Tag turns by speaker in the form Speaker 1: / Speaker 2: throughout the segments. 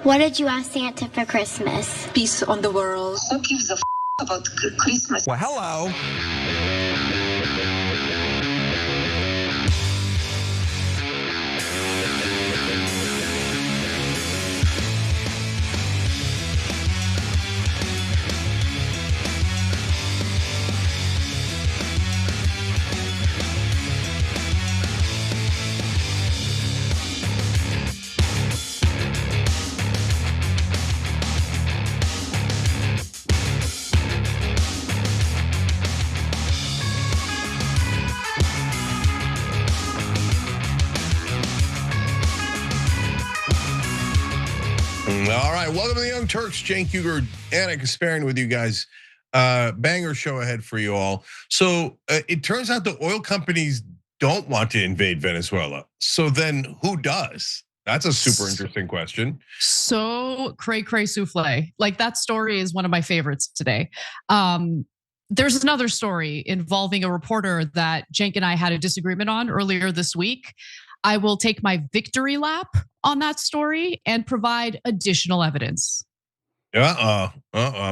Speaker 1: What did you ask Santa for Christmas?
Speaker 2: Peace on the world.
Speaker 3: Who gives a about Christmas?
Speaker 4: Well, hello.
Speaker 5: All right, welcome to the Young Turks. Cenk Uygur, Anna Kasparian with you guys. Banger show ahead for you all. So it turns out the oil companies don't want to invade Venezuela. So then who does? That's a super interesting question.
Speaker 6: So cray souffle. Like, that story is one of my favorites today. There's another story involving a reporter that Cenk and I had a disagreement on earlier this week. I will take my victory lap on that story and provide additional evidence.
Speaker 5: I'm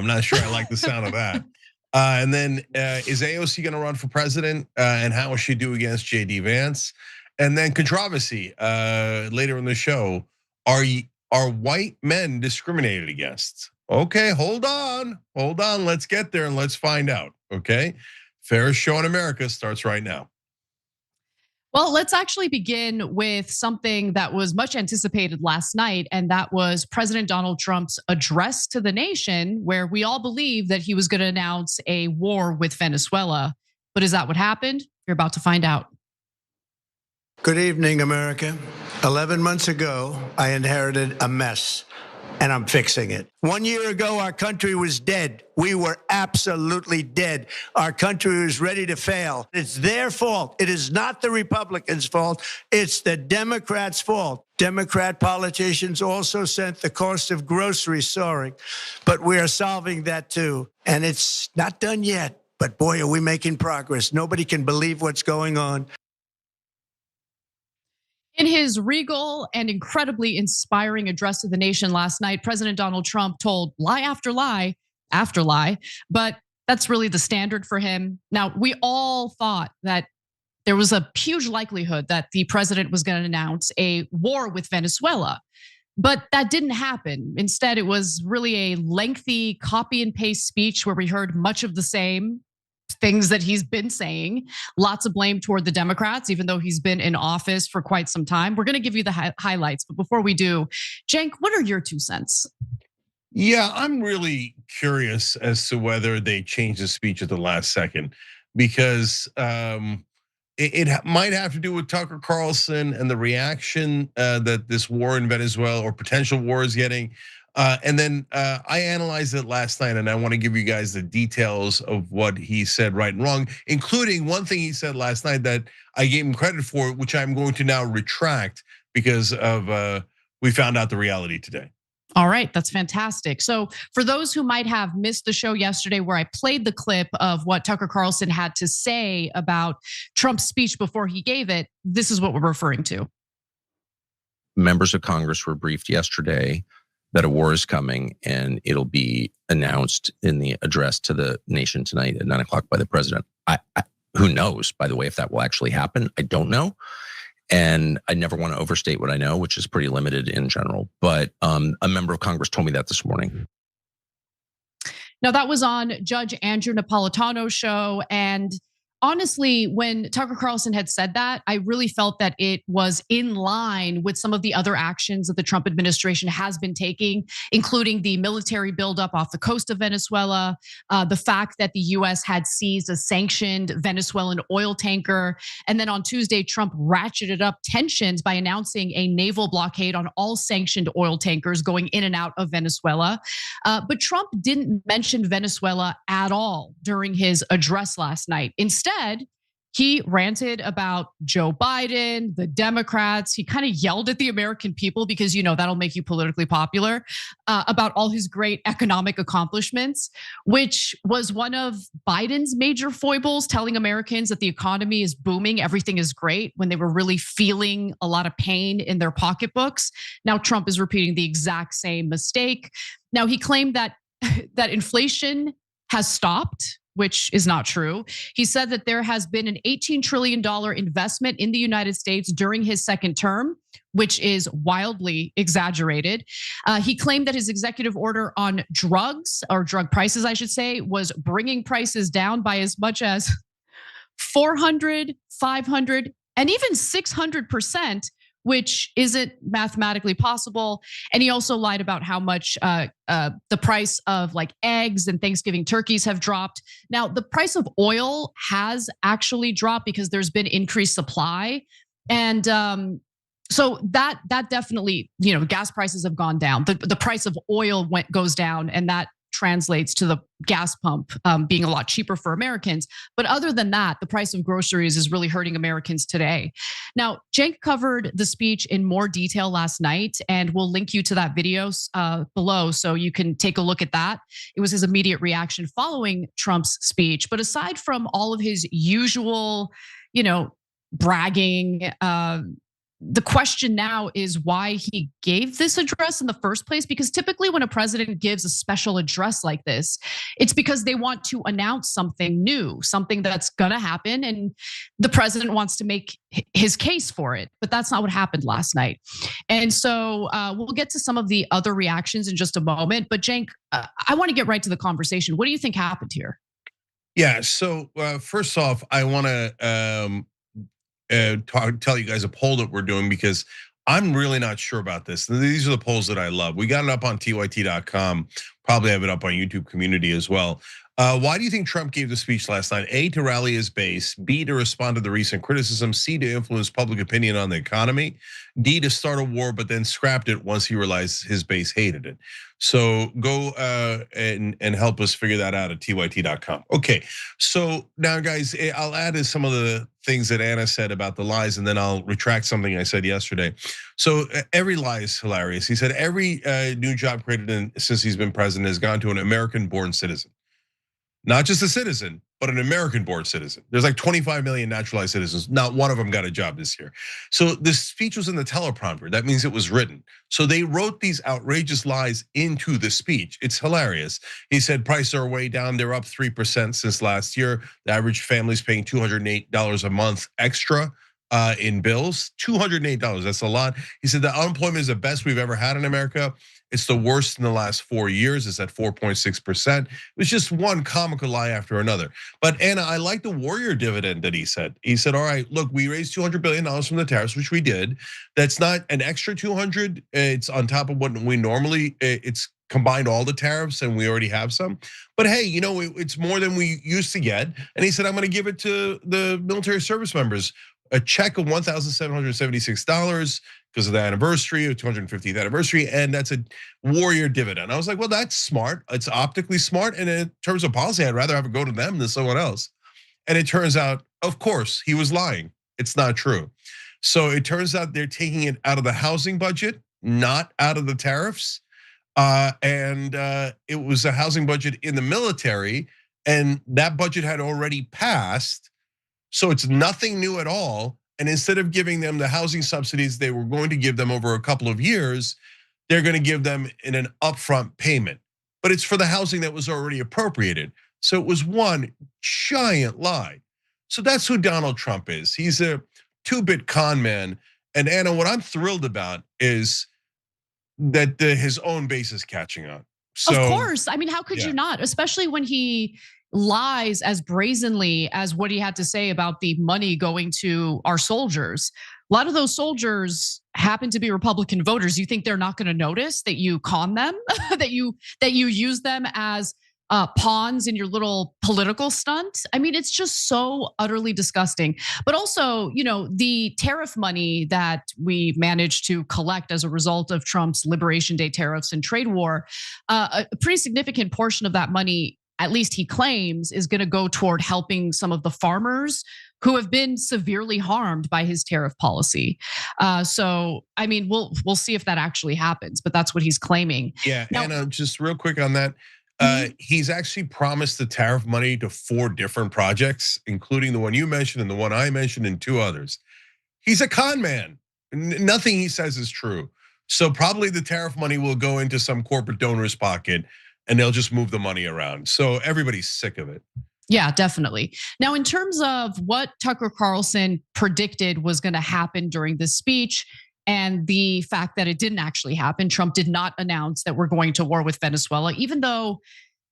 Speaker 5: not sure I like the sound of that. And then is AOC gonna run for president? And how will she do against JD Vance? And then controversy later in the show. Are white men discriminated against? Okay, hold on. Let's get there and let's find out. Okay, fairest show in America starts right now.
Speaker 6: Well, let's actually begin with something that was much anticipated last night, and that was President Donald Trump's address to the nation, where we all believed that he was going to announce a war with Venezuela. But is that what happened? You're about to find out.
Speaker 7: Good evening, America. 11 months ago, I inherited a mess, and I'm fixing it. 1 year ago, our country was dead. We were absolutely dead. Our country was ready to fail. It's their fault. It is not the Republicans' fault. It's the Democrats' fault. Democrat politicians also sent the cost of groceries soaring, but we are solving that too. And it's not done yet, but boy, are we making progress. Nobody can believe what's going on.
Speaker 6: In his regal and incredibly inspiring address to the nation last night, President Donald Trump told lie after lie after lie, but that's really the standard for him. Now, we all thought that there was a huge likelihood that the president was going to announce a war with Venezuela, but that didn't happen. Instead, it was really a lengthy copy and paste speech where we heard much of the same things that he's been saying. Lots of blame toward the Democrats, even though he's been in office for quite some time. We're going to give you the highlights, but before we do, Cenk, what are your 2 cents?
Speaker 5: Yeah, I'm really curious as to whether they changed the speech at the last second, because it might have to do with Tucker Carlson and the reaction that this war in Venezuela or potential war is getting. And then I analyzed it last night, and I want to give you guys the details of what he said right and wrong, including one thing he said last night that I gave him credit for, which I'm going to now retract because of we found out the reality today.
Speaker 6: All right, that's fantastic. So for those who might have missed the show yesterday where I played the clip of what Tucker Carlson had to say about Trump's speech before he gave it, this is what we're referring to.
Speaker 8: Members of Congress were briefed yesterday that a war is coming, and it'll be announced in the address to the nation tonight at 9 o'clock by the president. Who knows, by the way, if that will actually happen? I don't know. And I never want to overstate what I know, which is pretty limited in general. But a member of Congress told me that this morning.
Speaker 6: Now, that was on Judge Andrew Napolitano's show. And honestly, when Tucker Carlson had said that, I really felt that it was in line with some of the other actions that the Trump administration has been taking, including the military buildup off the coast of Venezuela, the fact that the US had seized a sanctioned Venezuelan oil tanker. And then on Tuesday, Trump ratcheted up tensions by announcing a naval blockade on all sanctioned oil tankers going in and out of Venezuela. But Trump didn't mention Venezuela at all during his address last night. Instead, He ranted about Joe Biden, the Democrats. He kind of yelled at the American people because, that'll make you politically popular, about all his great economic accomplishments, which was one of Biden's major foibles, telling Americans that the economy is booming, everything is great, when they were really feeling a lot of pain in their pocketbooks. Now Trump is repeating the exact same mistake. Now he claimed that inflation has stopped, which is not true. He said that there has been an $18 trillion investment in the United States during his second term, which is wildly exaggerated. He claimed that his executive order on drugs, or drug prices, I should say, was bringing prices down by as much as 400, 500, and even 600%, which isn't mathematically possible. And he also lied about how much the price of like eggs and Thanksgiving turkeys have dropped. Now, the price of oil has actually dropped because there's been increased supply. And so that definitely, gas prices have gone down. The price of oil goes down, and that translates to the gas pump being a lot cheaper for Americans. But other than that, the price of groceries is really hurting Americans today. Now, Cenk covered the speech in more detail last night, and we'll link you to that video below so you can take a look at that. It was his immediate reaction following Trump's speech. But aside from all of his usual, bragging, the question now is why he gave this address in the first place. Because typically when a president gives a special address like this, it's because they want to announce something new, something that's gonna happen, and the president wants to make his case for it. But that's not what happened last night. And so we'll get to some of the other reactions in just a moment. But Cenk, I wanna get right to the conversation. What do you think happened here?
Speaker 5: Yeah, so first off, I wanna tell you guys a poll that we're doing because I'm really not sure about this. These are the polls that I love. We got it up on tyt.com, probably have it up on YouTube community as well. Why do you think Trump gave the speech last night? A, to rally his base. B, to respond to the recent criticism. C, to influence public opinion on the economy. D, to start a war, but then scrapped it once he realized his base hated it. So go and help us figure that out at tyt.com. Okay, so now guys, I'll add in some of the things that Anna said about the lies, and then I'll retract something I said yesterday. So every lie is hilarious. He said every new job created since he's been president has gone to an American-born citizen. Not just a citizen, but an American-born citizen. There's like 25 million naturalized citizens. Not one of them got a job this year. So this speech was in the teleprompter. That means it was written. So they wrote these outrageous lies into the speech. It's hilarious. He said prices are way down. They're up 3% since last year. The average family's paying $208 a month extra in bills. $208, that's a lot. He said the unemployment is the best we've ever had in America. It's the worst in the last 4 years. It's at 4.6%. It was just one comical lie after another. But Anna, I like the warrior dividend that he said. He said, all right, look, we raised $200 billion from the tariffs, which we did. That's not an extra 200. It's on top of what we normally, it's combined all the tariffs and we already have some. But hey, it's more than we used to get. And he said, I'm gonna give it to the military service members. A check of $1,776 because of the anniversary, or 250th anniversary, and that's a warrior dividend. I was like, well, that's smart. It's optically smart, and in terms of policy, I'd rather have it go to them than someone else. And it turns out, of course, he was lying. It's not true. So it turns out they're taking it out of the housing budget, not out of the tariffs. And it was a housing budget in the military, and that budget had already passed. So it's nothing new at all. And instead of giving them the housing subsidies they were going to give them over a couple of years, they're going to give them in an upfront payment. But it's for the housing that was already appropriated. So it was one giant lie. So that's who Donald Trump is. He's a two-bit con man. And Anna, what I'm thrilled about is that his own base is catching on. So,
Speaker 6: of course, I mean, how could you not? Especially when he lies as brazenly as what he had to say about the money going to our soldiers. A lot of those soldiers happen to be Republican voters. You think they're not going to notice that you con them, that you use them as pawns in your little political stunt? I mean, it's just so utterly disgusting. But also, the tariff money that we managed to collect as a result of Trump's Liberation Day tariffs and trade war, a pretty significant portion of that money at least he claims, is going to go toward helping some of the farmers who have been severely harmed by his tariff policy. So, I mean, we'll see if that actually happens, but that's what he's claiming.
Speaker 5: Yeah,
Speaker 6: Now,
Speaker 5: Anna, just real quick on that. He's actually promised the tariff money to 4 different projects, including the one you mentioned and the one I mentioned and 2 others. He's a con man. Nothing he says is true. So probably the tariff money will go into some corporate donor's pocket and they'll just move the money around. So everybody's sick of it.
Speaker 6: Yeah, definitely. Now, in terms of what Tucker Carlson predicted was going to happen during this speech and the fact that it didn't actually happen, Trump did not announce that we're going to war with Venezuela, even though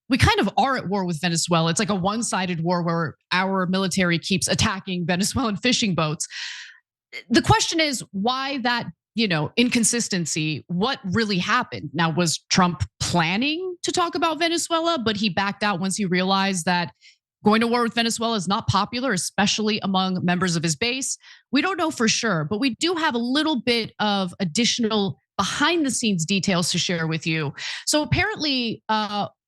Speaker 6: we kind of are at war with Venezuela. It's like a one-sided war where our military keeps attacking Venezuelan fishing boats. The question is why that, inconsistency, what really happened? Now, was Trump planning to talk about Venezuela, but he backed out once he realized that going to war with Venezuela is not popular, especially among members of his base? We don't know for sure, but we do have a little bit of additional behind the scenes details to share with you. So apparently,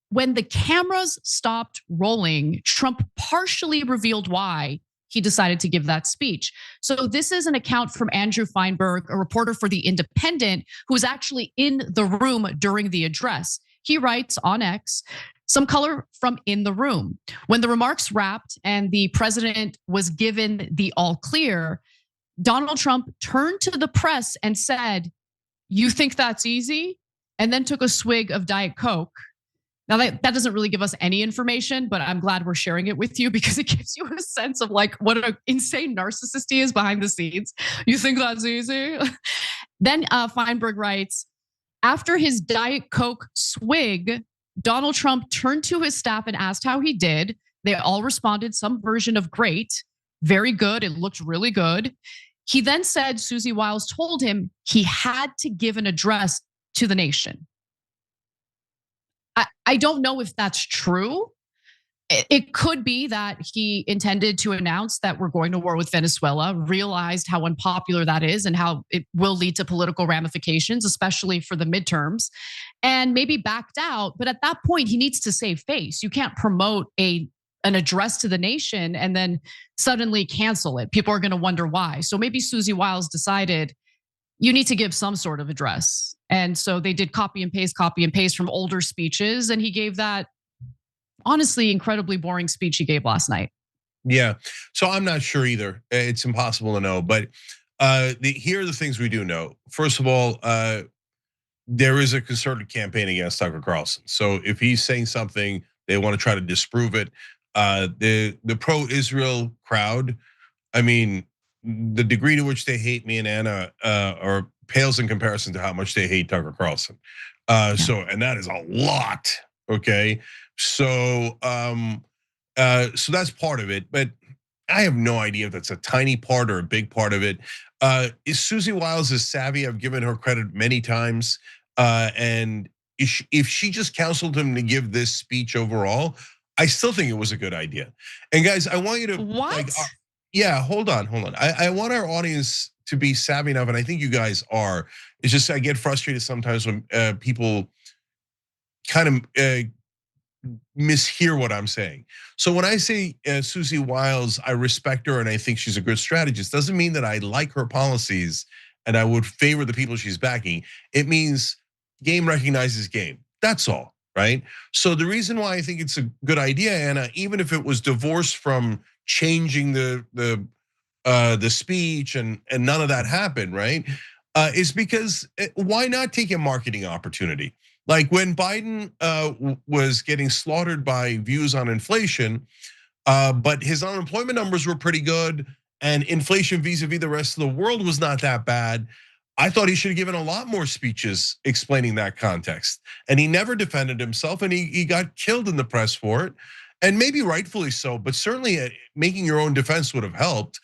Speaker 6: when the cameras stopped rolling, Trump partially revealed why he decided to give that speech. So this is an account from Andrew Feinberg, a reporter for The Independent, who was actually in the room during the address. He writes on X, some color from in the room. When the remarks wrapped and the president was given the all clear, Donald Trump turned to the press and said, "You think that's easy?" And then took a swig of Diet Coke. Now that doesn't really give us any information, but I'm glad we're sharing it with you because it gives you a sense of like what an insane narcissist he is behind the scenes. You think that's easy? Then Feinberg writes, after his Diet Coke swig, Donald Trump turned to his staff and asked how he did. They all responded some version of great, very good, it looked really good. He then said Susie Wiles told him he had to give an address to the nation. I don't know if that's true. It could be that he intended to announce that we're going to war with Venezuela, realized how unpopular that is and how it will lead to political ramifications, especially for the midterms, and maybe backed out. But at that point, he needs to save face. You can't promote an address to the nation and then suddenly cancel it. People are going to wonder why. So maybe Susie Wiles decided you need to give some sort of address. And so they did copy and paste from older speeches. And he gave that honestly incredibly boring speech he gave last night.
Speaker 5: Yeah, so I'm not sure either. It's impossible to know, but here are the things we do know. First of all, there is a concerted campaign against Tucker Carlson. So if he's saying something, they want to try to disprove it. The pro-Israel crowd, I mean, the degree to which they hate me and Anna are pales in comparison to how much they hate Tucker Carlson. So, and that is a lot, okay? So that's part of it, but I have no idea if that's a tiny part or a big part of it. Is Susie Wiles is savvy? I've given her credit many times, and if she just counseled him to give this speech overall, I still think it was a good idea. And guys, I want you to
Speaker 6: what?
Speaker 5: Yeah, hold on. I want our audience to be savvy enough, and I think you guys are. It's just I get frustrated sometimes when people kind of mishear what I'm saying. So when I say Susie Wiles, I respect her and I think she's a good strategist, doesn't mean that I like her policies and I would favor the people she's backing. It means game recognizes game. That's all, right? So the reason why I think it's a good idea, Anna, even if it was divorced from changing the speech and none of that happened, right? Is because why not take a marketing opportunity? Like when Biden was getting slaughtered by views on inflation, but his unemployment numbers were pretty good, and inflation vis-a-vis the rest of the world was not that bad. I thought he should have given a lot more speeches explaining that context, and he never defended himself, and he got killed in the press for it, and maybe rightfully so. But certainly making your own defense would have helped.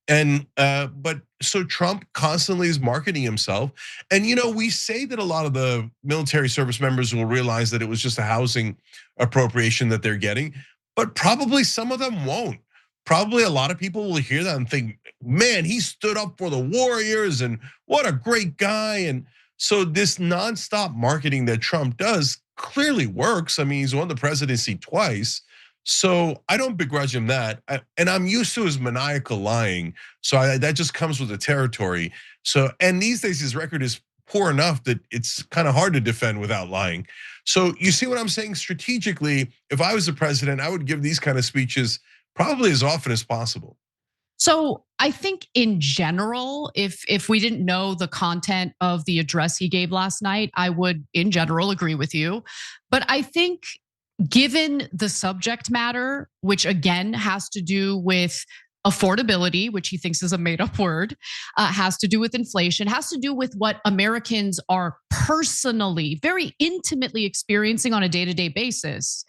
Speaker 5: And but so Trump constantly is marketing himself, and we say that a lot of the military service members will realize that it was just a housing appropriation that they're getting, but probably some of them won't. Probably a lot of people will hear that and think, man, he stood up for the warriors and what a great guy. And so this nonstop marketing that Trump does clearly works. I mean, he's won the presidency twice. So I don't begrudge him that. And I'm used to his maniacal lying. So that just comes with the territory. So, and these days his record is poor enough that it's kind of hard to defend without lying. So you see what I'm saying? Strategically, if I was the president, I would give these kind of speeches probably as often as possible.
Speaker 6: So I think in general, if we didn't know the content of the address he gave last night, I would in general agree with you. But I think given the subject matter, which again has to do with affordability, which he thinks is a made up word, has to do with inflation, has to do with what Americans are personally, very intimately experiencing on a day-to-day basis.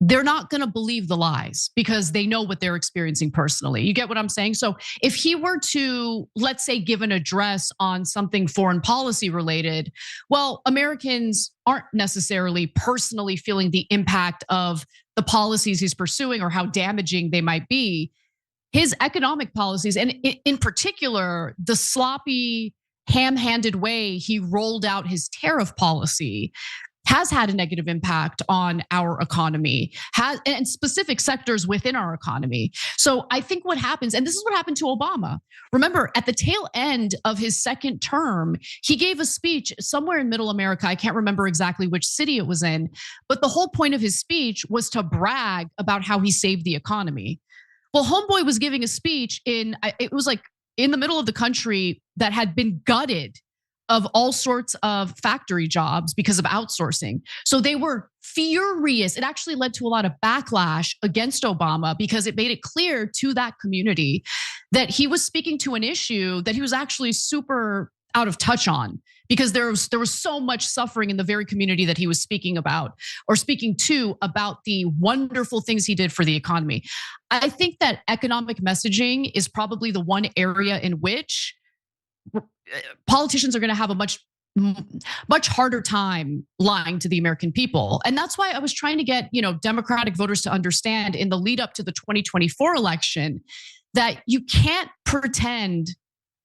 Speaker 6: They're not gonna believe the lies because they know what they're experiencing personally. You get what I'm saying? So if he were to, let's say, give an address on something foreign policy related, well, Americans aren't necessarily personally feeling the impact of the policies he's pursuing or how damaging they might be. His economic policies, and in particular, the sloppy, ham-handed way he rolled out his tariff policy has had a negative impact on our economy, and specific sectors within our economy. So I think what happens, and this is what happened to Obama. Remember, at the tail end of his second term, he gave a speech somewhere in middle America. I can't remember exactly which city it was in, but the whole point of his speech was to brag about how he saved the economy. Well, homeboy was giving a speech it was like in the middle of the country that had been gutted of all sorts of factory jobs because of outsourcing. So they were furious. It actually led to a lot of backlash against Obama because it made it clear to that community that he was speaking to an issue that he was actually super out of touch on, because there was so much suffering in the very community that he was speaking about or speaking to about the wonderful things he did for the economy. I think that economic messaging is probably the one area in which politicians are going to have a much harder time lying to the American people. And that's why I was trying to get, Democratic voters to understand in the lead up to the 2024 election that you can't pretend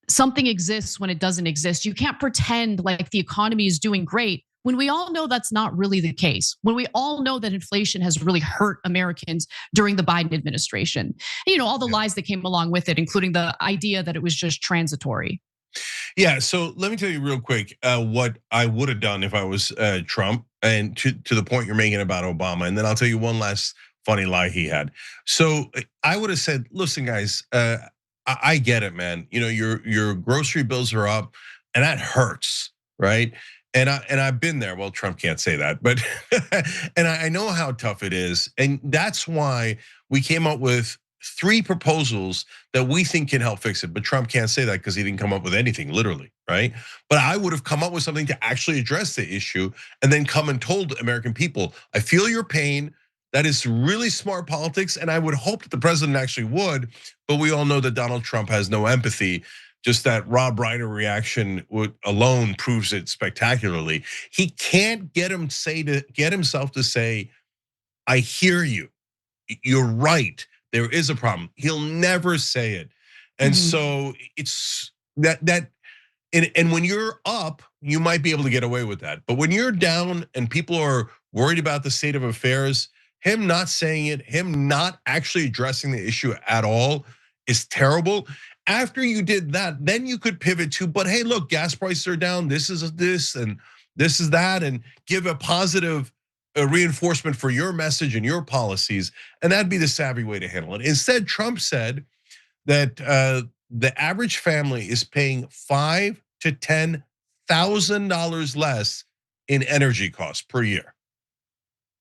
Speaker 6: something exists when it doesn't exist. You can't pretend like the economy is doing great when we all know that's not really the case. When we all know that inflation has really hurt Americans during the Biden administration. All the lies that came along with it, including the idea that it was just transitory.
Speaker 5: Yeah, so let me tell you real quick what I would have done if I was Trump, and to the point you're making about Obama, and then I'll tell you one last funny lie he had. So I would have said, listen, guys, I get it, man. Your grocery bills are up, and that hurts, right? And I've been there. Well, Trump can't say that, but and I know how tough it is, and that's why we came up with 3 proposals that we think can help fix it. But Trump can't say that because he didn't come up with anything, literally, right? But I would have come up with something to actually address the issue and then come and told American people, I feel your pain. That is really smart politics, and I would hope that the president actually would, but we all know that Donald Trump has no empathy. Just that Rob Reiner reaction alone proves it spectacularly. He can't get himself to say, I hear you, you're right. There is a problem. He'll never say it. And so it's that, and when you're up, you might be able to get away with that. But when you're down and people are worried about the state of affairs, him not saying it, him not actually addressing the issue at all is terrible. After you did that, then you could pivot to, but hey, look, gas prices are down. This is this and this is that, and give a positive a reinforcement for your message and your policies, and that'd be the savvy way to handle it. Instead, Trump said that the average family is paying $5,000 to $10,000 less in energy costs per year.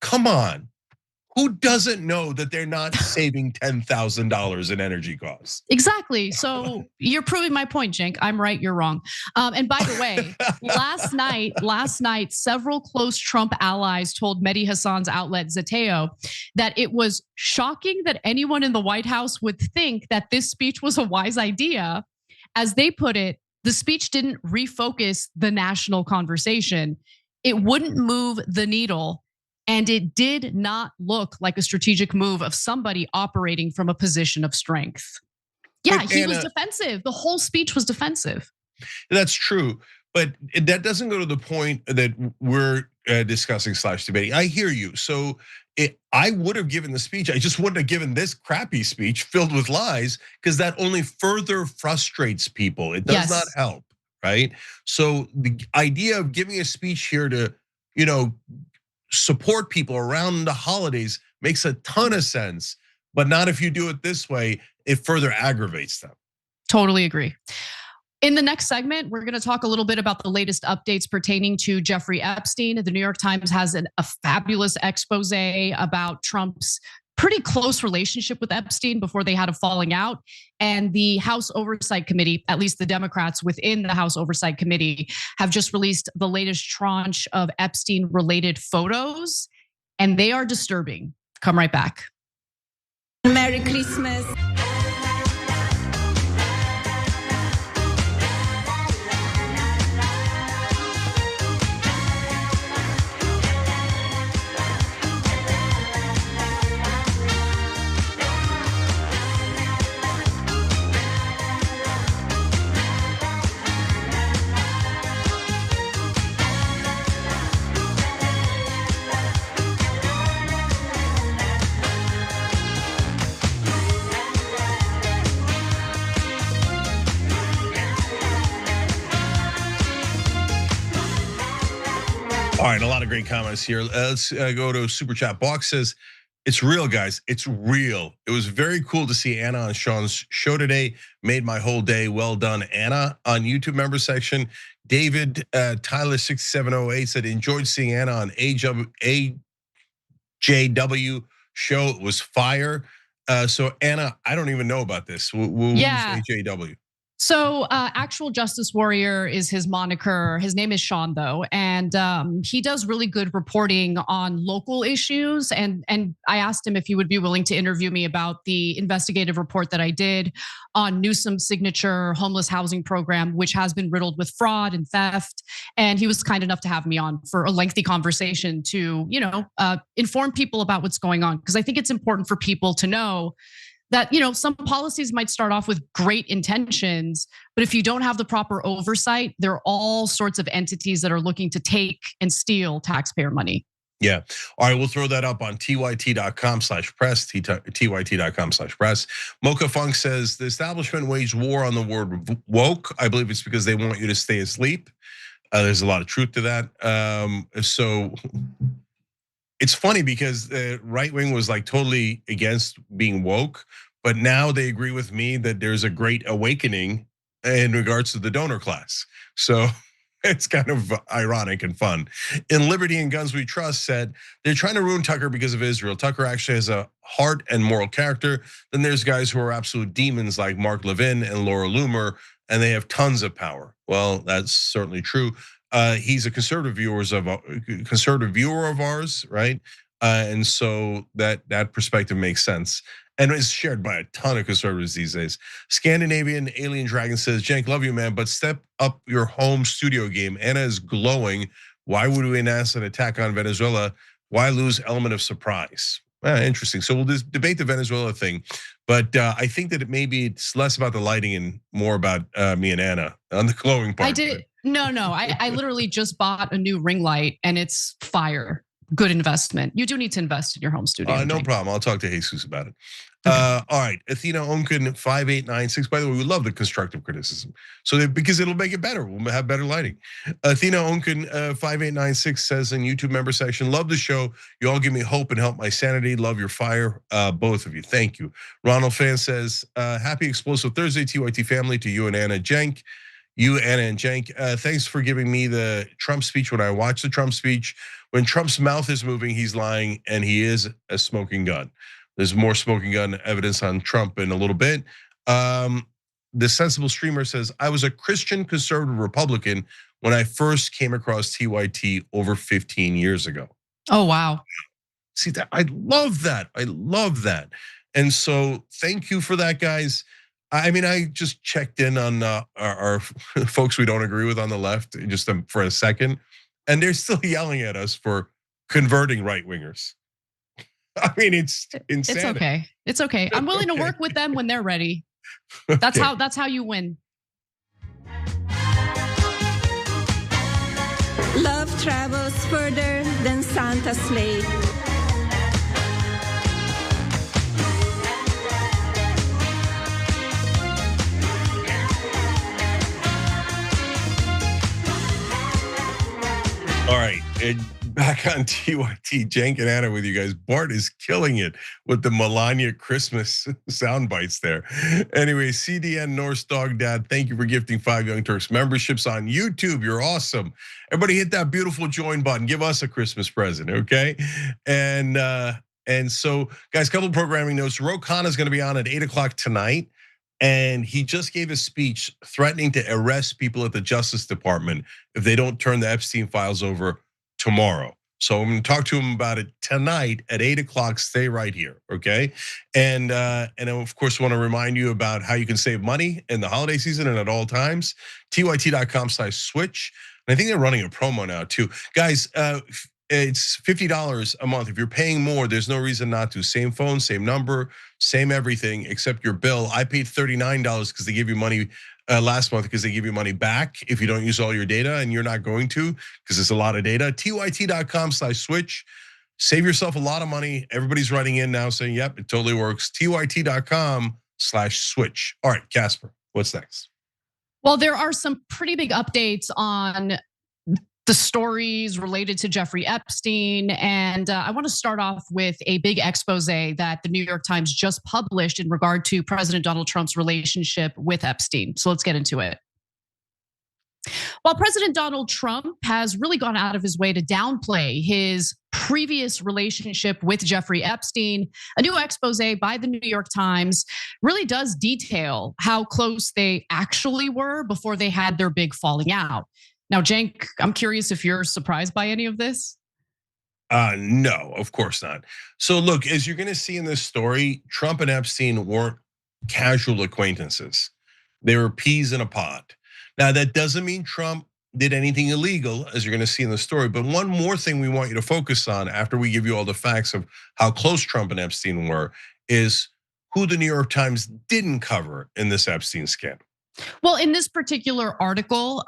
Speaker 5: Come on. Who doesn't know that they're not saving $10,000 in energy costs?
Speaker 6: Exactly. So you're proving my point, Cenk. I'm right, you're wrong. And by the way, last night, several close Trump allies told Mehdi Hasan's outlet Zateo that it was shocking that anyone in the White House would think that this speech was a wise idea. As they put it, the speech didn't refocus the national conversation. It wouldn't move the needle. And it did not look like a strategic move of somebody operating from a position of strength. Yeah, he was defensive. The whole speech was defensive.
Speaker 5: That's true, but that doesn't go to the point that we're discussing / debating. I hear you. So I would have given the speech. I just wouldn't have given this crappy speech filled with lies, because that only further frustrates people. It does not help, right? So the idea of giving a speech here to, support people around the holidays makes a ton of sense, but not if you do it this way. It further aggravates them.
Speaker 6: Totally agree. In the next segment, we're going to talk a little bit about the latest updates pertaining to Jeffrey Epstein. The New York Times has a fabulous expose about Trump's pretty close relationship with Epstein before they had a falling out. And the House Oversight Committee, at least the Democrats within the House Oversight Committee, have just released the latest tranche of Epstein-related photos, and they are disturbing. Come right back.
Speaker 2: Merry Christmas.
Speaker 5: All right, a lot of great comments here. Let's go to Super Chat. Box says, it's real, guys. It's real. It was very cool to see Anna on Sean's show today. Made my whole day. Well done, Anna. On YouTube member section, David Tyler 6708 said, enjoyed seeing Anna on AJW show. It was fire. So Anna, I don't even know about this. Who's AJW?
Speaker 6: So Actual Justice Warrior is his moniker. His name is Sean, though, and he does really good reporting on local issues. And I asked him if he would be willing to interview me about the investigative report that I did on Newsom's signature homeless housing program, which has been riddled with fraud and theft. And he was kind enough to have me on for a lengthy conversation to, inform people about what's going on, because I think it's important for people to know that some policies might start off with great intentions, but if you don't have the proper oversight, there are all sorts of entities that are looking to take and steal taxpayer money.
Speaker 5: Yeah. All right, we'll throw that up on tyt.com/press, tyt.com/press. Mocha Funk says, the establishment waged war on the word woke. I believe it's because they want you to stay asleep. There's a lot of truth to that. So it's funny because the right wing was like totally against being woke, but now they agree with me that there's a great awakening in regards to the donor class. So it's kind of ironic and fun. In Liberty and Guns We Trust said, they're trying to ruin Tucker because of Israel. Tucker actually has a heart and moral character. Then there's guys who are absolute demons like Mark Levin and Laura Loomer, and they have tons of power. Well, that's certainly true. He's a conservative viewer of ours, right? And so that perspective makes sense, and is shared by a ton of conservatives these days. Scandinavian Alien Dragon says, Cenk, love you, man, but step up your home studio game. Anna is glowing. Why would we announce an attack on Venezuela? Why lose element of surprise? Interesting. So we'll just debate the Venezuela thing, but I think that it's less about the lighting and more about me and Anna on the glowing part.
Speaker 6: I did. No. I literally just bought a new ring light and it's fire. Good investment. You do need to invest in your home studio.
Speaker 5: No problem. I'll talk to Jesus about it. All right, Athena Onken 5896. By the way, we love the constructive criticism, because it'll make it better. We'll have better lighting. Athena Onken 5896 says in YouTube member section, love the show. You all give me hope and help my sanity. Love your fire, both of you. Thank you. Ronald Fan says, happy explosive Thursday, TYT family, to you and Anna Cenk. You, Anna and Cenk, thanks for giving me the Trump speech. When I watch the Trump speech, when Trump's mouth is moving, he's lying, and he is a smoking gun. There's more smoking gun evidence on Trump in a little bit. The sensible streamer says, I was a Christian conservative Republican when I first came across TYT over 15 years ago.
Speaker 6: Oh, wow.
Speaker 5: See that? I love that. I love that. And so thank you for that, guys. I mean, I just checked in on our folks we don't agree with on the left just for a second, and they're still yelling at us for converting right wingers. I mean, it's insane.
Speaker 6: It's okay. It's okay. I'm willing to work with them when they're ready. That's how you win.
Speaker 2: Love travels further than Santa's sleigh.
Speaker 5: All right, and back on TYT, Cenk and Anna with you guys. Bart is killing it with the Melania Christmas sound bites there. Anyway, CDN Norse Dog Dad, thank you for gifting 5 Young Turks memberships on YouTube. You're awesome. Everybody hit that beautiful join button. Give us a Christmas present, okay? And so, guys, couple of programming notes. Ro Khanna is going to be on at 8 o'clock tonight. And he just gave a speech threatening to arrest people at the Justice Department if they don't turn the Epstein files over tomorrow. So I'm going to talk to him about it tonight at 8 o'clock. Stay right here, okay? And of course, I want to remind you about how you can save money in the holiday season and at all times. TYT.com/switch. And I think they're running a promo now too, guys. It's $50 a month. If you're paying more, there's no reason not to. Same phone, same number, same everything except your bill. I paid $39 because they give you money last month because they give you money back if you don't use all your data, and you're not going to because it's a lot of data. TYT.com/switch. Save yourself a lot of money. Everybody's writing in now saying, yep, it totally works. TYT.com/switch. All right, Casper, what's next?
Speaker 6: Well, there are some pretty big updates on the stories related to Jeffrey Epstein. And I want to start off with a big expose that the New York Times just published in regard to President Donald Trump's relationship with Epstein. So let's get into it. While President Donald Trump has really gone out of his way to downplay his previous relationship with Jeffrey Epstein, a new expose by the New York Times really does detail how close they actually were before they had their big falling out. Now, Cenk, I'm curious if you're surprised by any of this.
Speaker 5: No, of course not. So look, as you're gonna see in this story, Trump and Epstein weren't casual acquaintances. They were peas in a pod. Now, that doesn't mean Trump did anything illegal, as you're gonna see in the story. But one more thing we want you to focus on after we give you all the facts of how close Trump and Epstein were is who the New York Times didn't cover in this Epstein scandal.
Speaker 6: Well, in this particular article,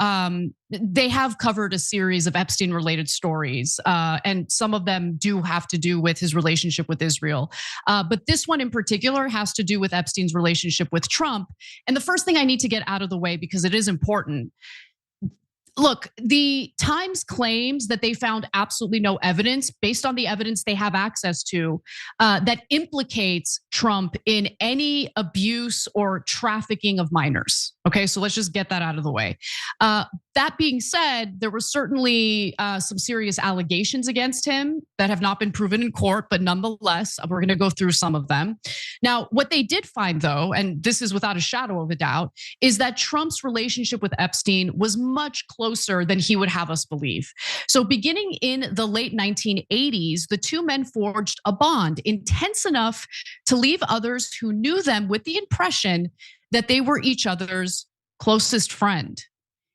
Speaker 6: they have covered a series of Epstein-related stories, and some of them do have to do with his relationship with Israel. But this one in particular has to do with Epstein's relationship with Trump. And the first thing I need to get out of the way, because it is important. Look, the Times claims that they found absolutely no evidence based on the evidence they have access to that implicates Trump in any abuse or trafficking of minors. Okay, so let's just get that out of the way. That being said, there were certainly some serious allegations against him that have not been proven in court, but nonetheless, we're gonna go through some of them. Now, what they did find though, and this is without a shadow of a doubt, is that Trump's relationship with Epstein was much closer than he would have us believe. So beginning in the late 1980s, the two men forged a bond intense enough to leave others who knew them with the impression that they were each other's closest friend.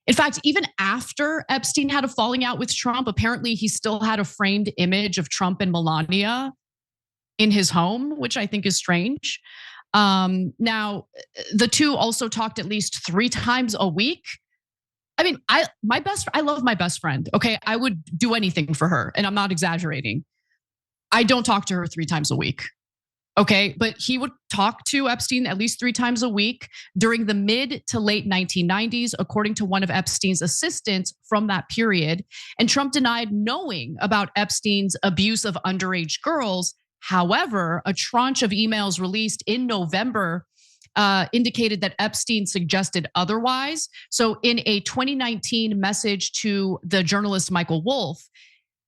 Speaker 6: In fact, even after Epstein had a falling out with Trump, apparently he still had a framed image of Trump and Melania in his home, which I think is strange. Now, the two also talked at least 3 times a week. I mean, I love my best friend. Okay, I would do anything for her, and I'm not exaggerating. I don't talk to her 3 times a week. Okay, but he would talk to Epstein at least 3 times a week during the mid to late 1990s, according to one of Epstein's assistants from that period. And Trump denied knowing about Epstein's abuse of underage girls. However, a tranche of emails released in November indicated that Epstein suggested otherwise. So in a 2019 message to the journalist Michael Wolff,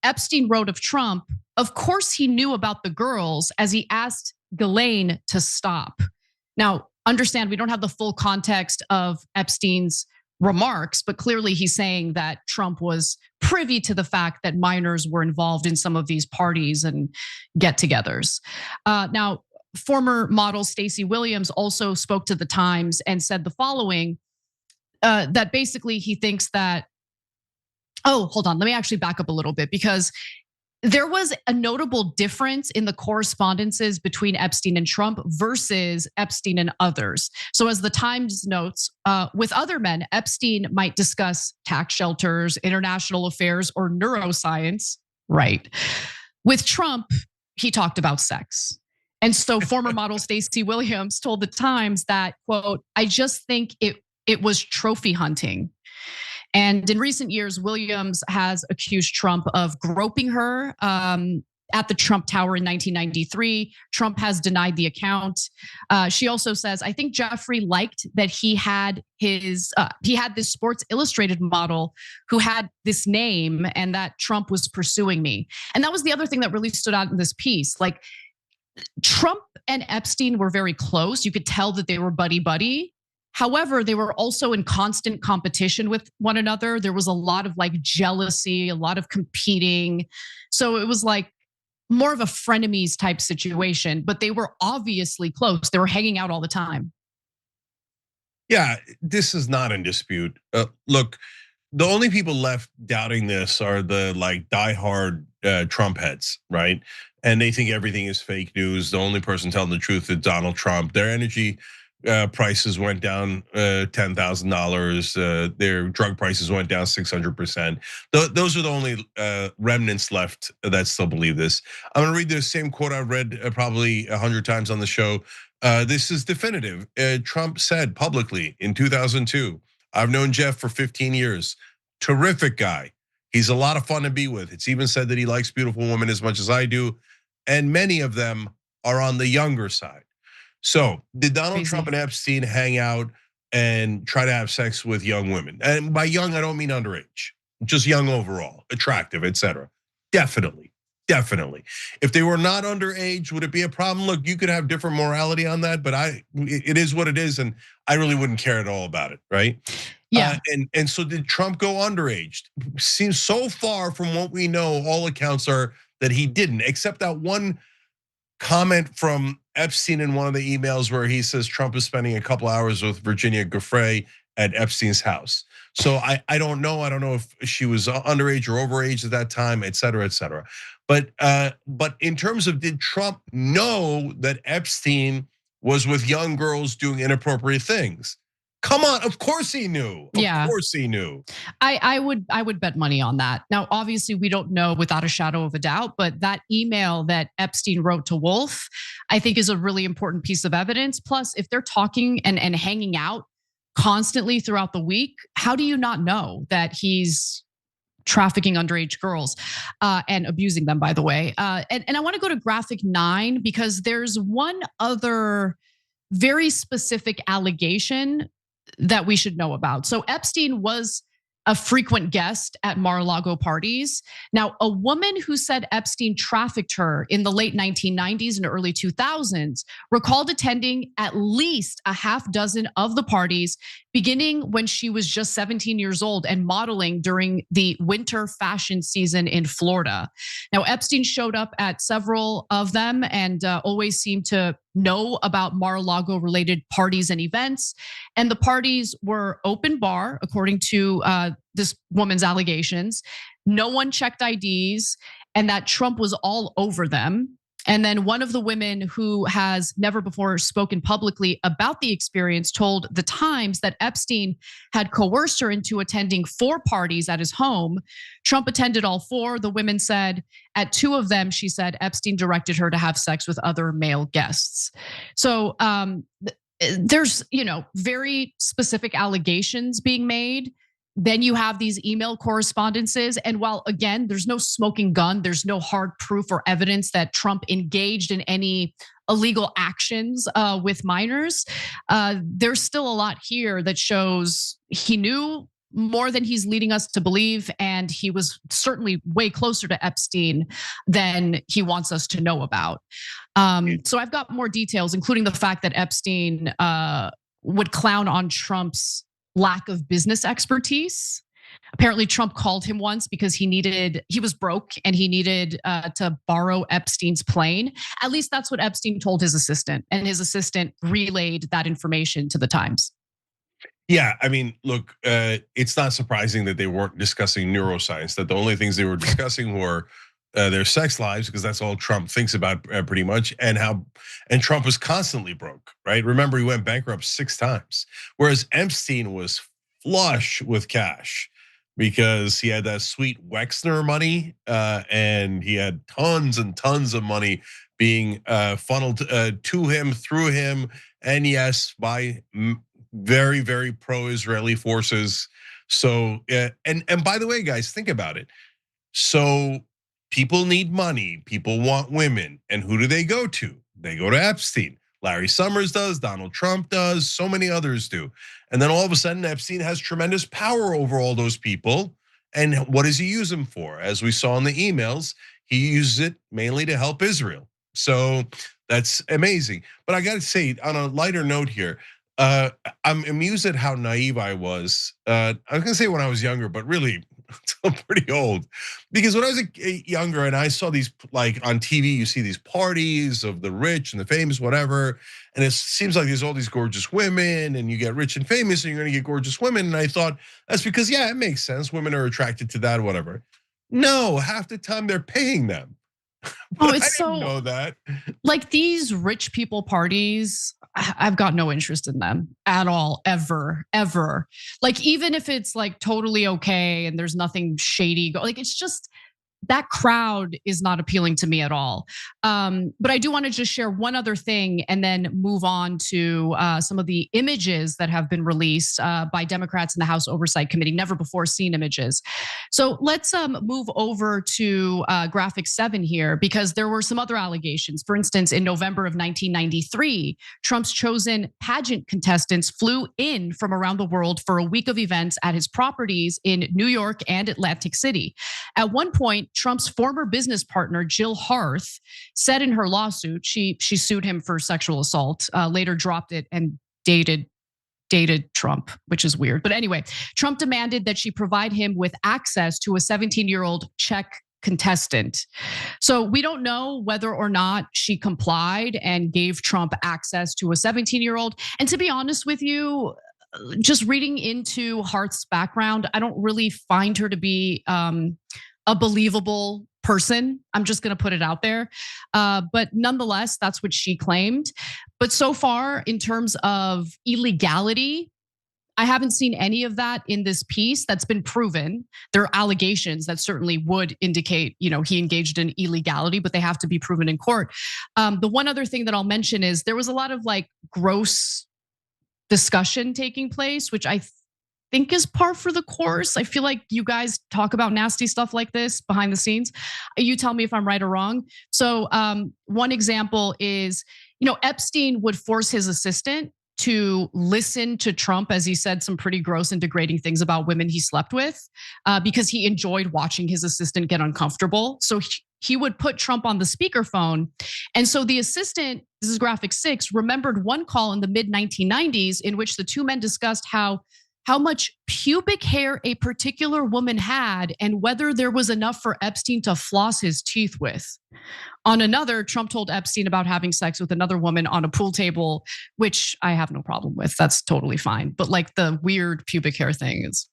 Speaker 6: Epstein wrote of Trump, of course he knew about the girls as he asked Ghislaine to stop. Now, understand we don't have the full context of Epstein's remarks, but clearly he's saying that Trump was privy to the fact that minors were involved in some of these parties and get-togethers. Now, former model Stacey Williams also spoke to the Times and said the following, that basically he thinks that, oh, hold on, let me actually back up a little bit, because there was a notable difference in the correspondences between Epstein and Trump versus Epstein and others. So as the Times notes, with other men, Epstein might discuss tax shelters, international affairs, or neuroscience, right? With Trump, he talked about sex. And so former model Stacey Williams told the Times that, quote, "I just think it was trophy hunting." And in recent years, Williams has accused Trump of groping her at the Trump Tower in 1993. Trump has denied the account. She also says, "I think Jeffrey liked that he had this Sports Illustrated model who had this name, and that Trump was pursuing me." And that was the other thing that really stood out in this piece. Like, Trump and Epstein were very close. You could tell that they were buddy-buddy. However, they were also in constant competition with one another. There was a lot of like jealousy, a lot of competing. So it was like more of a frenemies type situation, but they were obviously close. They were hanging out all the time.
Speaker 5: Yeah, this is not in dispute. Look, the only people left doubting this are the like diehard Trump heads, right? And they think everything is fake news. The only person telling the truth is Donald Trump. Their energy prices went down $10,000. Their drug prices went down 600%. Those are the only remnants left that still believe this. I'm gonna read the same quote I've read probably 100 times on the show. This is definitive. Trump said publicly in 2002, "I've known Jeff for 15 years. Terrific guy. He's a lot of fun to be with. It's even said that he likes beautiful women as much as I do. And many of them are on the younger side." So did Donald Trump and Epstein hang out and try to have sex with young women? And by young, I don't mean underage, just young overall, attractive, etc. Definitely, definitely. If they were not underage, would it be a problem? Look, you could have different morality on that, but it is what it is, and I really wouldn't care at all about it, right?
Speaker 6: Yeah.
Speaker 5: And so did Trump go underage? Seems so far from what we know. All accounts are that he didn't, except that one comment from Epstein in one of the emails where he says Trump is spending a couple hours with Virginia Giuffre at Epstein's house. So I don't know. I don't know if she was underage or overage at that time, et cetera, et cetera. But in terms of, did Trump know that Epstein was with young girls doing inappropriate things? Come on, of course he knew. Of course he knew.
Speaker 6: I would bet money on that. Now, obviously, we don't know without a shadow of a doubt, but that email that Epstein wrote to Wolf, I think is a really important piece of evidence. Plus, if they're talking and hanging out constantly throughout the week, how do you not know that he's trafficking underage girls and abusing them, by the way? And I want to go to graphic 9 because there's one other very specific allegation that we should know about. So Epstein was a frequent guest at Mar-a-Lago parties. Now, a woman who said Epstein trafficked her in the late 1990s and early 2000s recalled attending at least a half dozen of the parties, beginning when she was just 17 years old and modeling during the winter fashion season in Florida. Now, Epstein showed up at several of them and always seemed to know about Mar-a-Lago related parties and events. And the parties were open bar, according to this woman's allegations. No one checked IDs, and that Trump was all over them. And then one of the women who has never before spoken publicly about the experience told the Times that Epstein had coerced her into attending 4 parties at his home. Trump attended all 4. The women said at 2 of them, she said Epstein directed her to have sex with other male guests. So there's, very specific allegations being made. Then you have these email correspondences. And while, again, there's no smoking gun, there's no hard proof or evidence that Trump engaged in any illegal actions with minors, there's still a lot here that shows he knew more than he's leading us to believe. And he was certainly way closer to Epstein than he wants us to know about. So I've got more details, including the fact that Epstein would clown on Trump's lack of business expertise. Apparently, Trump called him once because he was broke and he needed to borrow Epstein's plane. At least that's what Epstein told his assistant, and his assistant relayed that information to the Times.
Speaker 5: Yeah, I mean, look, it's not surprising that they weren't discussing neuroscience, that the only things they were discussing were their sex lives, because that's all Trump thinks about pretty much, and Trump was constantly broke, right? Remember, he went bankrupt 6 times, whereas Epstein was flush with cash because he had that sweet Wexner money, and he had tons and tons of money being funneled to him, through him, and yes, by very, very pro-Israeli forces. So, and by the way, guys, think about it. So people need money, people want women, and who do they go to? They go to Epstein. Larry Summers does, Donald Trump does, so many others do. And then all of a sudden, Epstein has tremendous power over all those people. And what does he use them for? As we saw in the emails, he uses it mainly to help Israel. So that's amazing. But I gotta say, on a lighter note here, I'm amused at how naive I was. I was gonna say when I was younger, but really, I'm pretty old. Because when I was younger and I saw these, like on TV, you see these parties of the rich and the famous, whatever. And it seems like there's all these gorgeous women, and you get rich and famous and you're gonna get gorgeous women. And I thought that's because, yeah, it makes sense. Women are attracted to that, whatever. No, half the time they're paying them.
Speaker 6: Oh, it's
Speaker 5: I didn't know that.
Speaker 6: Like these rich people parties, I've got no interest in them at all, ever. Like even if it's like totally okay and there's nothing shady, like it's just that crowd is not appealing to me at all. But I do want to just share one other thing and then move on to some of the images that have been released by Democrats in the House Oversight Committee, never before seen images. So let's move over to graphic 7 here, because there were some other allegations. For instance, in November of 1993, Trump's chosen pageant contestants flew in from around the world for a week of events at his properties in New York and Atlantic City. At one point, Trump's former business partner, Jill Harth, said in her lawsuit, she sued him for sexual assault, later dropped it and dated Trump, which is weird. But anyway, Trump demanded that she provide him with access to a 17-year-old Czech contestant. So we don't know whether or not she complied and gave Trump access to a 17-year-old. And to be honest with you, just reading into Harth's background, I don't really find her to be a believable person. I'm just gonna put it out there. But nonetheless, that's what she claimed. But so far, in terms of illegality, I haven't seen any of that in this piece that's been proven. There are allegations that certainly would indicate, he engaged in illegality, but they have to be proven in court. The one other thing that I'll mention is there was a lot of like gross discussion taking place, which I think is par for the course. I feel like you guys talk about nasty stuff like this behind the scenes. You tell me if I'm right or wrong. So one example is, Epstein would force his assistant to listen to Trump as he said some pretty gross and degrading things about women he slept with, because he enjoyed watching his assistant get uncomfortable. So he would put Trump on the speakerphone. And so the assistant, this is graphic 6, remembered one call in the mid 1990s in which the two men discussed how much pubic hair a particular woman had and whether there was enough for Epstein to floss his teeth with. On another, Trump told Epstein about having sex with another woman on a pool table, which I have no problem with. That's totally fine. But like the weird pubic hair thing is,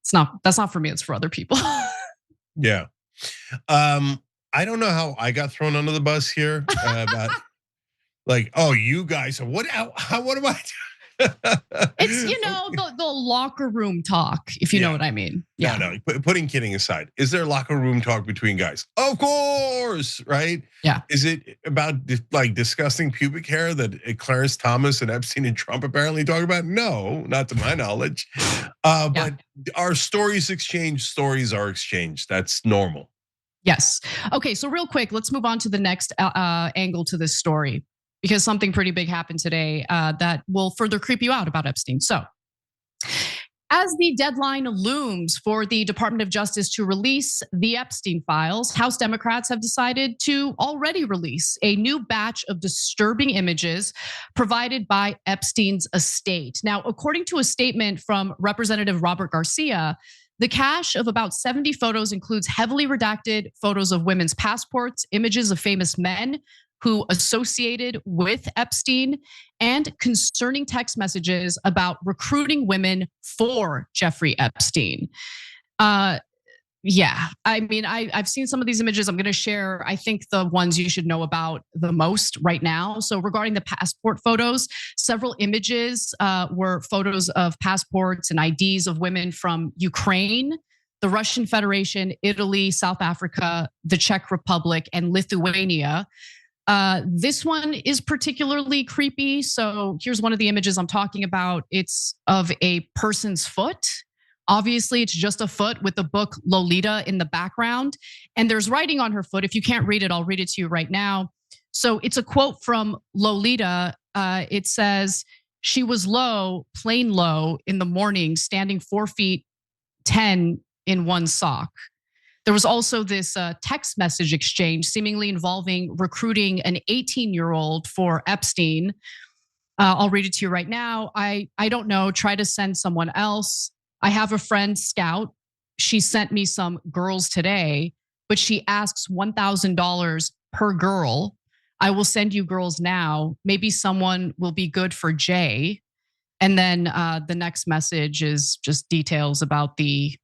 Speaker 6: that's not for me, it's for other people.
Speaker 5: Yeah. I don't know how I got thrown under the bus here about like, oh, you guys, what am I doing?
Speaker 6: It's the locker room talk, if you know what I mean. Yeah.
Speaker 5: No, putting kidding aside, is there locker room talk between guys? Of course, right?
Speaker 6: Yeah.
Speaker 5: Is it about like disgusting pubic hair that Clarence Thomas and Epstein and Trump apparently talk about? No, not to my knowledge. But our stories are exchanged. That's normal.
Speaker 6: Yes. Okay, so real quick, let's move on to the next angle to this story, because something pretty big happened today that will further creep you out about Epstein. So, as the deadline looms for the Department of Justice to release the Epstein files, House Democrats have decided to already release a new batch of disturbing images provided by Epstein's estate. Now, according to a statement from Representative Robert Garcia, the cache of about 70 photos includes heavily redacted photos of women's passports, images of famous men who associated with Epstein, and concerning text messages about recruiting women for Jeffrey Epstein. Yeah, I mean, I've seen some of these images. I'm going to share, I think, the ones you should know about the most right now. So regarding the passport photos, several images were photos of passports and IDs of women from Ukraine, the Russian Federation, Italy, South Africa, the Czech Republic, and Lithuania. This one is particularly creepy. So here's one of the images I'm talking about. It's of a person's foot. Obviously, it's just a foot with the book Lolita in the background. And there's writing on her foot. If you can't read it, I'll read it to you right now. So it's a quote from Lolita. It says, "She was low, plain low, in the morning, standing 4 feet 10 in one sock." There was also this text message exchange seemingly involving recruiting an 18-year-old for Epstein. I'll read it to you right now. I don't know, try to send someone else. I have a friend, Scout. She sent me some girls today, but she asks $1,000 per girl. I will send you girls now. Maybe someone will be good for Jay. And then the next message is just details about the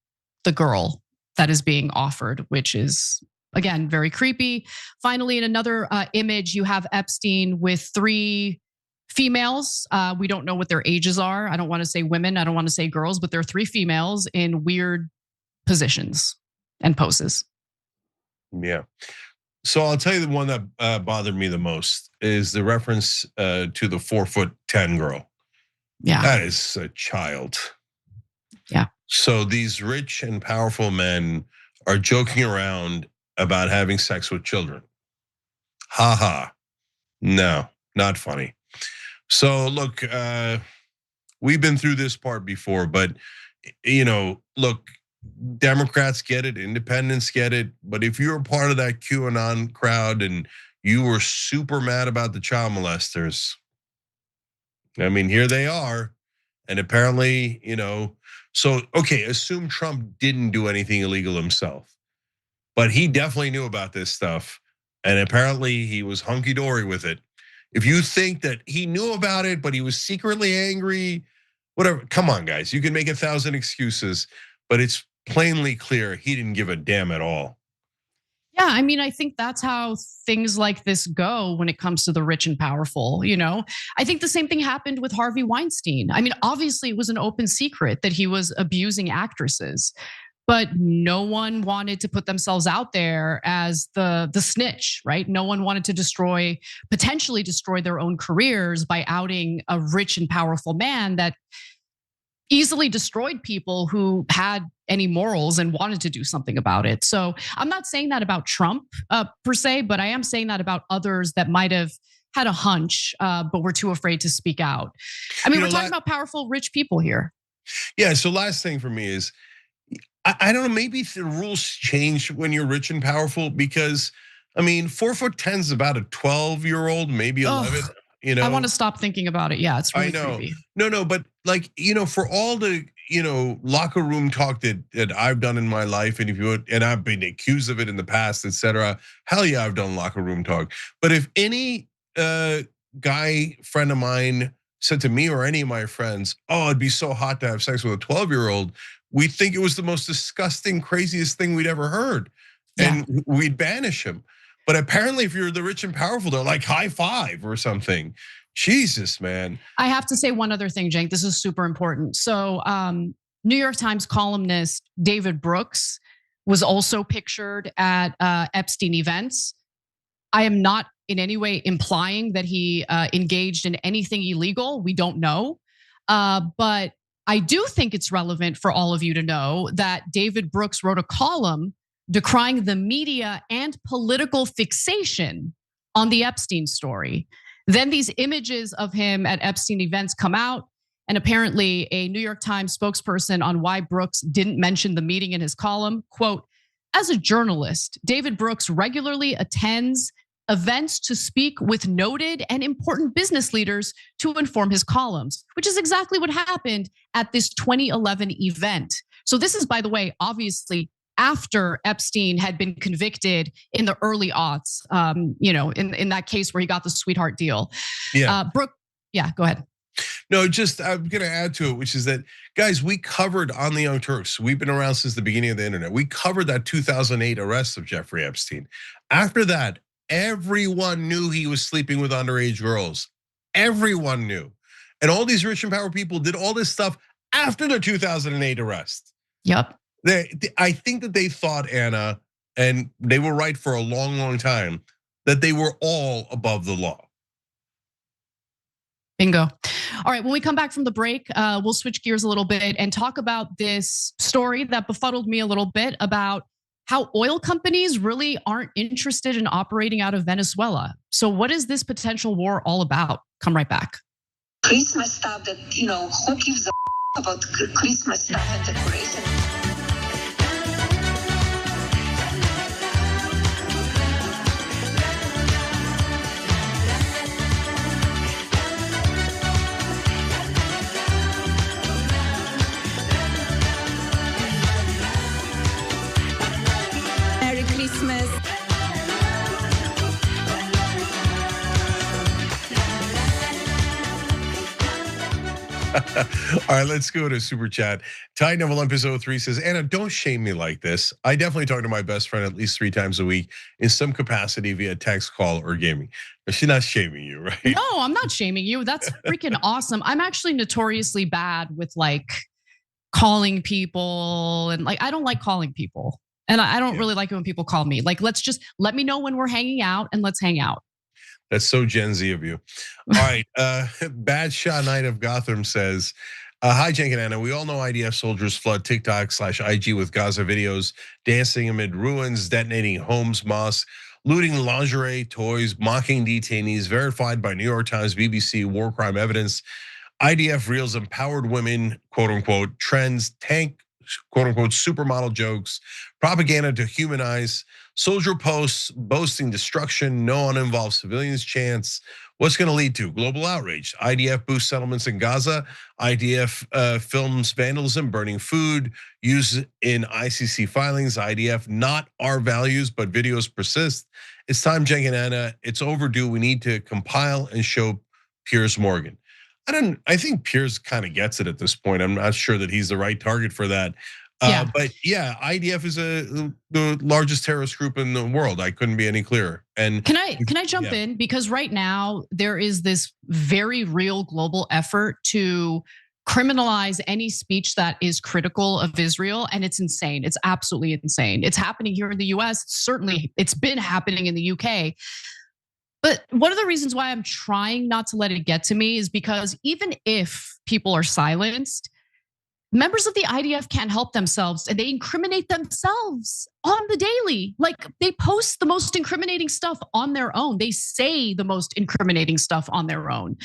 Speaker 6: girl that is being offered, which is, again, very creepy. Finally, in another image, you have Epstein with 3 females. We don't know what their ages are. I don't want to say women. I don't want to say girls, but there are 3 females in weird positions and poses.
Speaker 5: Yeah. So I'll tell you the one that bothered me the most is the reference to the 4'10" girl.
Speaker 6: Yeah.
Speaker 5: That is a child.
Speaker 6: Yeah.
Speaker 5: So these rich and powerful men are joking around about having sex with children. Ha ha. No, not funny. So look, we've been through this part before, but look, Democrats get it, independents get it, but if you're a part of that QAnon crowd and you were super mad about the child molesters, I mean, here they are, and apparently, so okay, assume Trump didn't do anything illegal himself, but he definitely knew about this stuff, and apparently he was hunky-dory with it. If you think that he knew about it, but he was secretly angry, whatever, come on, guys. You can make 1,000 excuses, but it's plainly clear he didn't give a damn at all.
Speaker 6: Yeah, I mean, I think that's how things like this go when it comes to the rich and powerful. I think the same thing happened with Harvey Weinstein. I mean, obviously, it was an open secret that he was abusing actresses, but no one wanted to put themselves out there as the snitch, right? No one wanted to potentially destroy their own careers by outing a rich and powerful man that easily destroyed people who had any morals and wanted to do something about it. So I'm not saying that about Trump per se, but I am saying that about others that might have had a hunch, but were too afraid to speak out. I mean, we're talking about powerful, rich people here.
Speaker 5: Yeah, so last thing for me is, I don't know, maybe the rules change when you're rich and powerful, because, I mean, 4'10" is about a 12-year-old, maybe 11.
Speaker 6: I want to stop thinking about it. Yeah, it's really creepy.
Speaker 5: No, but like, for all the, locker room talk that I've done in my life, and I've been accused of it in the past, etc. Hell yeah, I've done locker room talk. But if any guy friend of mine said to me or any of my friends, "Oh, it'd be so hot to have sex with a 12-year-old," we think it was the most disgusting, craziest thing we'd ever heard, and we'd banish him. But apparently, if you're the rich and powerful, they're like high five or something. Jesus, man.
Speaker 6: I have to say one other thing, Cenk. This is super important. So, New York Times columnist David Brooks was also pictured at Epstein events. I am not in any way implying that he engaged in anything illegal. We don't know. But I do think it's relevant for all of you to know that David Brooks wrote a column decrying the media and political fixation on the Epstein story. Then these images of him at Epstein events come out, and apparently a New York Times spokesperson on why Brooks didn't mention the meeting in his column, quote, "As a journalist, David Brooks regularly attends events to speak with noted and important business leaders to inform his columns," which is exactly what happened at this 2011 event. So this is, by the way, obviously after Epstein had been convicted in the early aughts, in that case where he got the sweetheart deal.
Speaker 5: Yeah.
Speaker 6: Brooke, yeah, go ahead.
Speaker 5: No, just I'm gonna add to it, which is that, guys, we covered on the Young Turks. We've been around since the beginning of the internet. We covered that 2008 arrest of Jeffrey Epstein. After that, everyone knew he was sleeping with underage girls. Everyone knew. And all these rich and powerful people did all this stuff after the 2008 arrest.
Speaker 6: Yep.
Speaker 5: I think that they thought, Anna, and they were right for a long, long time, that they were all above the law.
Speaker 6: Bingo. All right, when we come back from the break, we'll switch gears a little bit and talk about this story that befuddled me a little bit about how oil companies really aren't interested in operating out of Venezuela. So what is this potential war all about? Come right back.
Speaker 3: Christmas stuff that, who gives a about Christmas stuff and decoration?
Speaker 2: Merry Christmas.
Speaker 5: All right, let's go to super chat. Ty Neville Olympus 03 says, Anna, don't shame me like this. I definitely talk to my best friend at least 3 times a week in some capacity via text, call, or gaming. But she's not shaming you, right?
Speaker 6: No, I'm not shaming you. That's freaking awesome. I'm actually notoriously bad with like calling people and like I don't like calling people. And I don't really like it when people call me. Like, let me know when we're hanging out and let's hang out.
Speaker 5: That's so Gen Z of you. All right, Bad Shot Knight of Gotham says, hi, Cenk and Anna. We all know IDF soldiers flood TikTok/IG with Gaza videos, dancing amid ruins, detonating homes, mosques, looting lingerie, toys, mocking detainees, verified by New York Times, BBC, war crime evidence. IDF reels empowered women, quote unquote, trends, tank, quote unquote, supermodel jokes, propaganda to humanize, soldier posts boasting destruction, no uninvolved civilians chants. What's going to lead to? Global outrage. IDF boosts settlements in Gaza. IDF films vandalism, burning food, used in ICC filings. IDF, not our values, but videos persist. It's time, Cenk and Anna. It's overdue. We need to compile and show Piers Morgan. I think Piers kind of gets it at this point. I'm not sure that he's the right target for that. But yeah, IDF is the largest terrorist group in the world. I couldn't be any clearer. And
Speaker 6: can I jump in? Because right now there is this very real global effort to criminalize any speech that is critical of Israel, and it's insane. It's absolutely insane. It's happening here in the US. Certainly, it's been happening in the UK. But one of the reasons why I'm trying not to let it get to me is because even if people are silenced, members of the IDF can't help themselves and they incriminate themselves on the daily. Like they post the most incriminating stuff on their own. They say the most incriminating stuff on their own.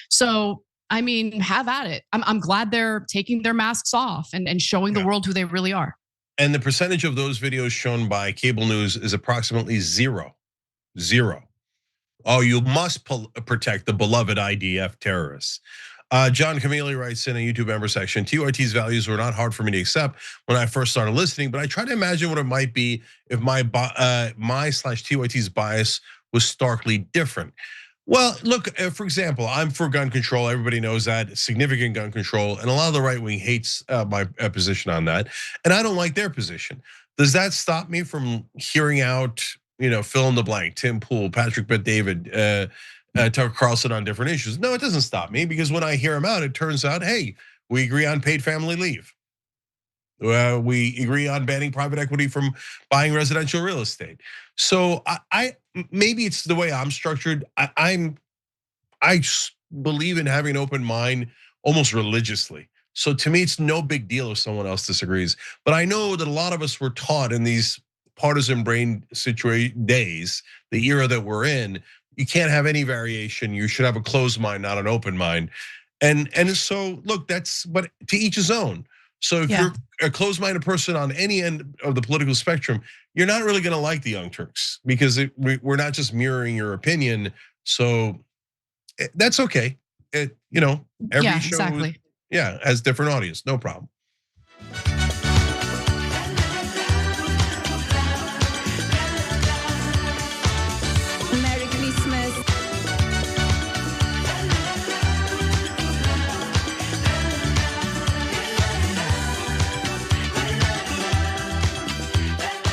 Speaker 6: So, I mean, have at it. I'm glad they're taking their masks off and showing the world who they really are.
Speaker 5: And the percentage of those videos shown by cable news is approximately 0. Oh, you must protect the beloved IDF terrorists. John Camille writes in a YouTube member section, TYT's values were not hard for me to accept when I first started listening, but I try to imagine what it might be if my/TYT's bias was starkly different. Well, look, for example, I'm for gun control. Everybody knows that, significant gun control, and a lot of the right wing hates my position on that, and I don't like their position. Does that stop me from hearing out, fill in the blank, Tim Pool, Patrick Bet-David, Tucker Carlson on different issues? No, it doesn't stop me, because when I hear them out, it turns out, hey, we agree on paid family leave. We agree on banning private equity from buying residential real estate. So I maybe it's the way I'm structured. I believe in having an open mind almost religiously. So to me, it's no big deal if someone else disagrees. But I know that a lot of us were taught in these partisan brain situation days, the era that we're in, you can't have any variation. You should have a closed mind, not an open mind. And so look, but to each his own. So if you're a closed-minded person on any end of the political spectrum, you're not really going to like the Young Turks, because we're not just mirroring your opinion. So that's okay. Every show,
Speaker 6: exactly.
Speaker 5: Has different audience, no problem.
Speaker 2: Merry Christmas.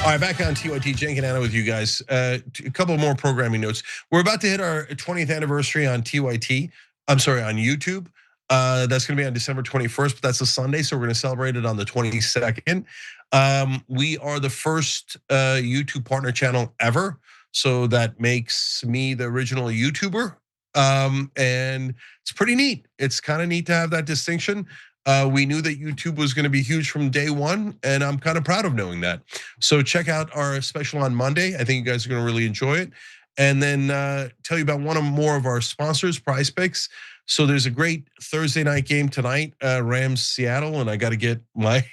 Speaker 5: All right, back on TYT, Cenk and Anna with you guys. A couple more programming notes. We're about to hit our 20th anniversary on TYT. I'm sorry, on YouTube. That's going to be on December 21st, but that's a Sunday, so we're going to celebrate it on the 22nd. We are the first YouTube partner channel ever, so that makes me the original YouTuber. And it's pretty neat. It's kind of neat to have that distinction. We knew that YouTube was going to be huge from day one, and I'm kind of proud of knowing that. So check out our special on Monday. I think you guys are going to really enjoy it. And then tell you about one or more of our sponsors, Prize Picks. So there's a great Thursday night game tonight, Rams Seattle, and I got to get my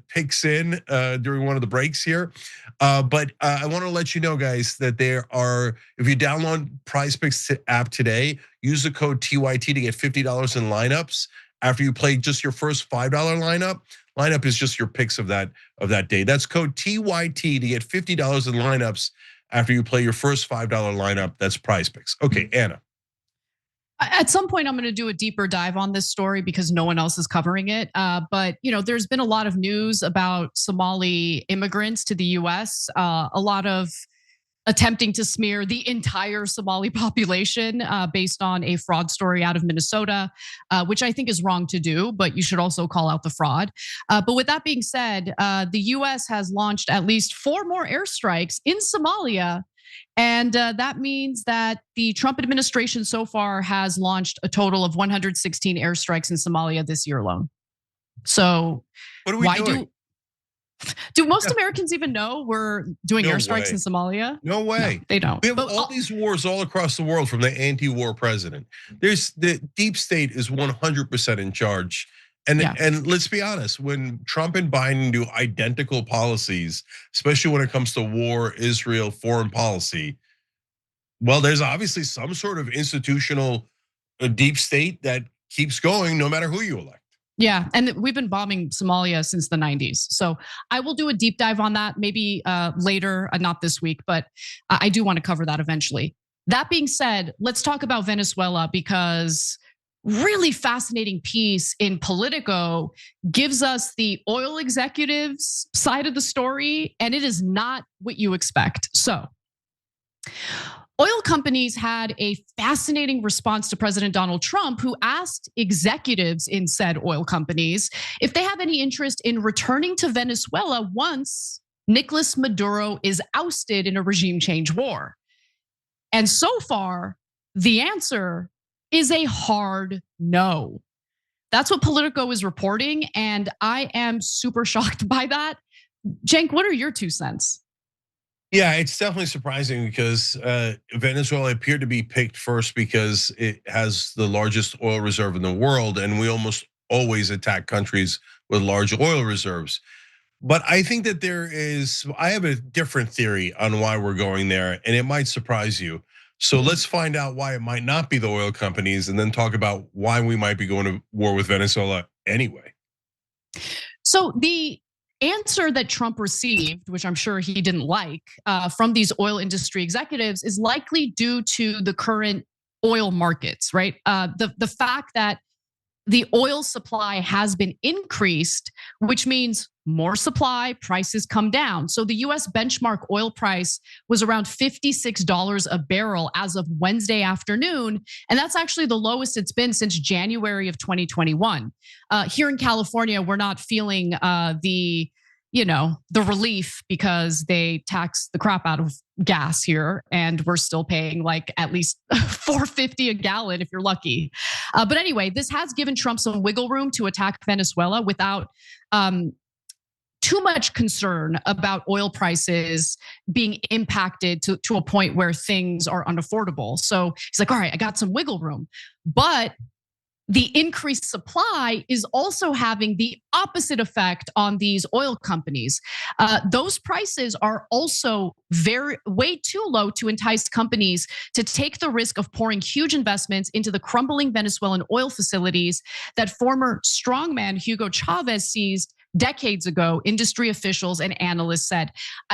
Speaker 5: picks in during one of the breaks here. But I want to let you know, guys, that there are, if you download Prize Picks app today, use the code TYT to get $50 in lineups. After you play just your first $5 lineup, lineup is just your picks of that day. That's code TYT to get $50 in lineups after you play your first $5 lineup. That's Prize Picks. Okay, Anna.
Speaker 6: At some point, I'm going to do a deeper dive on this story because no one else is covering it. But there's been a lot of news about Somali immigrants to the U.S. A lot of attempting to smear the entire Somali population based on a fraud story out of Minnesota, which I think is wrong to do, but you should also call out the fraud. But with that being said, the US has launched at least 4 more airstrikes in Somalia. And that means that the Trump administration so far has launched a total of 116 airstrikes in Somalia this year alone. So
Speaker 5: what are we doing?
Speaker 6: Do most Americans even know we're doing airstrikes in Somalia?
Speaker 5: No way.
Speaker 6: No, they don't.
Speaker 5: We have all these wars all across the world from the anti-war president. There's the deep state is 100% in charge. And let's be honest, when Trump and Biden do identical policies, especially when it comes to war, Israel, foreign policy, well, there's obviously some sort of institutional deep state that keeps going no matter who you elect.
Speaker 6: Yeah, and we've been bombing Somalia since the 90s. So I will do a deep dive on that maybe later, not this week, but I do want to cover that eventually. That being said, let's talk about Venezuela because really fascinating piece in Politico gives us the oil executives side of the story, and it is not what you expect. So oil companies had a fascinating response to President Donald Trump, who asked executives in said oil companies if they have any interest in returning to Venezuela once Nicolas Maduro is ousted in a regime change war. And so far, the answer is a hard no. That's what Politico is reporting, and I am super shocked by that. Cenk, what are your 2 cents?
Speaker 5: Yeah, it's definitely surprising because Venezuela appeared to be picked first because it has the largest oil reserve in the world, and we almost always attack countries with large oil reserves. But I think that I have a different theory on why we're going there, and it might surprise you. So let's find out why it might not be the oil companies and then talk about why we might be going to war with Venezuela anyway.
Speaker 6: So the answer that Trump received, which I'm sure he didn't like, from these oil industry executives is likely due to the current oil markets, right? The fact that the oil supply has been increased, which means more supply, prices come down. So the US benchmark oil price was around $56 a barrel as of Wednesday afternoon. And that's actually the lowest it's been since January of 2021. Here in California, we're not feeling the relief because they tax the crap out of gas here, and we're still paying like at least $4.50 a gallon if you're lucky. But anyway, this has given Trump some wiggle room to attack Venezuela without too much concern about oil prices being impacted to a point where things are unaffordable. So he's like, all right, I got some wiggle room. But the increased supply is also having the opposite effect on these oil companies. Those prices are also way too low to entice companies to take the risk of pouring huge investments into the crumbling Venezuelan oil facilities that former strongman Hugo Chavez seized decades ago, industry officials and analysts said.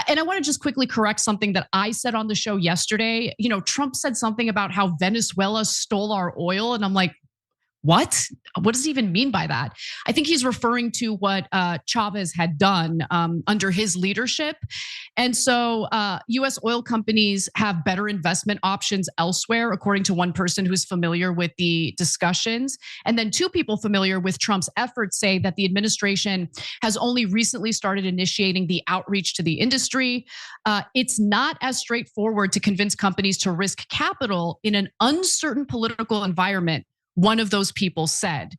Speaker 6: And I want to just quickly correct something that I said on the show yesterday. Trump said something about how Venezuela stole our oil, and I'm like, what? What does he even mean by that? I think he's referring to what Chavez had done under his leadership. And so US oil companies have better investment options elsewhere, according to one person who's familiar with the discussions. And then two people familiar with Trump's efforts say that the administration has only recently started initiating the outreach to the industry. It's not as straightforward to convince companies to risk capital in an uncertain political environment, one of those people said.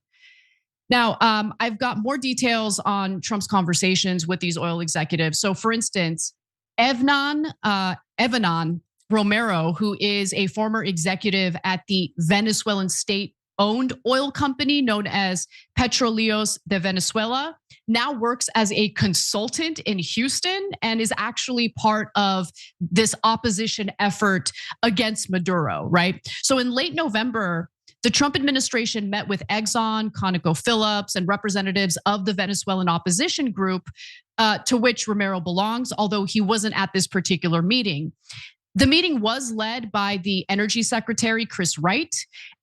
Speaker 6: Now, I've got more details on Trump's conversations with these oil executives. So, for instance, Evanon Romero, who is a former executive at the Venezuelan state-owned oil company known as Petróleos de Venezuela, now works as a consultant in Houston and is actually part of this opposition effort against Maduro, right? So in late November, the Trump administration met with Exxon, ConocoPhillips, and representatives of the Venezuelan opposition group to which Romero belongs, although he wasn't at this particular meeting. The meeting was led by the Energy Secretary, Chris Wright,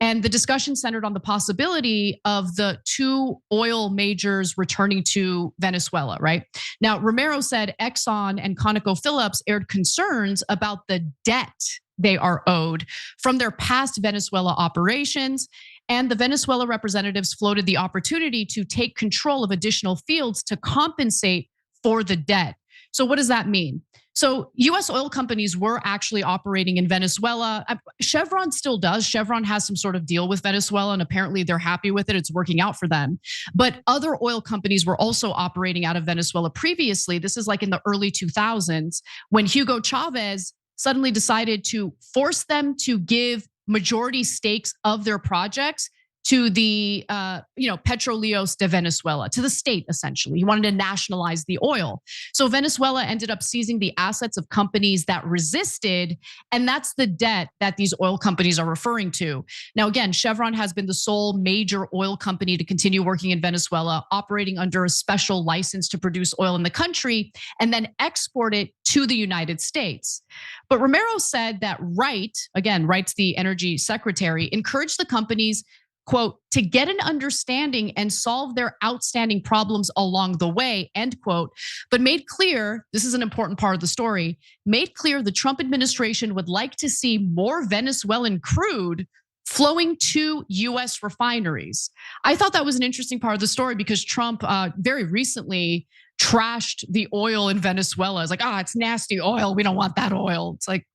Speaker 6: and the discussion centered on the possibility of the two oil majors returning to Venezuela, right? Now, Romero said Exxon and ConocoPhillips aired concerns about the debt they are owed from their past Venezuela operations. And the Venezuela representatives floated the opportunity to take control of additional fields to compensate for the debt. So what does that mean? So US oil companies were actually operating in Venezuela. Chevron still does. Chevron has some sort of deal with Venezuela, and apparently they're happy with it. It's working out for them. But other oil companies were also operating out of Venezuela previously. This is like in the early 2000s when Hugo Chavez suddenly decided to force them to give majority stakes of their projects to the Petróleos de Venezuela, to the state essentially. He wanted to nationalize the oil. So Venezuela ended up seizing the assets of companies that resisted, and that's the debt that these oil companies are referring to. Now again, Chevron has been the sole major oil company to continue working in Venezuela, operating under a special license to produce oil in the country and then export it to the United States. But Romero said that Wright, again, Wright's the energy secretary, encouraged the companies, quote, to get an understanding and solve their outstanding problems along the way, end quote, but made clear, this is an important part of the story, made clear the Trump administration would like to see more Venezuelan crude flowing to US refineries. I thought that was an interesting part of the story because Trump very recently trashed the oil in Venezuela. It's like, it's nasty oil. We don't want that oil. It's like,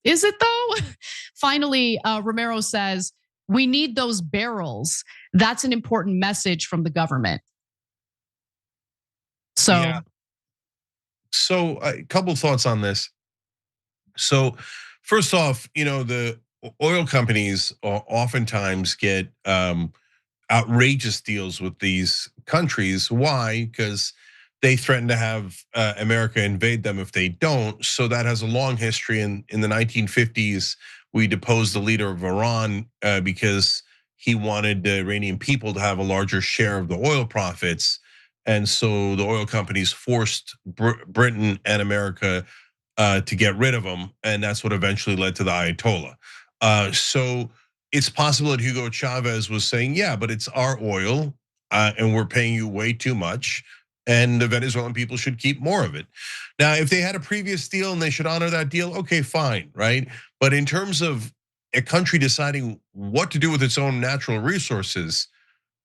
Speaker 6: is it though? Finally, Romero says, we need those barrels. That's an important message from the government. So,
Speaker 5: yeah. So a couple thoughts on this. So first off, the oil companies oftentimes get outrageous deals with these countries. Why? Because they threaten to have America invade them if they don't. So that has a long history. In the 1950s, we deposed the leader of Iran because he wanted the Iranian people to have a larger share of the oil profits. And so the oil companies forced Britain and America to get rid of them. And that's what eventually led to the Ayatollah. So it's possible that Hugo Chavez was saying, yeah, but it's our oil and we're paying you way too much. And the Venezuelan people should keep more of it. Now, if they had a previous deal and they should honor that deal, okay, fine, right? But in terms of a country deciding what to do with its own natural resources,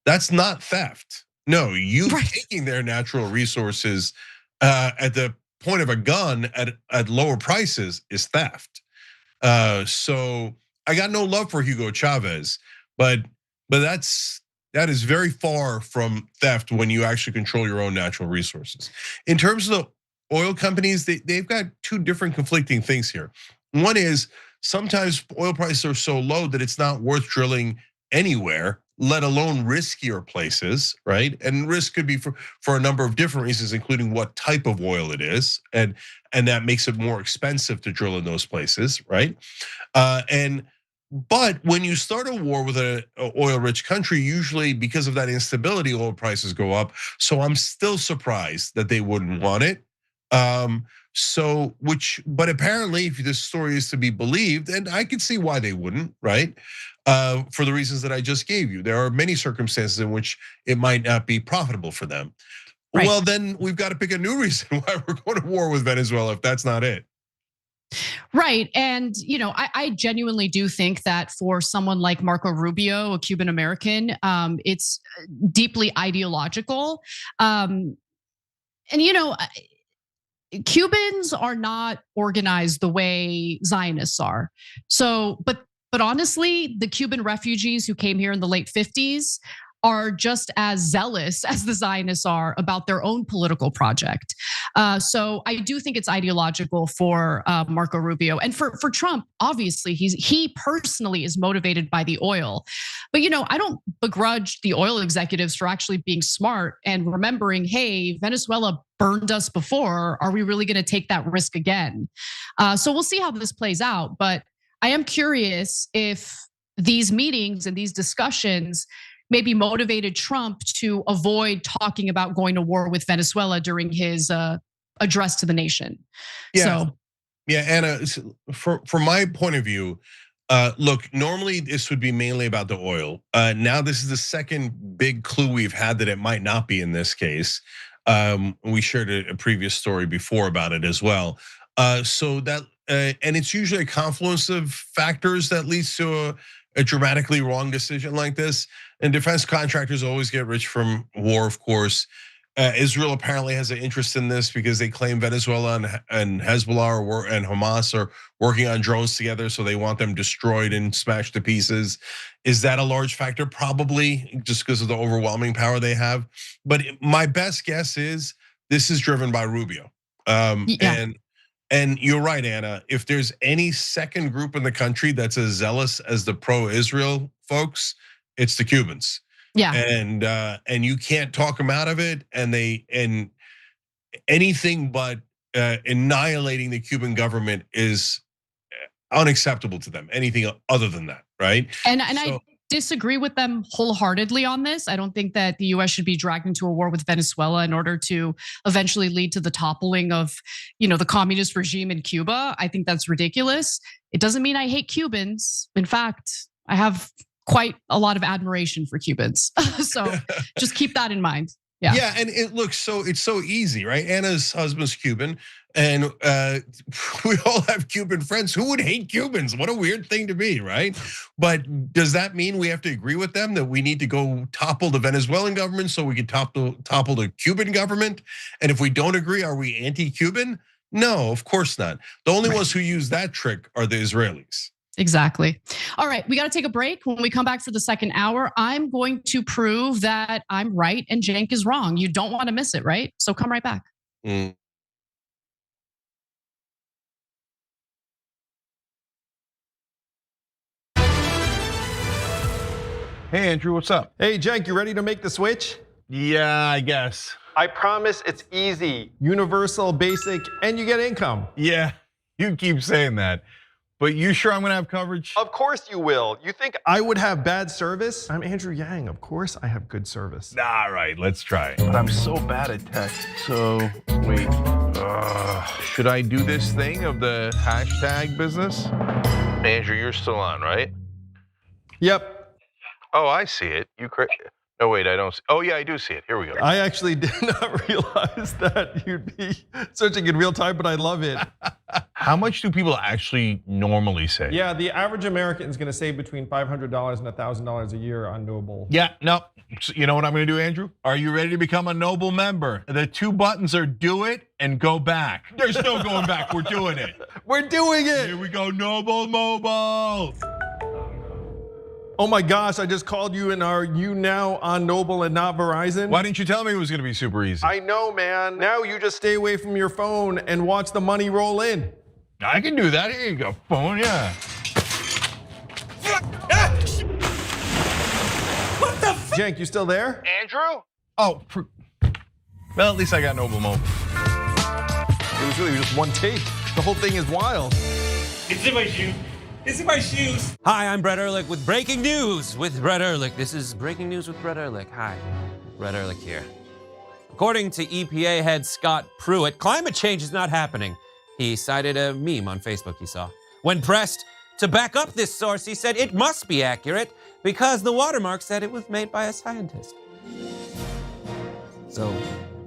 Speaker 5: that's not theft. No, you taking their natural resources at the point of a gun at lower prices is theft. So I got no love for Hugo Chavez, but that is very far from theft when you actually control your own natural resources. In terms of the oil companies, they've got two different conflicting things here. One is sometimes oil prices are so low that it's not worth drilling anywhere, let alone riskier places, right? And risk could be for a number of different reasons, including what type of oil it is, and that makes it more expensive to drill in those places, right? But when you start a war with an oil-rich country, usually because of that instability, oil prices go up. So I'm still surprised that they wouldn't want it. But apparently, if this story is to be believed, and I can see why they wouldn't, right? for the reasons that I just gave you. There are many circumstances in which it might not be profitable for them. Right. Well, then we've got to pick a new reason why we're going to war with Venezuela if that's not it.
Speaker 6: Right. And, I genuinely do think that for someone like Marco Rubio, a Cuban American, it's deeply ideological. And, Cubans are not organized the way Zionists are. So, but honestly, the Cuban refugees who came here in the late 50s are just as zealous as the Zionists are about their own political project. So I do think it's ideological for Marco Rubio. And for Trump, obviously, he personally is motivated by the oil. But I don't begrudge the oil executives for actually being smart and remembering, hey, Venezuela burned us before. Are we really gonna take that risk again? So we'll see how this plays out. But I am curious if these meetings and these discussions maybe motivated Trump to avoid talking about going to war with Venezuela during his address to the nation.
Speaker 5: Yeah, Anna, from my point of view, look, normally this would be mainly about the oil. Now this is the second big clue we've had that it might not be in this case. We shared a previous story before about it as well. So that, and it's usually a confluence of factors that leads to a dramatically wrong decision like this. And defense contractors always get rich from war, of course. Israel apparently has an interest in this because they claim Venezuela and Hezbollah and Hamas are working on drones together, so they want them destroyed and smashed to pieces. Is that a large factor? Probably, just because of the overwhelming power they have. But my best guess is this is driven by Rubio. And you're right, Anna. If there's any second group in the country that's as zealous as the pro-Israel folks, it's the Cubans.
Speaker 6: Yeah.
Speaker 5: And you can't talk them out of it. And anything but annihilating the Cuban government is unacceptable to them. Anything other than that, right?
Speaker 6: And I disagree with them wholeheartedly on this. I don't think that the US should be dragged into a war with Venezuela in order to eventually lead to the toppling of, the communist regime in Cuba. I think that's ridiculous. It doesn't mean I hate Cubans. In fact, I have quite a lot of admiration for Cubans. So just keep that in mind.
Speaker 5: Yeah, and it's so easy, right? Anna's husband's Cuban, and we all have Cuban friends. Who would hate Cubans? What a weird thing to be, right? But does that mean we have to agree with them that we need to go topple the Venezuelan government so we can topple the Cuban government? And if we don't agree, are we anti-Cuban? No, of course not. The only ones who use that trick are the Israelis.
Speaker 6: Exactly. All right, we got to take a break. When we come back for the second hour, I'm going to prove that I'm right and Cenk is wrong. You don't want to miss it, right? So come right back.
Speaker 5: Hey, Andrew, what's up?
Speaker 4: Hey, Cenk, you ready to make the switch?
Speaker 5: Yeah, I guess.
Speaker 4: I promise it's easy, universal, basic, and you get income.
Speaker 5: Yeah, you keep saying that. But you sure I'm gonna have coverage?
Speaker 4: Of course you will. You think I would have bad service? I'm Andrew Yang. Of course I have good service.
Speaker 5: All right, let's try. But I'm so bad at tech. So, wait. Should I do this thing of the hashtag business? Andrew, you're still on, right?
Speaker 4: Yep.
Speaker 5: Oh, I see it. No, wait, I don't see. Oh, yeah, I do see it. Here we go.
Speaker 4: I actually did not realize that you'd be searching in real time, but I love it.
Speaker 5: How much do people actually normally say?
Speaker 4: Yeah, the average American is going to save between $500 and $1,000 a year on Noble.
Speaker 5: Yeah, no. You know what I'm going to do, Andrew? Are you ready to become a Noble member? The two buttons are do it and go back. There's no going back. We're doing it.
Speaker 4: We're doing it.
Speaker 5: Here we go, Noble Mobile.
Speaker 4: Oh my gosh, I just called you and are you now on Noble and not Verizon?
Speaker 5: Why didn't you tell me it was gonna be super easy?
Speaker 4: I know, man. Now you just stay away from your phone and watch the money roll in.
Speaker 5: I can do that. Here you go, phone, yeah.
Speaker 4: What the Cenk, you still there?
Speaker 5: Andrew? Oh, well, at least I got Noble Mobile.
Speaker 4: It was really just one take. The whole thing is wild.
Speaker 9: It's in my shoe. It's in my shoes. Hi, I'm Brett Ehrlich with Breaking News with Brett Ehrlich. This is Breaking News with Brett Ehrlich. Hi, Brett Ehrlich here. According to EPA head Scott Pruitt, climate change is not happening. He cited a meme on Facebook he saw. When pressed, To back up this source, he said it must be accurate because the watermark said it was made by a scientist. So,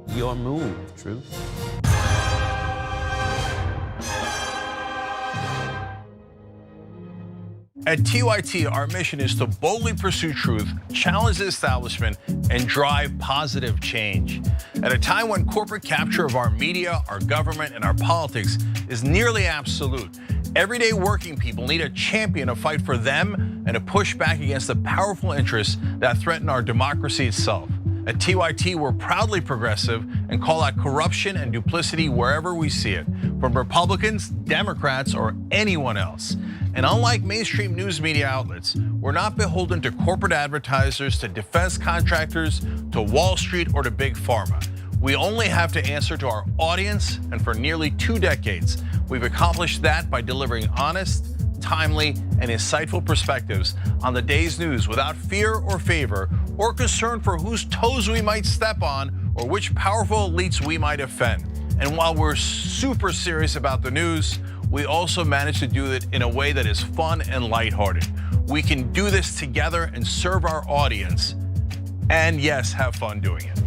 Speaker 9: your move, Truth.
Speaker 10: At TYT, our mission is to boldly pursue truth, challenge the establishment, and drive positive change. At a time when corporate capture of our media, our government, and our politics is nearly absolute, everyday working people need a champion to fight for them and to push back against the powerful interests that threaten our democracy itself. At TYT, we're proudly progressive and call out corruption and duplicity wherever we see it, from Republicans, Democrats, or anyone else. And unlike mainstream news media outlets, we're not beholden to corporate advertisers, to defense contractors, to Wall Street, or to big pharma. We only have to answer to our audience, and for nearly 2 decades, we've accomplished that by delivering honest, timely, and insightful perspectives on the day's news without fear or favor or concern for whose toes we might step on or which powerful elites we might offend. And while we're super serious about the news, we also manage to do it in a way that is fun and lighthearted. We can do this together and serve our audience, and yes, have fun doing it.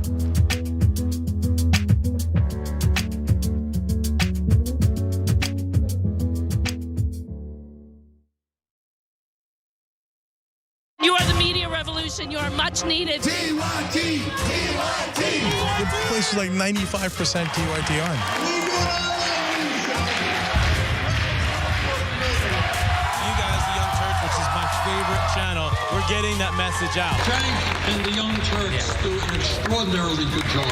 Speaker 11: You are the media revolution. You are much needed.
Speaker 12: TYT, TYT.
Speaker 13: The place is like 95% TYT on.
Speaker 14: Favorite channel, we're getting that message out.
Speaker 15: Frank and the Young Turks do an extraordinarily good job.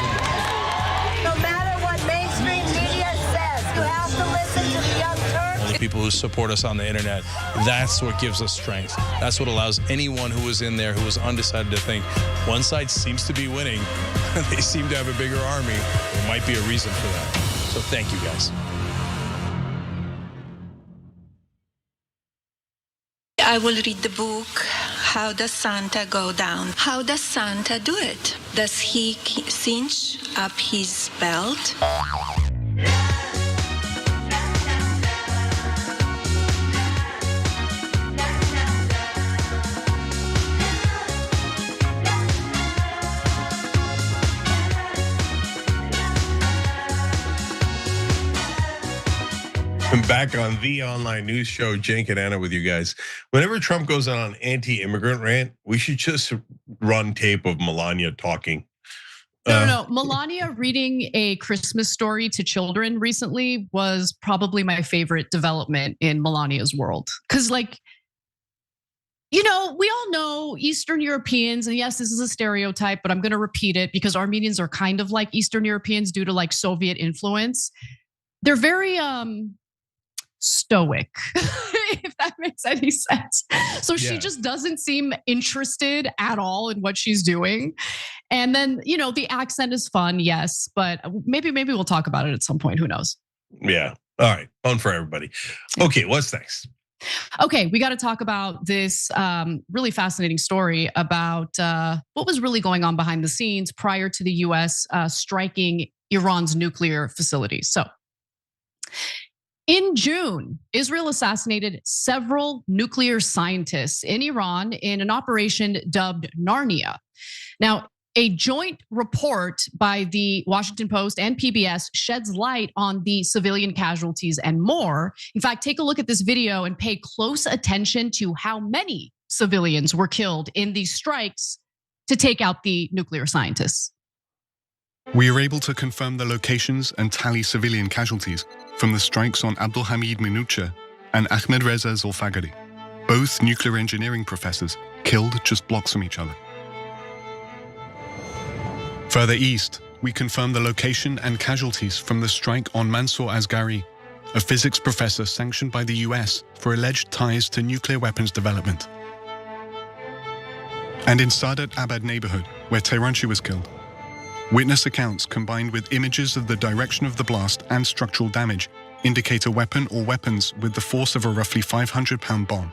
Speaker 16: No matter what mainstream media says, you have to listen to the Young Turks.
Speaker 13: The people who support us on the internet, that's what gives us strength. That's what allows anyone who was in there, who was undecided, to think one side seems to be winning. They seem to have a bigger army. There might be a reason for that. So thank you guys.
Speaker 2: I will read the book, How Does Santa Go Down? How does Santa do it? Does he cinch up his belt?
Speaker 5: I'm back on the online news show, Cenk and Anna with you guys. Whenever Trump goes on an anti-immigrant rant, we should just run tape of Melania talking.
Speaker 6: No. Melania reading A Christmas Story to children recently was probably my favorite development in Melania's world. Because like, we all know Eastern Europeans, and yes, this is a stereotype, but I'm gonna repeat it because Armenians are kind of like Eastern Europeans due to like Soviet influence. They're very, stoic, if that makes any sense. So she just doesn't seem interested at all in what she's doing. And then, the accent is fun, yes, but maybe we'll talk about it at some point, who knows?
Speaker 5: Yeah, all right, fun for everybody. Okay, what's next?
Speaker 6: Okay, we got to talk about this really fascinating story about what was really going on behind the scenes prior to the US striking Iran's nuclear facilities. So, in June, Israel assassinated several nuclear scientists in Iran in an operation dubbed Narnia. Now, a joint report by the Washington Post and PBS sheds light on the civilian casualties and more. In fact, take a look at this video and pay close attention to how many civilians were killed in these strikes to take out the nuclear scientists.
Speaker 17: We are able to confirm the locations and tally civilian casualties from the strikes on Abdulhamid Minucha and Ahmed Reza Zolfagari, both nuclear engineering professors killed just blocks from each other. Further east, we confirm the location and casualties from the strike on Mansour Asghari, a physics professor sanctioned by the US for alleged ties to nuclear weapons development. And in Sadat Abad neighborhood, where Tehranchi was killed, witness accounts combined with images of the direction of the blast and structural damage indicate a weapon or weapons with the force of a roughly 500-pound bomb.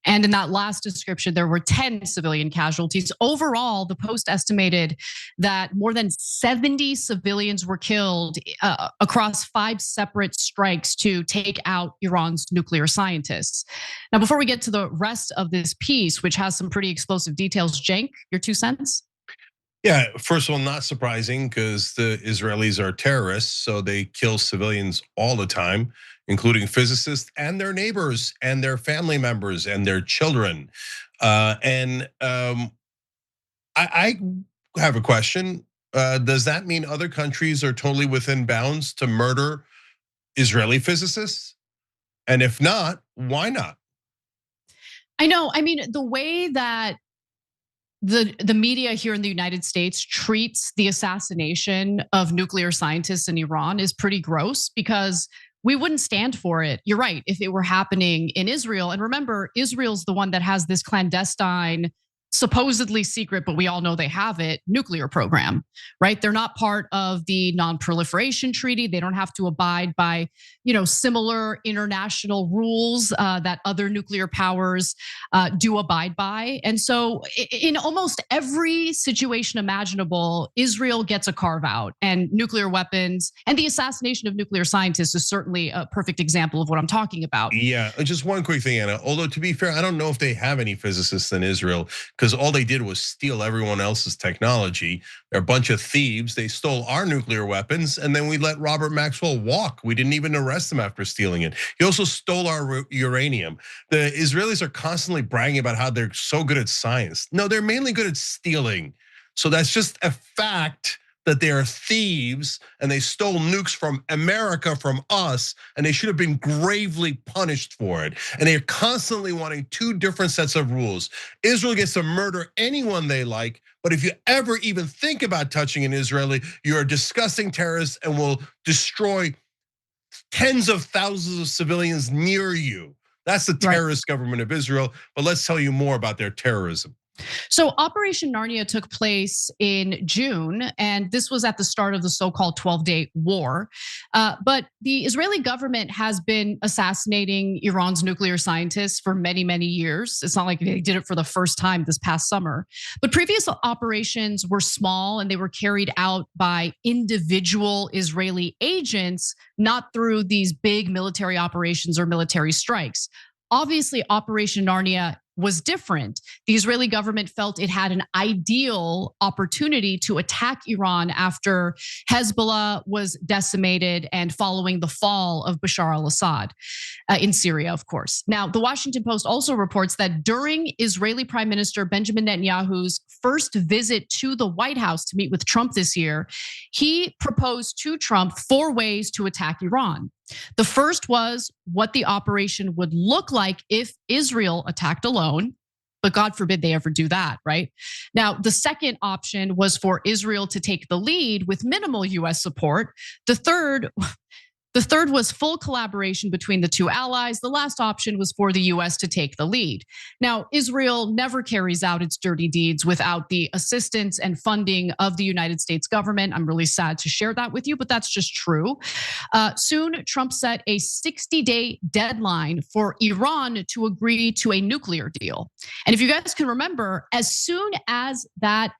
Speaker 6: And And in that last description, there were 10 civilian casualties. Overall, the Post estimated that more than 70 civilians were killed across 5 separate strikes to take out Iran's nuclear scientists. Now, before we get to the rest of this piece, which has some pretty explosive details, Cenk, your 2 cents?
Speaker 5: Yeah, first of all, not surprising because the Israelis are terrorists, so they kill civilians all the time, including physicists and their neighbors and their family members and their children. I have a question. Does that mean other countries are totally within bounds to murder Israeli physicists? And if not, why not?
Speaker 6: I know, I mean, the way that the media here in the United States treats the assassination of nuclear scientists in Iran is pretty gross because we wouldn't stand for it. You're right, if it were happening in Israel. And remember, Israel's the one that has this clandestine, supposedly secret, but we all know they have it, nuclear program, right? They're not part of the non-proliferation treaty. They don't have to abide by, similar international rules that other nuclear powers do abide by. And so in almost every situation imaginable, Israel gets a carve out, and nuclear weapons and the assassination of nuclear scientists is certainly a perfect example of what I'm talking about.
Speaker 5: Yeah, just one quick thing, Anna. Although to be fair, I don't know if they have any physicists in Israel, because all they did was steal everyone else's technology. They're a bunch of thieves. They stole our nuclear weapons, and then we let Robert Maxwell walk. We didn't even arrest him after stealing it. He also stole our uranium. The Israelis are constantly bragging about how they're so good at science. No, they're mainly good at stealing. So that's just a fact that they are thieves and they stole nukes from America, from us, and they should have been gravely punished for it. And they're constantly wanting 2 different sets of rules. Israel gets to murder anyone they like, but if you ever even think about touching an Israeli, you're a disgusting terrorist and will destroy tens of thousands of civilians near you. That's the terrorist government of Israel, but let's tell you more about their terrorism.
Speaker 6: So Operation Narnia took place in June, and this was at the start of the so-called 12-day war. But the Israeli government has been assassinating Iran's nuclear scientists for many, many years. It's not like they did it for the first time this past summer. But previous operations were small and they were carried out by individual Israeli agents, not through these big military operations or military strikes. Obviously, Operation Narnia was different. The Israeli government felt it had an ideal opportunity to attack Iran after Hezbollah was decimated and following the fall of Bashar al-Assad in Syria, of course. Now, the Washington Post also reports that during Israeli Prime Minister Benjamin Netanyahu's first visit to the White House to meet with Trump this year, he proposed to Trump 4 ways to attack Iran. The first was what the operation would look like if Israel attacked alone, but God forbid they ever do that, right? Now, the second option was for Israel to take the lead with minimal US support. The third was full collaboration between the 2 allies. The last option was for the US to take the lead. Now, Israel never carries out its dirty deeds without the assistance and funding of the United States government. I'm really sad to share that with you, but that's just true. Soon, Trump set a 60-day deadline for Iran to agree to a nuclear deal. And if you guys can remember, as soon as that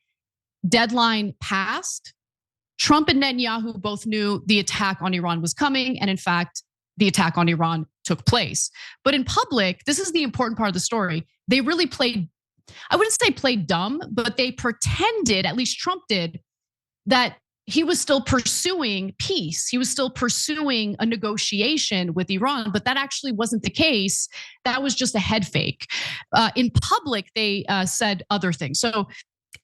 Speaker 6: deadline passed, Trump and Netanyahu both knew the attack on Iran was coming, and in fact, the attack on Iran took place. But in public, this is the important part of the story. They really played, I wouldn't say played dumb, but they pretended, at least Trump did, that he was still pursuing peace. He was still pursuing a negotiation with Iran, but that actually wasn't the case. That was just a head fake. In public, they said other things. So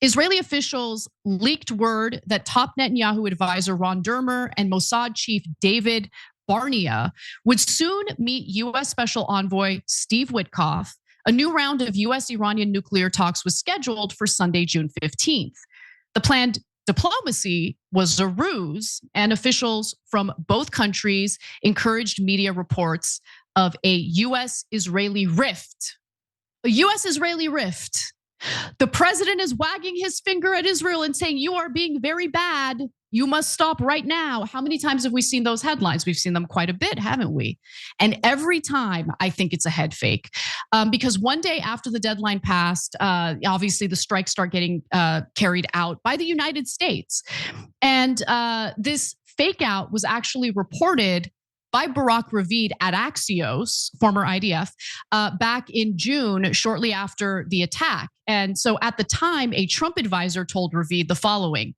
Speaker 6: Israeli officials leaked word that top Netanyahu advisor Ron Dermer and Mossad chief David Barnea would soon meet US Special Envoy Steve Witkoff. A new round of US-Iranian nuclear talks was scheduled for Sunday, June 15th. The planned diplomacy was a ruse, and officials from both countries encouraged media reports of a US-Israeli rift. A US-Israeli rift. The president is wagging his finger at Israel and saying, you are being very bad. You must stop right now. How many times have we seen those headlines? We've seen them quite a bit, haven't we? And every time I think it's a head fake. Because one day after the deadline passed, obviously the strikes start getting carried out by the United States. And this fake out was actually reported by Barack Ravid at Axios, former IDF, back in June, shortly after the attack. And so at the time, a Trump advisor told Ravid the following: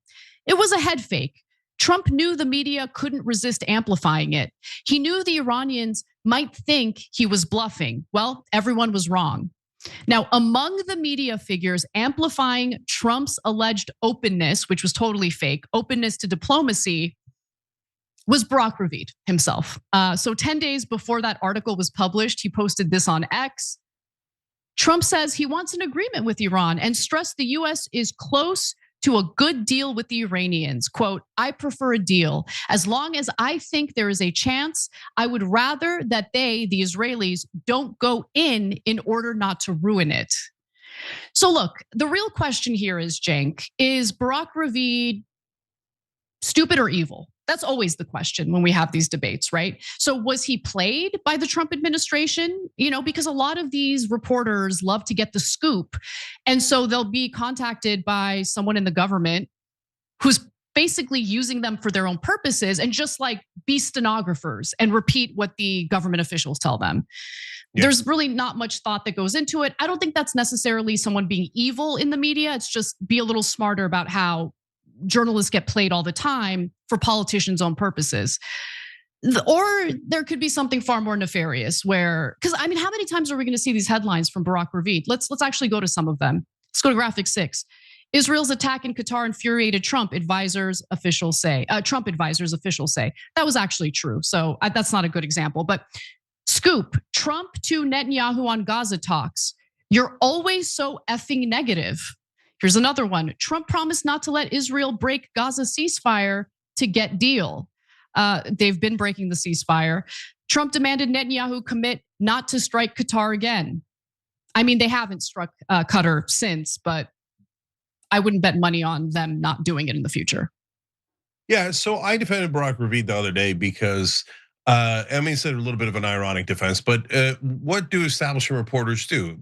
Speaker 6: it was a head fake. Trump knew the media couldn't resist amplifying it. He knew the Iranians might think he was bluffing. Well, everyone was wrong. Now, among the media figures amplifying Trump's alleged openness, which was totally fake, openness to diplomacy, was Barack Ravid himself. So 10 days before that article was published, he posted this on X. Trump says he wants an agreement with Iran and stressed the US is close to a good deal with the Iranians. Quote, I prefer a deal. As long as I think there is a chance, I would rather that they, the Israelis, don't go in order not to ruin it. So look, the real question here is, Cenk, is Barack Ravid stupid or evil? That's always the question when we have these debates, right? So was he played by the Trump administration? Because a lot of these reporters love to get the scoop. And so they'll be contacted by someone in the government who's basically using them for their own purposes and just like be stenographers and repeat what the government officials tell them. Yeah. There's really not much thought that goes into it. I don't think that's necessarily someone being evil in the media. It's just be a little smarter about how journalists get played all the time for politicians' own purposes. Or there could be something far more nefarious where, because how many times are we going to see these headlines from Barack Ravid? Let's actually go to some of them. Let's go to graphic 6. Israel's attack in Qatar infuriated Trump advisors, officials say. Trump advisors, officials say. That was actually true. So that's not a good example. But scoop, Trump to Netanyahu on Gaza talks. You're always so effing negative. Here's another one. Trump promised not to let Israel break Gaza ceasefire to get deal. They've been breaking the ceasefire. Trump demanded Netanyahu commit not to strike Qatar again. They haven't struck Qatar since, but I wouldn't bet money on them not doing it in the future.
Speaker 5: Yeah, so I defended Barack Ravid the other day because, it's a little bit of an ironic defense, but what do establishment reporters do?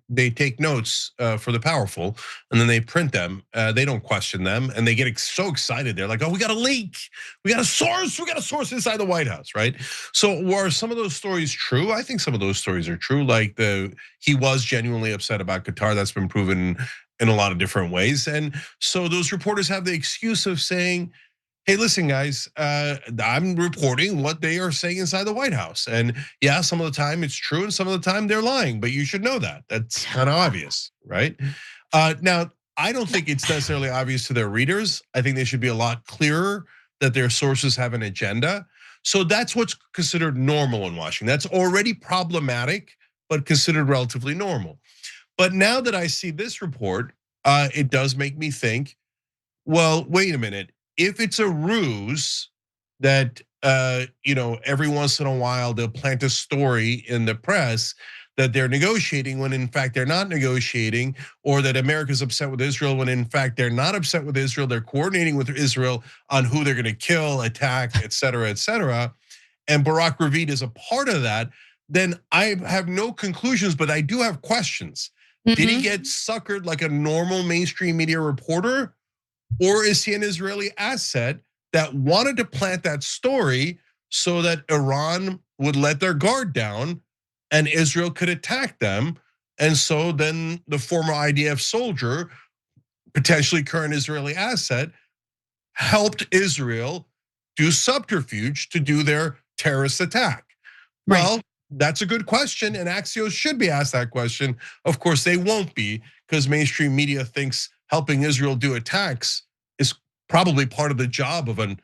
Speaker 5: They take notes for the powerful, and then they print them. They don't question them, and they get so excited. They're like, "Oh, we got a leak, we got a source inside the White House, right?" So, were some of those stories true? I think some of those stories are true. Like he was genuinely upset about Qatar. That's been proven in a lot of different ways, and so those reporters have the excuse of saying, hey, listen, guys, I'm reporting what they are saying inside the White House. And yeah, some of the time it's true and some of the time they're lying, but you should know that. That's kind of obvious, right? Now, I don't think it's necessarily obvious to their readers. I think they should be a lot clearer that their sources have an agenda. So that's what's considered normal in Washington. That's already problematic, but considered relatively normal. But now that I see this report, it does make me think, well, wait a minute. If it's a ruse that every once in a while they'll plant a story in the press that they're negotiating when in fact they're not negotiating, or that America's upset with Israel when in fact they're not upset with Israel, they're coordinating with Israel on who they're gonna kill, attack, et cetera, and Barack Ravid is a part of that, then I have no conclusions, but I do have questions. Did he get suckered like a normal mainstream media reporter? Or is he an Israeli asset that wanted to plant that story so that Iran would let their guard down and Israel could attack them? And so then the former IDF soldier, potentially current Israeli asset, helped Israel do subterfuge to do their terrorist attack. Right. Well, that's a good question, and Axios should be asked that question. Of course, they won't be, because mainstream media thinks helping Israel do attacks is probably part of the job of a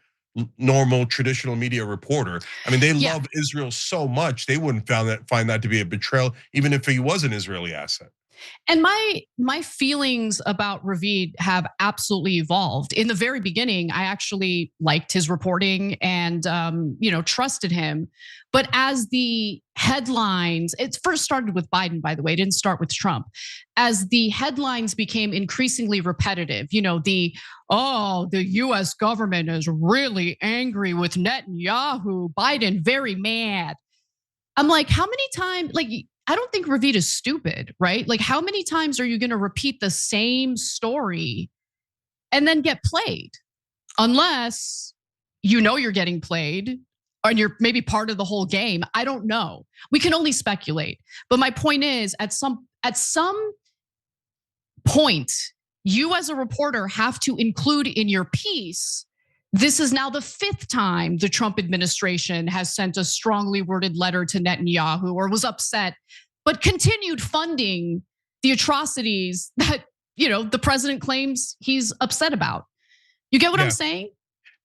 Speaker 5: normal traditional media reporter. They love Israel so much, they wouldn't find that to be a betrayal, even if he was an Israeli asset.
Speaker 6: And my feelings about Ravid have absolutely evolved. In the very beginning, I actually liked his reporting and trusted him. But as the headlines, it first started with Biden, by the way, it didn't start with Trump. As the headlines became increasingly repetitive, the US government is really angry with Netanyahu, Biden very mad. I'm like, how many times, I don't think Ravid is stupid, right? Like, how many times are you going to repeat the same story and then get played? Unless you're getting played and you're maybe part of the whole game. I don't know. We can only speculate. But my point is, at some point, you as a reporter have to include in your piece, this is now the 5th time the Trump administration has sent a strongly worded letter to Netanyahu or was upset, but continued funding the atrocities that, the president claims he's upset about. You get what I'm saying?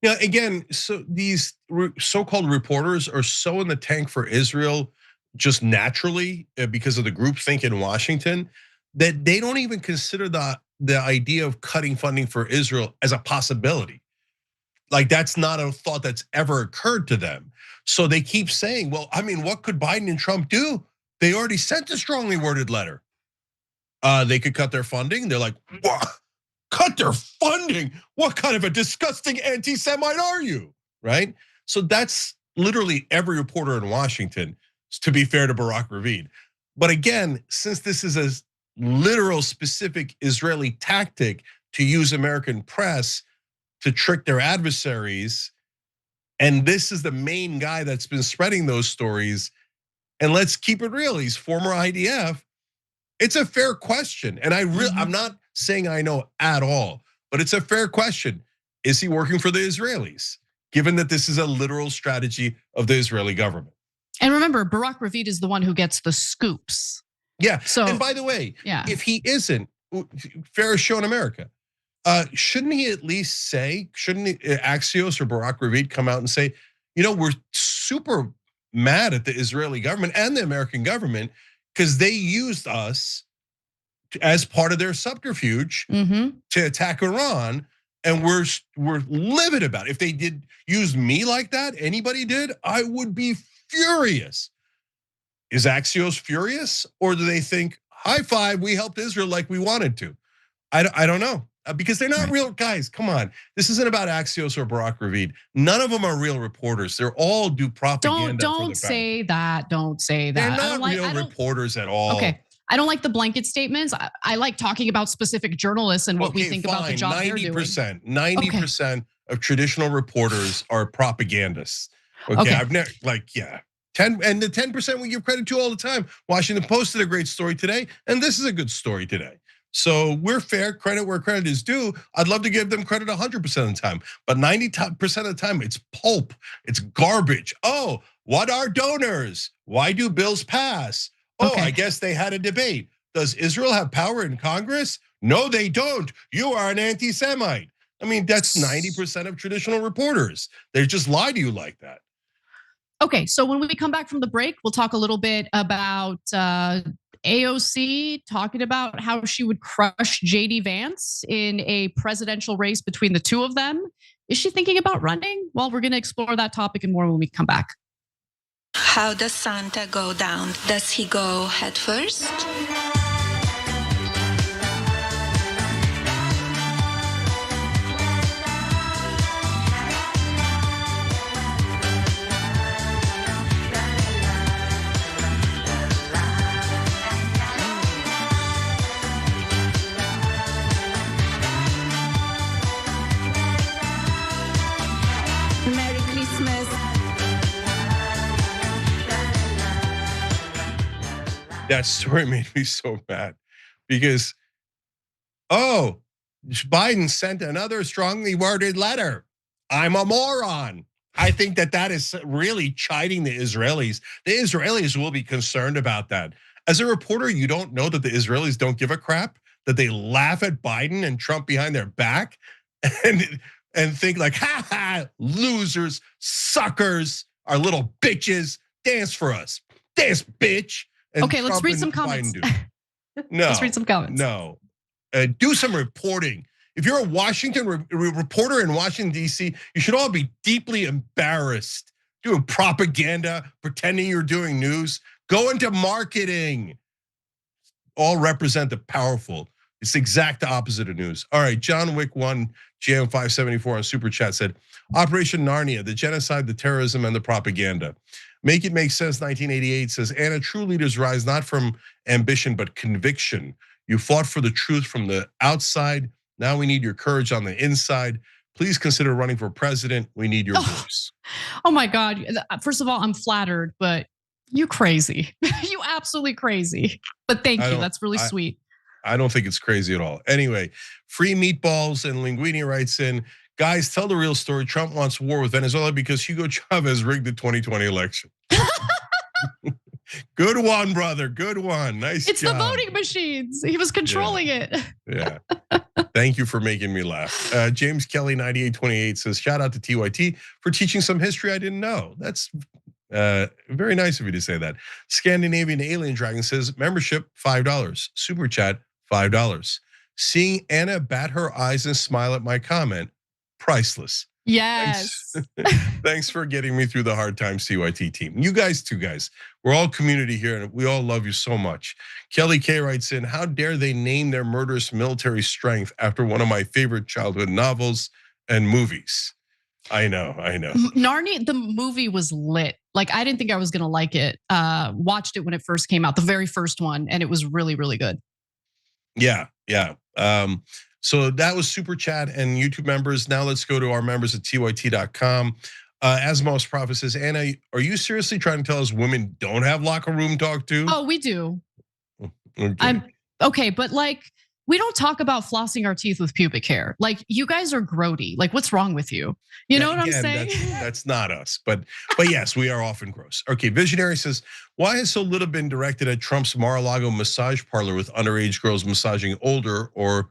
Speaker 5: Yeah, again, so these so-called reporters are so in the tank for Israel just naturally because of the groupthink in Washington that they don't even consider the idea of cutting funding for Israel as a possibility. Like, that's not a thought that's ever occurred to them. So they keep saying, well, I mean, what could Biden and Trump do? They already sent a strongly worded letter. They could cut their funding. They're like, what? Cut their funding? What kind of a disgusting anti-Semite are you? Right? So that's literally every reporter in Washington, to be fair to Barack Ravid. But again, since this is a literal specific Israeli tactic to use American press to trick their adversaries, and this is the main guy that's been spreading those stories, and let's keep it real, he's former IDF. It's a fair question, and I'm not saying I know at all, but it's a fair question. Is he working for the Israelis, given that this is a literal strategy of the Israeli government?
Speaker 6: And remember, Barack Ravid is the one who gets the scoops.
Speaker 5: Yeah, and by the way, if he isn't, fairest show in America, shouldn't he at least say, shouldn't Axios or Barack Ravid come out and say, we're super mad at the Israeli government and the American government because they used us as part of their subterfuge to attack Iran, and we're livid about it. If they did use me like that, anybody did, I would be furious. Is Axios furious, or do they think, high five, we helped Israel like we wanted to? I don't know. Because they're not real guys. Come on, this isn't about Axios or Barack Ravid. None of them are real reporters. They're all do propaganda.
Speaker 6: Don't say that. Don't say that.
Speaker 5: They're not real reporters at all.
Speaker 6: Okay, I don't like the blanket statements. I like talking about specific journalists and what we think about the job they're doing.
Speaker 5: 90% of traditional reporters are propagandists. Okay, I've never 10 and the 10% we give credit to all the time. Washington Post did a great story today, and this is a good story today. So we're fair, credit where credit is due. I'd love to give them credit 100% of the time, but 90% of the time it's pulp, it's garbage. Oh, what are donors? Why do bills pass? Oh, I guess they had a debate. Does Israel have power in Congress? No, they don't. You are an anti-Semite. I mean, that's 90% of traditional reporters. They just lie to you like that.
Speaker 6: Okay, so when we come back from the break, we'll talk a little bit about AOC talking about how she would crush JD Vance in a presidential race between the two of them. Is she thinking about running? Well, we're going to explore that topic and more when we come back.
Speaker 2: How does Santa go down? Does he go head first?
Speaker 5: That story made me so mad because, Biden sent another strongly worded letter. I'm a moron. I think that is really chiding the Israelis. The Israelis will be concerned about that. As a reporter, you don't know that the Israelis don't give a crap, that they laugh at Biden and Trump behind their back and think like, ha ha, losers, suckers, our little bitches, dance for us, dance, bitch. And
Speaker 6: okay, let's read some comments.
Speaker 5: No.
Speaker 6: Let's read some comments.
Speaker 5: No. Do some reporting. If you're a Washington reporter in Washington, D.C., you should all be deeply embarrassed doing propaganda, pretending you're doing news. Go into marketing. All represent the powerful. It's the exact opposite of news. All right, John Wick 1, JM574 on Super Chat said, Operation Narnia, the genocide, the terrorism, and the propaganda. Make It Make Sense 1988 says, Anna, true leaders rise not from ambition, but conviction. You fought for the truth from the outside. Now we need your courage on the inside. Please consider running for president. We need your voice.
Speaker 6: Oh my God. First of all, I'm flattered, but you crazy. You absolutely crazy. But thank you. That's really sweet.
Speaker 5: I don't think it's crazy at all. Anyway, Free Meatballs and Linguini writes in, guys, tell the real story. Trump wants war with Venezuela because Hugo Chavez rigged the 2020 election. Good one, brother. Good one. Nice job.
Speaker 6: It's the voting machines. He was controlling it.
Speaker 5: Yeah. Thank you for making me laugh. James Kelly 9828 says, shout out to TYT for teaching some history I didn't know. That's very nice of you to say that. Scandinavian Alien Dragon says, membership $5. Super chat $5. Seeing Anna bat her eyes and smile at my comment, priceless.
Speaker 6: Yes.
Speaker 5: Thanks for getting me through the hard times, TYT team. You guys too, guys. We're all community here and we all love you so much. Kelly K writes in, how dare they name their murderous military strength after one of my favorite childhood novels and movies? I know.
Speaker 6: Narnia, the movie was lit. Like, I didn't think I was gonna like it. Watched it when it first came out, the very first one, and it was really, really good.
Speaker 5: Yeah. So that was Super Chat and YouTube members. Now let's go to our members at tyt.com. Asmos Prophet says, Anna, are you seriously trying to tell us women don't have locker room talk too?
Speaker 6: Oh, we do.
Speaker 5: Okay.
Speaker 6: Okay, but like, we don't talk about flossing our teeth with pubic hair. Like, you guys are grody. Like, what's wrong with you? You know what I'm saying?
Speaker 5: That's not us, but yes, we are often gross. Okay, Visionary says, why has so little been directed at Trump's Mar-a-Lago massage parlor with underage girls massaging older or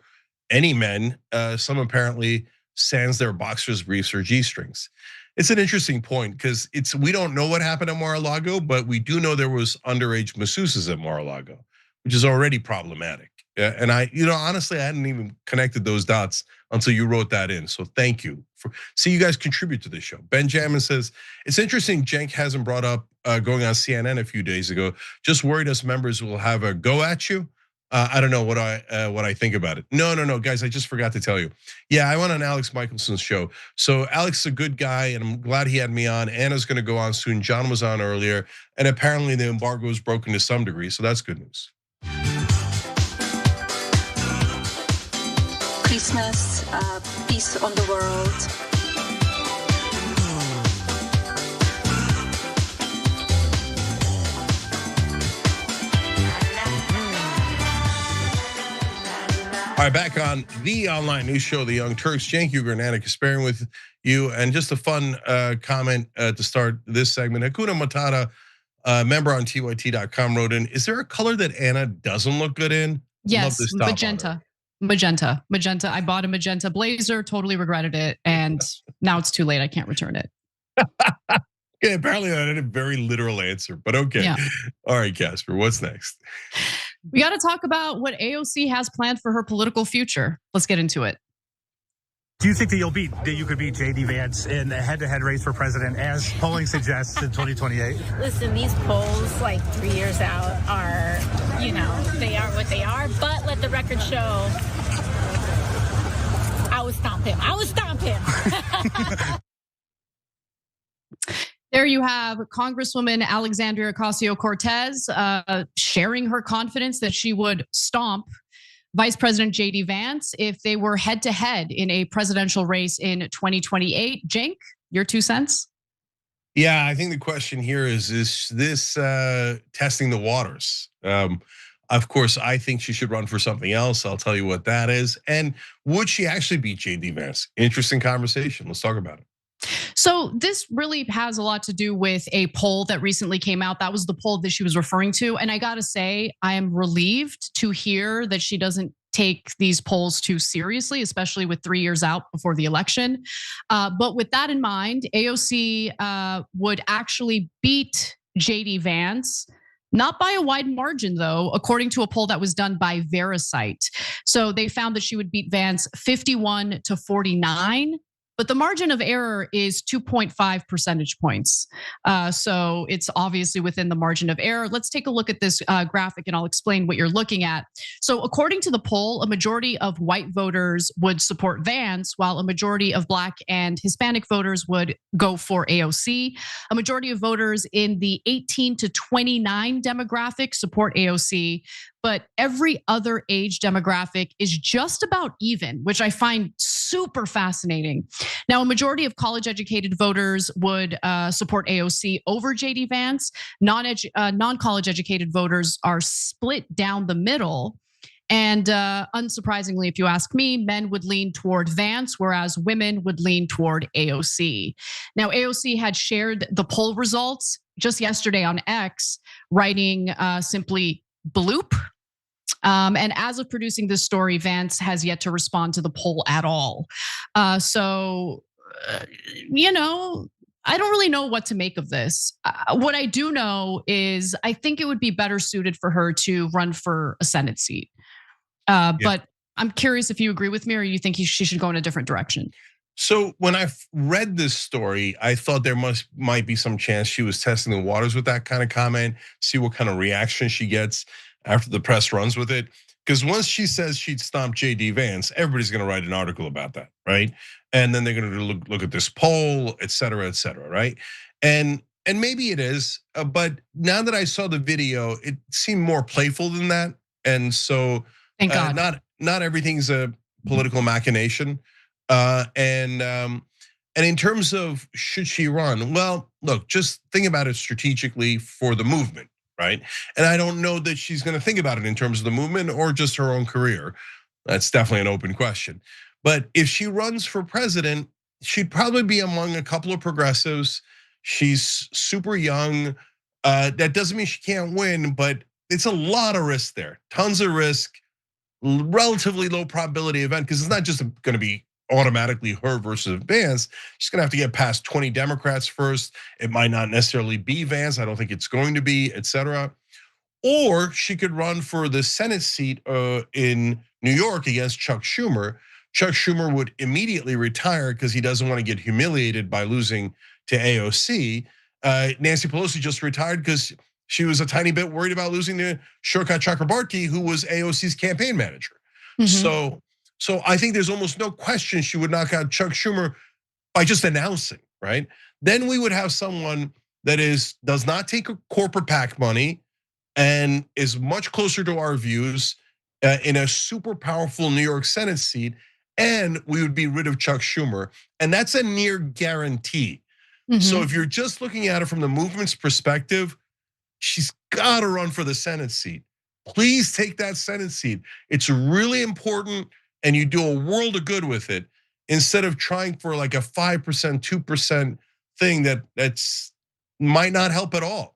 Speaker 5: any men? Some apparently sans their boxers, briefs, or G-strings. It's an interesting point because we don't know what happened at Mar-a-Lago, but we do know there was underage masseuses at Mar-a-Lago, which is already problematic. And honestly, I hadn't even connected those dots until you wrote that in. So thank you. See, you guys contribute to this show. Benjamin says, it's interesting Cenk hasn't brought up going on CNN a few days ago. Just worried us members will have a go at you. I don't know what I think about it. No, guys, I just forgot to tell you. Yeah, I went on Alex Michelson's show. So Alex is a good guy, and I'm glad he had me on. Anna's gonna go on soon. John was on earlier, and apparently the embargo is broken to some degree, so that's good news.
Speaker 2: Christmas, peace on the world.
Speaker 5: All right, back on the online news show, The Young Turks. Cenk Uygur and Anna Kasparian with you. And just a fun comment to start this segment. Hakuna Matata, member on tyt.com, wrote in, is there a color that Anna doesn't look good in?
Speaker 6: Yes, magenta. I bought a magenta blazer, totally regretted it. And now it's too late, I can't return it.
Speaker 5: Okay, apparently that had a very literal answer, but okay. Yeah. All right, Casper, what's next?
Speaker 6: We got to talk about what AOC has planned for her political future. Let's get into it.
Speaker 18: Do you think that you could beat JD Vance in a head-to-head race for president, as polling suggests, in 2028?
Speaker 19: Listen, these polls, like 3 years out, are, they are what they are. But let the record show, I would stomp him.
Speaker 6: There you have Congresswoman Alexandria Ocasio-Cortez sharing her confidence that she would stomp Vice President JD Vance if they were head to head in a presidential race in 2028. Cenk, your 2 cents?
Speaker 5: Yeah, I think the question here is this testing the waters? Of course, I think she should run for something else. I'll tell you what that is. And would she actually beat JD Vance? Interesting conversation. Let's talk about it.
Speaker 6: So this really has a lot to do with a poll that recently came out. That was the poll that she was referring to. And I gotta say, I am relieved to hear that she doesn't take these polls too seriously, especially with 3 years out before the election. But with that in mind, AOC would actually beat JD Vance Not by a wide margin, though, according to a poll that was done by Verisight. So they found that she would beat Vance 51 to 49. But the margin of error is 2.5 percentage points. So it's obviously within the margin of error. Let's take a look at this graphic and I'll explain what you're looking at. So according to the poll, a majority of white voters would support Vance, while a majority of Black and Hispanic voters would go for AOC. A majority of voters in the 18 to 29 demographic support AOC, but every other age demographic is just about even, which I find super fascinating. Now, a majority of college-educated voters would support AOC over JD Vance. Non-college educated voters are split down the middle. And unsurprisingly, if you ask me, men would lean toward Vance, whereas women would lean toward AOC. Now, AOC had shared the poll results just yesterday on X, writing simply bloop. And as of producing this story, Vance has yet to respond to the poll at all. So, I don't really know what to make of this. What I do know is I think it would be better suited for her to run for a Senate seat. But I'm curious if you agree with me or you think she should go in a different direction.
Speaker 5: So when I read this story, I thought there might be some chance she was testing the waters with that kind of comment, see what kind of reaction she gets after the press runs with it. Because once she says she'd stomp JD Vance, everybody's gonna write an article about that, right? And then they're gonna look at this poll, et cetera, right? And maybe it is, but now that I saw the video, it seemed more playful than that. And so
Speaker 6: thank God.
Speaker 5: Not everything's a political machination. And in terms of should she run? Well, look, just think about it strategically for the movement, right? And I don't know that she's gonna think about it in terms of the movement or just her own career. That's definitely an open question. But if she runs for president, she'd probably be among a couple of progressives. She's super young. That doesn't mean she can't win, but it's a lot of risk there. Tons of risk, relatively low probability event, because it's not just gonna be automatically her versus Vance. She's gonna have to get past 20 Democrats first. It might not necessarily be Vance. I don't think it's going to be, et cetera. Or she could run for the Senate seat in New York against Chuck Schumer. Chuck Schumer would immediately retire because he doesn't want to get humiliated by losing to AOC. Nancy Pelosi just retired because she was a tiny bit worried about losing to Shurka Chakrabarti, who was AOC's campaign manager. So I think there's almost no question she would knock out Chuck Schumer by just announcing, right? Then we would have someone that does not take corporate PAC money and is much closer to our views in a super powerful New York Senate seat, and we would be rid of Chuck Schumer, and that's a near guarantee. So if you're just looking at it from the movement's perspective, she's got to run for the Senate seat. Please take that Senate seat. It's really important, and you do a world of good with it instead of trying for like a 5%, 2% thing that's might not help at all.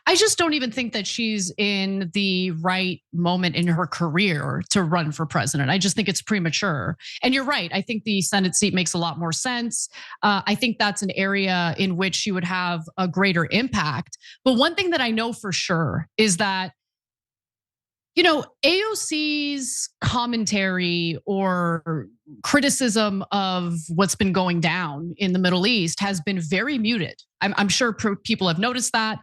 Speaker 6: I just don't even think that she's in the right moment in her career to run for president. I just think it's premature. And you're right. I think the Senate seat makes a lot more sense. I think that's an area in which she would have a greater impact. But one thing that I know for sure is that AOC's commentary or criticism of what's been going down in the Middle East has been very muted. I'm sure people have noticed that.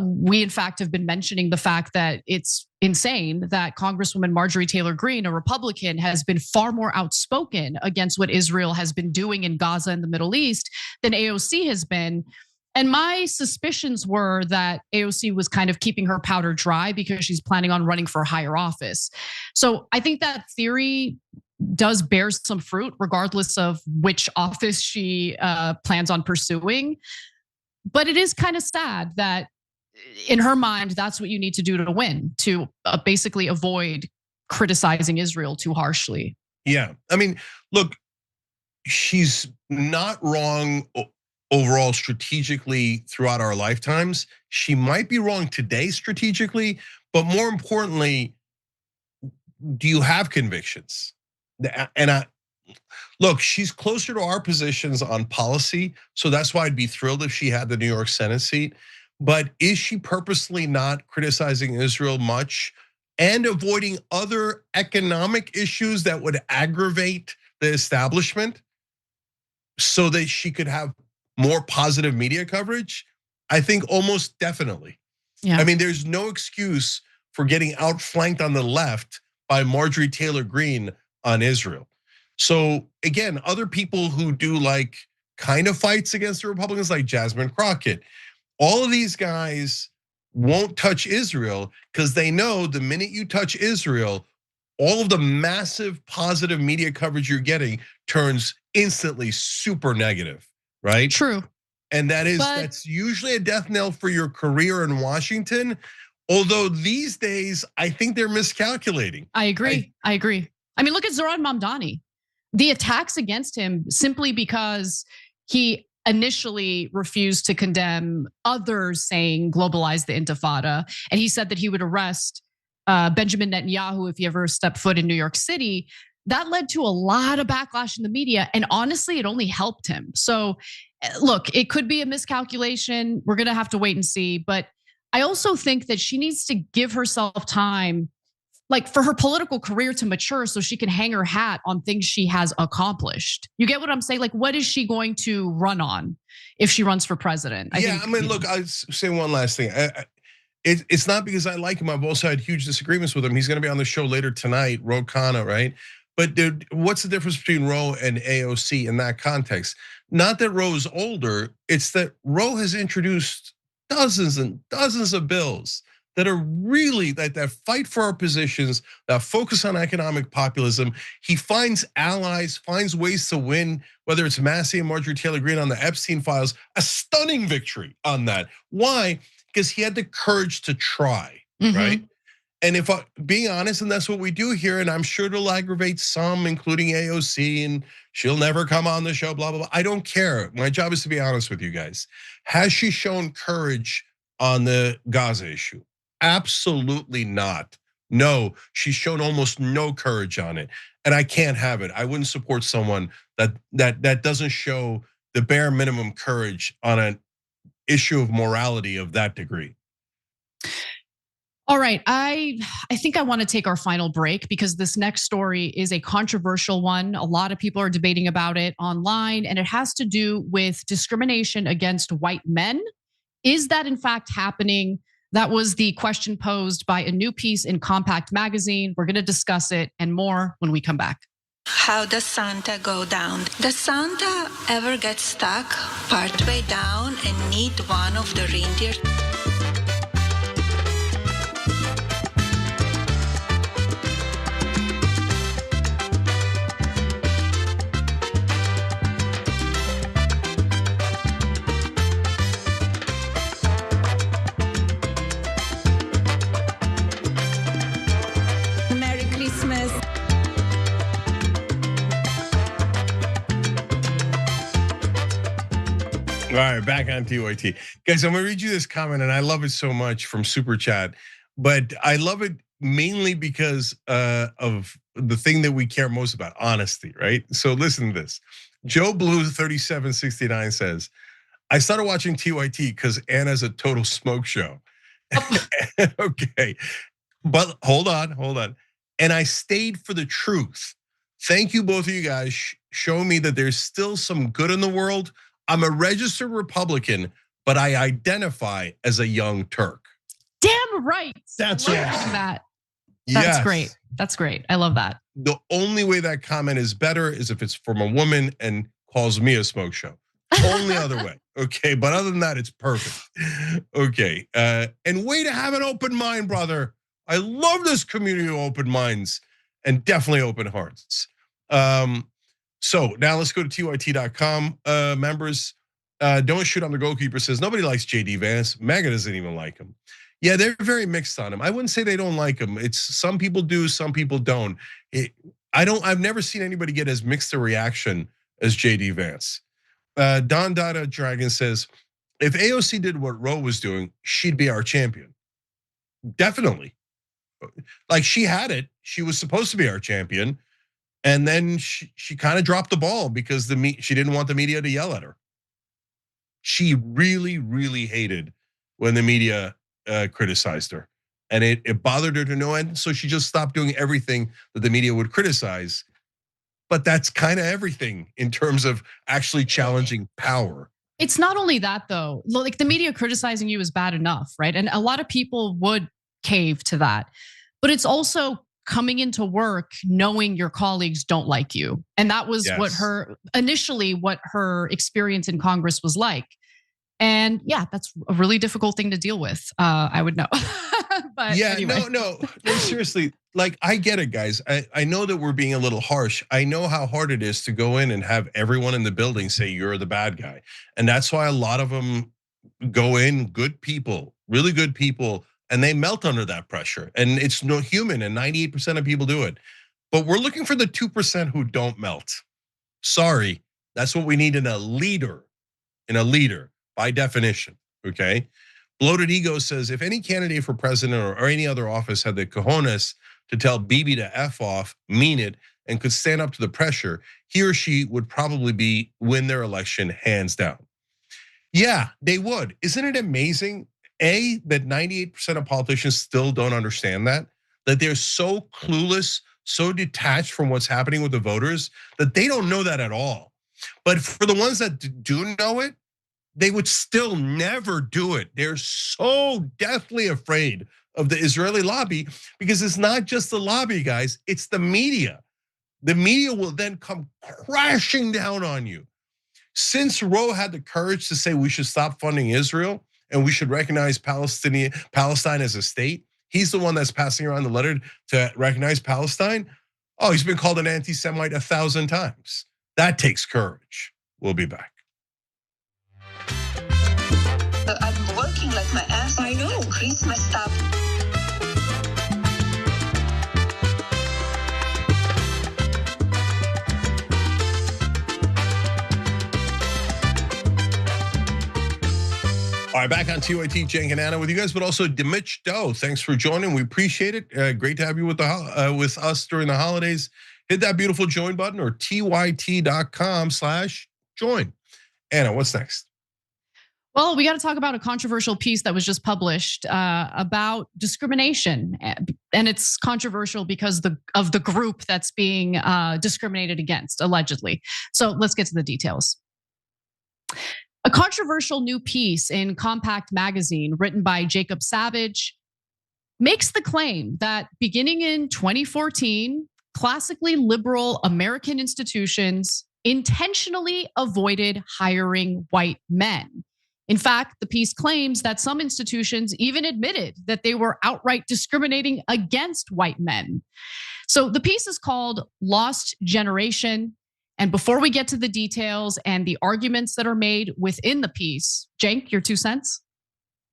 Speaker 6: We, in fact, have been mentioning the fact that it's insane that Congresswoman Marjorie Taylor Greene, a Republican, has been far more outspoken against what Israel has been doing in Gaza and the Middle East than AOC has been. And my suspicions were that AOC was kind of keeping her powder dry because she's planning on running for a higher office. So I think that theory does bear some fruit, regardless of which office she plans on pursuing. But it is kind of sad that in her mind, that's what you need to do to win, to basically avoid criticizing Israel too harshly.
Speaker 5: Yeah, I mean, look, she's not wrong overall strategically throughout our lifetimes. She might be wrong today strategically, but more importantly, do you have convictions? And look, she's closer to our positions on policy, so that's why I'd be thrilled if she had the New York Senate seat. But is she purposely not criticizing Israel much and avoiding other economic issues that would aggravate the establishment so that she could have more positive media coverage? I think almost definitely.
Speaker 6: Yeah.
Speaker 5: I mean, there's no excuse for getting outflanked on the left by Marjorie Taylor Greene on Israel. So again, other people who do like kind of fights against the Republicans, like Jasmine Crockett, all of these guys won't touch Israel because they know the minute you touch Israel, all of the massive positive media coverage you're getting turns instantly super negative, right?
Speaker 6: True.
Speaker 5: And that's usually a death knell for your career in Washington. Although these days, I think they're miscalculating.
Speaker 6: I agree. I mean, look at Zoran Mamdani. The attacks against him simply because he initially refused to condemn others saying globalize the intifada. And he said that he would arrest Benjamin Netanyahu if he ever stepped foot in New York City. That led to a lot of backlash in the media. And honestly, it only helped him. So look, it could be a miscalculation. We're gonna have to wait and see. But I also think that she needs to give herself time, like for her political career to mature so she can hang her hat on things she has accomplished. You get what I'm saying? Like, what is she going to run on if she runs for president? I mean,
Speaker 5: look, I'll say one last thing. It's not because I like him. I've also had huge disagreements with him. He's gonna be on the show later tonight, Ro Khanna, right? But dude, what's the difference between Ro and AOC in that context? Not that Ro's older, it's that Ro has introduced dozens and dozens of bills that are really that fight for our positions, that focus on economic populism. He finds allies, finds ways to win, whether it's Massey and Marjorie Taylor Greene on the Epstein files, a stunning victory on that. Why? Because he had the courage to try, right? And if being honest, and that's what we do here, and I'm sure it'll aggravate some, including AOC, and she'll never come on the show, blah, blah, blah. I don't care. My job is to be honest with you guys. Has she shown courage on the Gaza issue? Absolutely not. No, she's shown almost no courage on it. And I can't have it. I wouldn't support someone that doesn't show the bare minimum courage on an issue of morality of that degree.
Speaker 6: All right, I think I want to take our final break because this next story is a controversial one. A lot of people are debating about it online, and it has to do with discrimination against white men. Is that in fact happening? That was the question posed by a new piece in Compact Magazine. We're going to discuss it and more when we come back.
Speaker 2: How does Santa go down? Does Santa ever get stuck partway down and need one of the reindeer?
Speaker 16: Merry Christmas.
Speaker 5: All right, back on TYT. Guys, I'm gonna read you this comment, and I love it so much from Super Chat, but I love it mainly because of the thing that we care most about, honesty, right? So listen to this. Joe Blue 3769 says, I started watching TYT because Anna's a total smoke show. Okay, but hold on. And I stayed for the truth. Thank you, both of you guys, show me that there's still some good in the world. I'm a registered Republican, but I identify as a young Turk.
Speaker 6: Damn right.
Speaker 5: That's
Speaker 6: awesome.
Speaker 5: awesome.
Speaker 6: That's great. That's great. I love that.
Speaker 5: The only way that comment is better is if it's from a woman and calls me a smoke show. Only other way. Okay, but other than that, it's perfect. Okay, and way to have an open mind, brother. I love this community of open minds and definitely open hearts. So now let's go to TYT.com. Members, don't shoot on the goalkeeper says nobody likes JD Vance. MAGA doesn't even like him. Yeah, they're very mixed on him. I wouldn't say they don't like him. It's some people do, some people don't. I've never seen anybody get as mixed a reaction as JD Vance. Don Dada Dragon says, if AOC did what Ro was doing, she'd be our champion. Definitely. Like she had it. She was supposed to be our champion. And then she kind of dropped the ball because she didn't want the media to yell at her. She really, really hated when the media criticized her. And it bothered her to no end, so she just stopped doing everything that the media would criticize. But that's kind of everything in terms of actually challenging power.
Speaker 6: It's not only that though, like the media criticizing you is bad enough, right? And a lot of people would cave to that. But it's also coming into work knowing your colleagues don't like you. And that was what her experience in Congress was like. And yeah, that's a really difficult thing to deal with. I would know. But
Speaker 5: yeah,
Speaker 6: anyway.
Speaker 5: no, seriously. Like, I get it, guys. I know that we're being a little harsh. I know how hard it is to go in and have everyone in the building say you're the bad guy. And that's why a lot of them go in, good people, really good people, and they melt under that pressure. And it's no human, and 98% of people do it. But we're looking for the 2% who don't melt. Sorry, that's what we need in a leader, by definition, okay? Bloated Ego says, if any candidate for president or any other office had the cojones to tell Bibi to F off, mean it, and could stand up to the pressure, he or she would probably win their election hands down. Yeah, they would. Isn't it amazing, that 98% of politicians still don't understand that they're so clueless, so detached from what's happening with the voters that they don't know that at all. But for the ones that do know it, they would still never do it. They're so deathly afraid of the Israeli lobby because it's not just the lobby, guys, it's the media. The media will then come crashing down on you. Since Roe had the courage to say we should stop funding Israel and we should recognize Palestine as a state, he's the one that's passing around the letter to recognize Palestine. Oh, he's been called an anti-Semite 1,000 times. That takes courage. We'll be back.
Speaker 3: I'm working like my ass off. I know. Christmas stuff.
Speaker 5: All right, back on TYT, Cenk and Anna with you guys, but also Dimitch Doe. Thanks for joining. We appreciate it. Great to have you with us during the holidays. Hit that beautiful join button or tyt.com/join. Anna, what's next?
Speaker 6: Well, we got to talk about a controversial piece that was just published about discrimination, and it's controversial because of the group that's being discriminated against, allegedly. So let's get to the details. A controversial new piece in Compact magazine written by Jacob Savage makes the claim that beginning in 2014, classically liberal American institutions intentionally avoided hiring white men. In fact, the piece claims that some institutions even admitted that they were outright discriminating against white men. So the piece is called Lost Generation. And before we get to the details and the arguments that are made within the piece, Cenk, your 2 cents?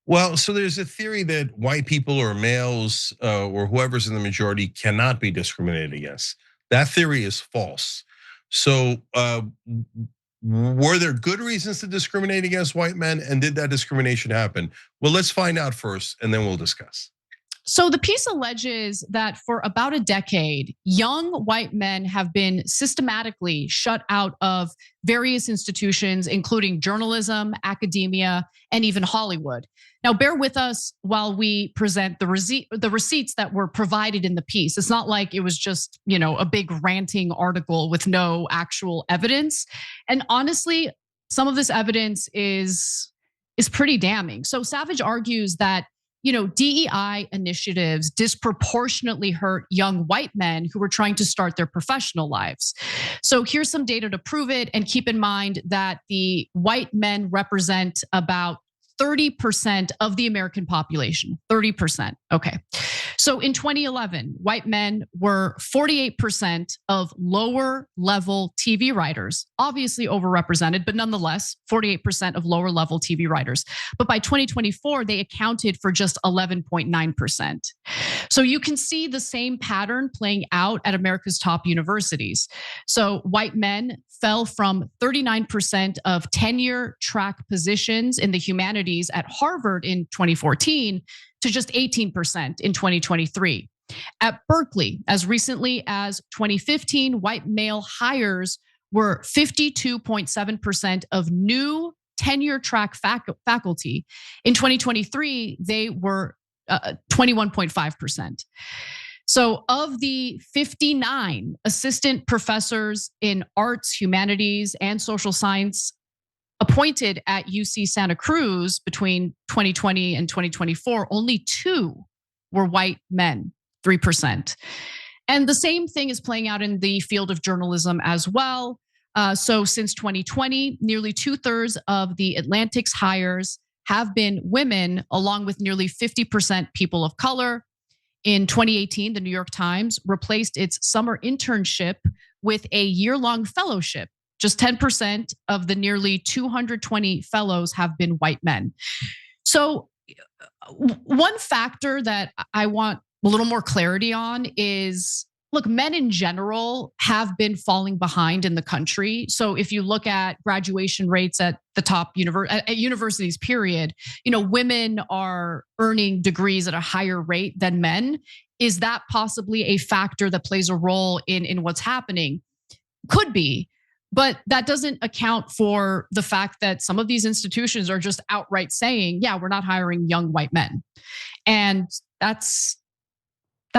Speaker 5: Well, so there's a theory that white people or males or whoever's in the majority cannot be discriminated against. That theory is false. So were there good reasons to discriminate against white men, and did that discrimination happen? Well, let's find out first, and then we'll discuss.
Speaker 6: So the piece alleges that for about a decade, young white men have been systematically shut out of various institutions, including journalism, academia, and even Hollywood. Now, bear with us while we present the receipts that were provided in the piece. It's not like it was just, a big ranting article with no actual evidence. And honestly, some of this evidence is pretty damning. So Savage argues that DEI initiatives disproportionately hurt young white men who were trying to start their professional lives. So here's some data to prove it. And keep in mind that the white men represent about 30% of the American population, 30%. Okay. So in 2011, white men were 48% of lower level TV writers, obviously overrepresented, but nonetheless, 48% of lower level TV writers. But by 2024, they accounted for just 11.9%. So you can see the same pattern playing out at America's top universities. So white men fell from 39% of tenure track positions in the humanities at Harvard in 2014 to just 18% in 2023. At Berkeley, as recently as 2015, white male hires were 52.7% of new tenure track faculty. In 2023, they were 21.5%. So of the 59 assistant professors in arts, humanities, and social science appointed at UC Santa Cruz between 2020 and 2024, only 2 were white men, 3%. And the same thing is playing out in the field of journalism as well. So since 2020, nearly 2/3 of the Atlantic's hires have been women, along with nearly 50% people of color. In 2018, the New York Times replaced its summer internship with a year-long fellowship. Just 10% of the nearly 220 fellows have been white men. So one factor that I want a little more clarity on is, look, men in general have been falling behind in the country. So if you look at graduation rates at the top universities, period, women are earning degrees at a higher rate than men. Is that possibly a factor that plays a role in what's happening? Could be. But that doesn't account for the fact that some of these institutions are just outright saying, yeah, we're not hiring young white men. And that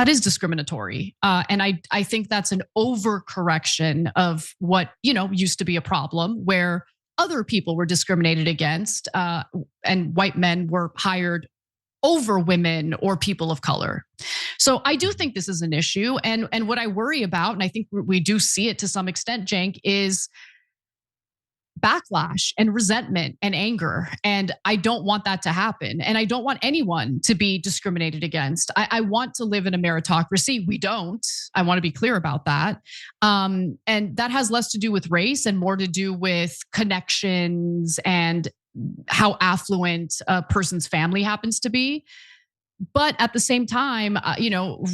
Speaker 6: is discriminatory. And I think that's an overcorrection of what, used to be a problem where other people were discriminated against and white men were hired over women or people of color. So I do think this is an issue. And what I worry about, and I think we do see it to some extent, Cenk, is backlash and resentment and anger. And I don't want that to happen. And I don't want anyone to be discriminated against. I want to live in a meritocracy. We don't. I want to be clear about that. And that has less to do with race and more to do with connections and how affluent a person's family happens to be. But at the same time,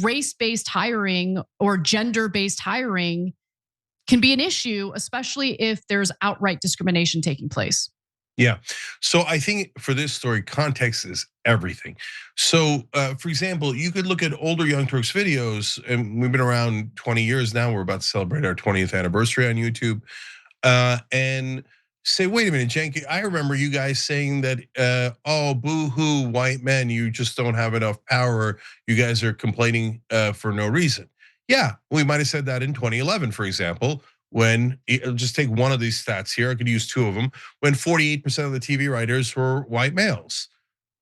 Speaker 6: race-based hiring or gender-based hiring can be an issue, especially if there's outright discrimination taking place.
Speaker 5: Yeah. So I think for this story, context is everything. So for example, you could look at older Young Turks videos, and we've been around 20 years now. We're about to celebrate our 20th anniversary on YouTube. And say, wait a minute, Cenk, I remember you guys saying that, oh, boo-hoo, white men, you just don't have enough power. You guys are complaining for no reason. Yeah, we might have said that in 2011, for example, when, just take one of these stats here, I could use 2 of them, when 48% of the TV writers were white males.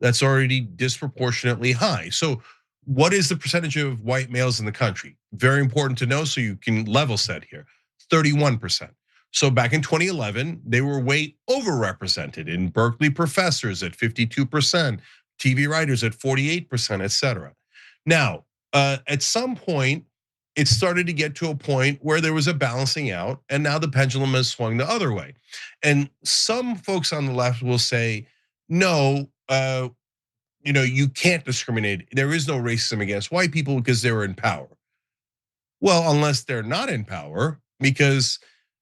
Speaker 5: That's already disproportionately high. So what is the percentage of white males in the country? Very important to know so you can level set here, 31%. So back in 2011, they were way overrepresented in Berkeley professors at 52%, TV writers at 48%, et cetera. Now, at some point, it started to get to a point where there was a balancing out, and now the pendulum has swung the other way. And some folks on the left will say, no, you can't discriminate. There is no racism against white people because they're in power. Well, unless they're not in power, because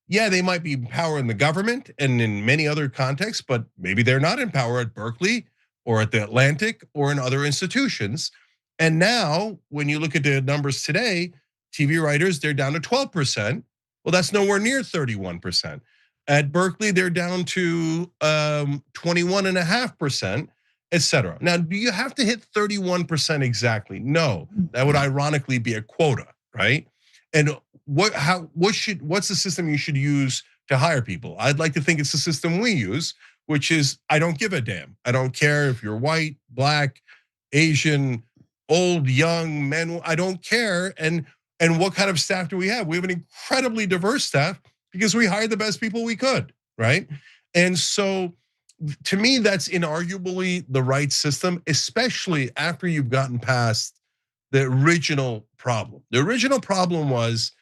Speaker 5: yeah, they might be in power in the government and in many other contexts, but maybe they're not in power at Berkeley or at the Atlantic or in other institutions. And now, when you look at the numbers today, TV writers, they're down to 12%. Well, that's nowhere near 31%. At Berkeley, they're down to 21.5%, et cetera. Now, do you have to hit 31% exactly? No, that would ironically be a quota, right? And what's the system you should use to hire people? I'd like to think it's the system we use, which is I don't give a damn. I don't care if you're white, black, Asian, old, young, men. I don't care. And what kind of staff do we have? We have an incredibly diverse staff because we hired the best people we could, right? And so to me, that's inarguably the right system, especially after you've gotten past the original problem. The original problem was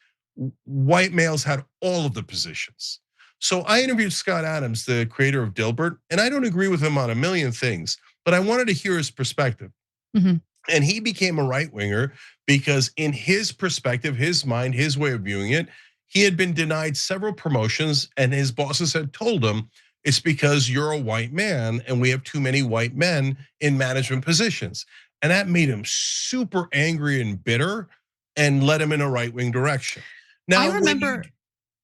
Speaker 5: white males had all of the positions. So I interviewed Scott Adams, the creator of Dilbert, and I don't agree with him on a million things, but I wanted to hear his perspective. Mm-hmm. And he became a right winger because in his perspective, his mind, his way of viewing it, he had been denied several promotions and his bosses had told him, it's because you're a white man and we have too many white men in management positions. And that made him super angry and bitter and led him in a right-wing direction. Now,
Speaker 6: I remember,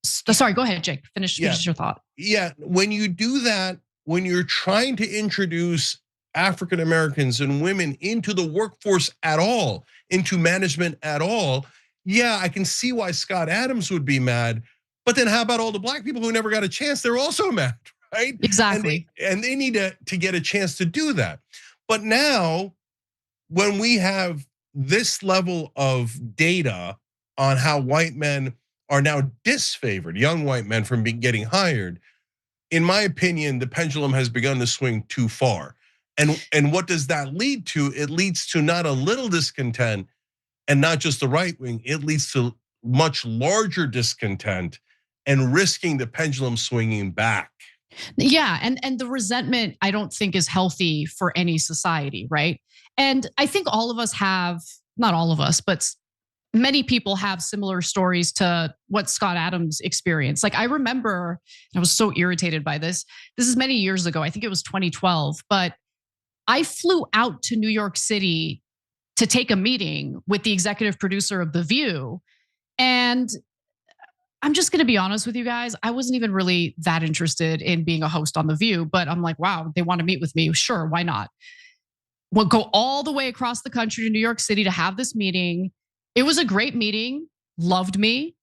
Speaker 6: sorry, go ahead, Jake, finish your thought.
Speaker 5: Yeah, when you do that when you're trying to introduce African Americans and women into the workforce at all, into management at all, yeah, I can see why Scott Adams would be mad. But then how about all the black people who never got a chance? They're also mad, right?
Speaker 6: Exactly.
Speaker 5: And they need to get a chance to do that. But now, when we have this level of data on how white men are now disfavored, young white men from getting hired, in my opinion, the pendulum has begun to swing too far. And what does that lead to? It leads to not a little discontent and not just the right wing, it leads to much larger discontent and risking the pendulum swinging back.
Speaker 6: Yeah, and the resentment I don't think is healthy for any society, right? And I think all of us have, not all of us, but many people have similar stories to what Scott Adams experienced. Like I remember, I was so irritated by this. This is many years ago. I think it was 2012, but I flew out to New York City to take a meeting with the executive producer of The View. And I'm just gonna be honest with you guys, I wasn't even really that interested in being a host on The View, but I'm like, wow, they wanna meet with me. Sure, why not? We'll go all the way across the country to New York City to have this meeting. It was a great meeting, loved me,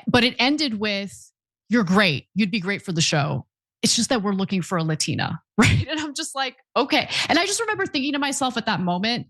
Speaker 6: but it ended with, you're great, you'd be great for the show. It's just that we're looking for a Latina, right? And I'm just like, okay. And I just remember thinking to myself at that moment,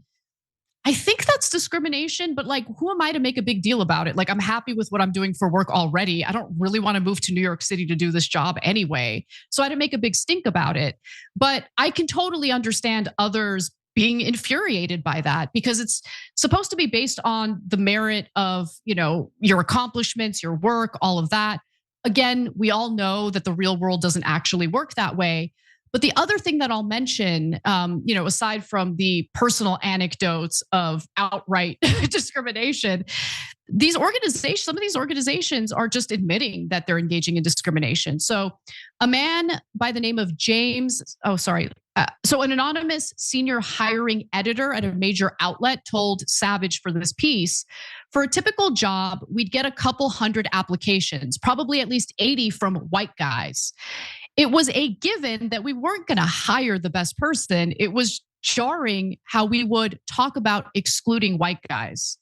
Speaker 6: I think that's discrimination, but like, who am I to make a big deal about it? Like, I'm happy with what I'm doing for work already. I don't really want to move to New York City to do this job anyway. So I didn't make a big stink about it. But I can totally understand others being infuriated by that because it's supposed to be based on the merit of, your accomplishments, your work, all of that. Again, we all know that the real world doesn't actually work that way. But the other thing that I'll mention, aside from the personal anecdotes of outright discrimination, some of these organizations are just admitting that they're engaging in discrimination. So a man by the name of so an anonymous senior hiring editor at a major outlet told Savage for this piece, for a typical job, we'd get a couple hundred applications, probably at least 80 from white guys. It was a given that we weren't going to hire the best person. It was jarring how we would talk about excluding white guys.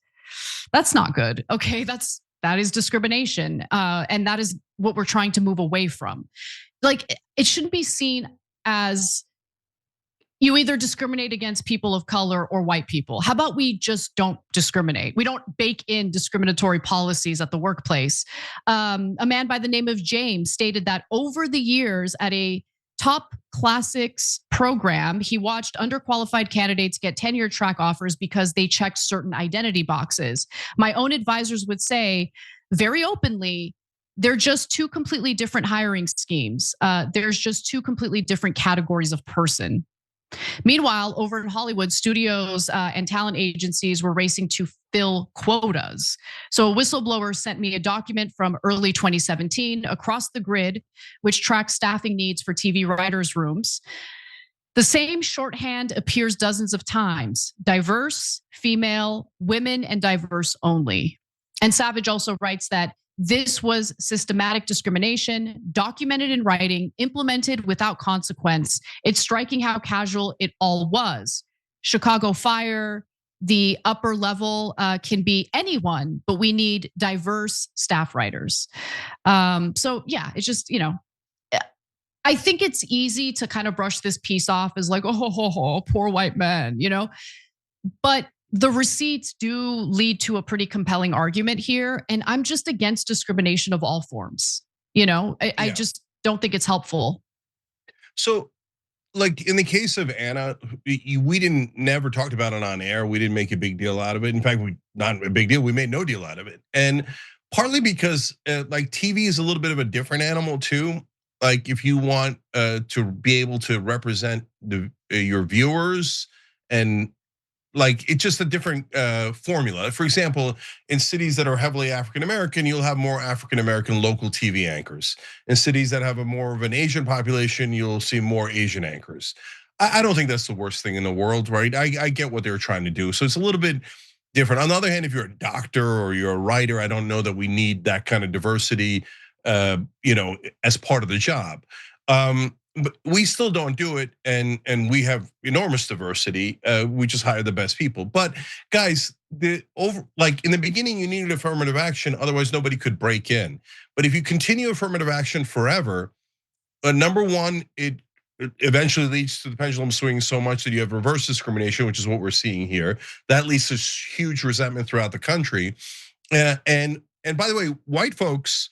Speaker 6: That's not good. Okay, that is discrimination, and that is what we're trying to move away from. Like, it shouldn't be seen as you either discriminate against people of color or white people. How about we just don't discriminate? We don't bake in discriminatory policies at the workplace. A man by the name of James stated that over the years at a top classics program, he watched underqualified candidates get tenure track offers because they checked certain identity boxes. My own advisors would say very openly, they're just two completely different hiring schemes. There's just two completely different categories of person. Meanwhile, over in Hollywood, studios and talent agencies were racing to fill quotas. So a whistleblower sent me a document from early 2017 across the grid, which tracks staffing needs for TV writers' rooms. The same shorthand appears dozens of times: diverse, female, women, and diverse only. And Savage also writes that this was systematic discrimination, documented in writing, implemented without consequence. It's striking how casual it all was. Chicago Fire, the upper level can be anyone, but we need diverse staff writers. So yeah, it's just, I think it's easy to kind of brush this piece off as like, oh, poor white man, but the receipts do lead to a pretty compelling argument here. And I'm just against discrimination of all forms. I just don't think it's helpful.
Speaker 5: So, like in the case of Anna, we never talked about it on air. We didn't make a big deal out of it. In fact, not a big deal. We made no deal out of it. And partly because like TV is a little bit of a different animal too. Like if you want to be able to represent your viewers, and like it's just a different formula. For example, in cities that are heavily African American, you'll have more African American local TV anchors. In cities that have more of an Asian population, you'll see more Asian anchors. I don't think that's the worst thing in the world, right? I get what they're trying to do. So it's a little bit different. On the other hand, if you're a doctor or you're a writer, I don't know that we need that kind of diversity, as part of the job. but we still don't do it, and we have enormous diversity. We just hire the best people. But guys, like in the beginning, you needed affirmative action, otherwise nobody could break in. But if you continue affirmative action forever, number one, it eventually leads to the pendulum swinging so much that you have reverse discrimination, which is what we're seeing here. That leads to huge resentment throughout the country. And by the way, white folks,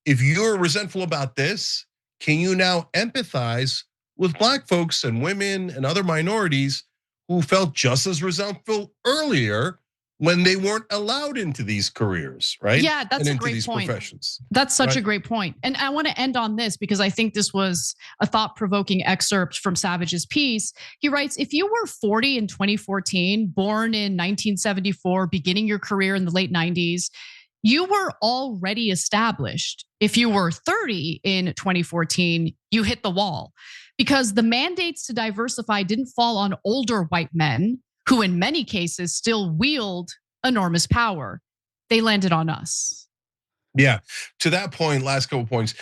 Speaker 5: if you're resentful about this, can you now empathize with black folks and women and other minorities who felt just as resentful earlier when they weren't allowed into these careers, right?
Speaker 6: Yeah, that's
Speaker 5: and
Speaker 6: a
Speaker 5: into
Speaker 6: great
Speaker 5: these
Speaker 6: point.
Speaker 5: Professions.
Speaker 6: That's such
Speaker 5: right?
Speaker 6: a great point. And I want to end on this because I think this was a thought-provoking excerpt from Savage's piece. He writes, if you were 40 in 2014, born in 1974, beginning your career in the late 90s, you were already established. If you were 30 in 2014, you hit the wall because the mandates to diversify didn't fall on older white men who in many cases still wield enormous power. They landed on us.
Speaker 5: Yeah, to that point, last couple points.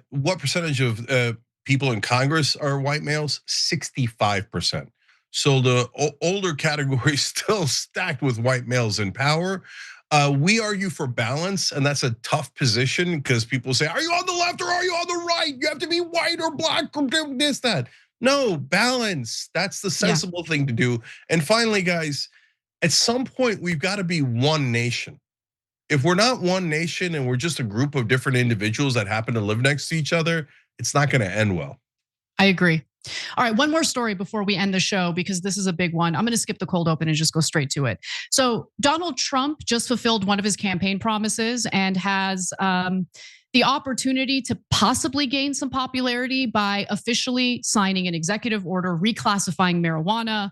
Speaker 5: What percentage of people in Congress are white males? 65%. So the older category is still stacked with white males in power. We argue for balance, and that's a tough position because people say, are you on the left or are you on the right? You have to be white or black or this, that. No, balance. That's the sensible thing to do. And finally, guys, at some point, we've got to be one nation. If we're not one nation and we're just a group of different individuals that happen to live next to each other, it's not going to end well.
Speaker 6: I agree. All right, one more story before we end the show because this is a big one. I'm going to skip the cold open and just go straight to it. So Donald Trump just fulfilled one of his campaign promises and has the opportunity to possibly gain some popularity by officially signing an executive order reclassifying marijuana.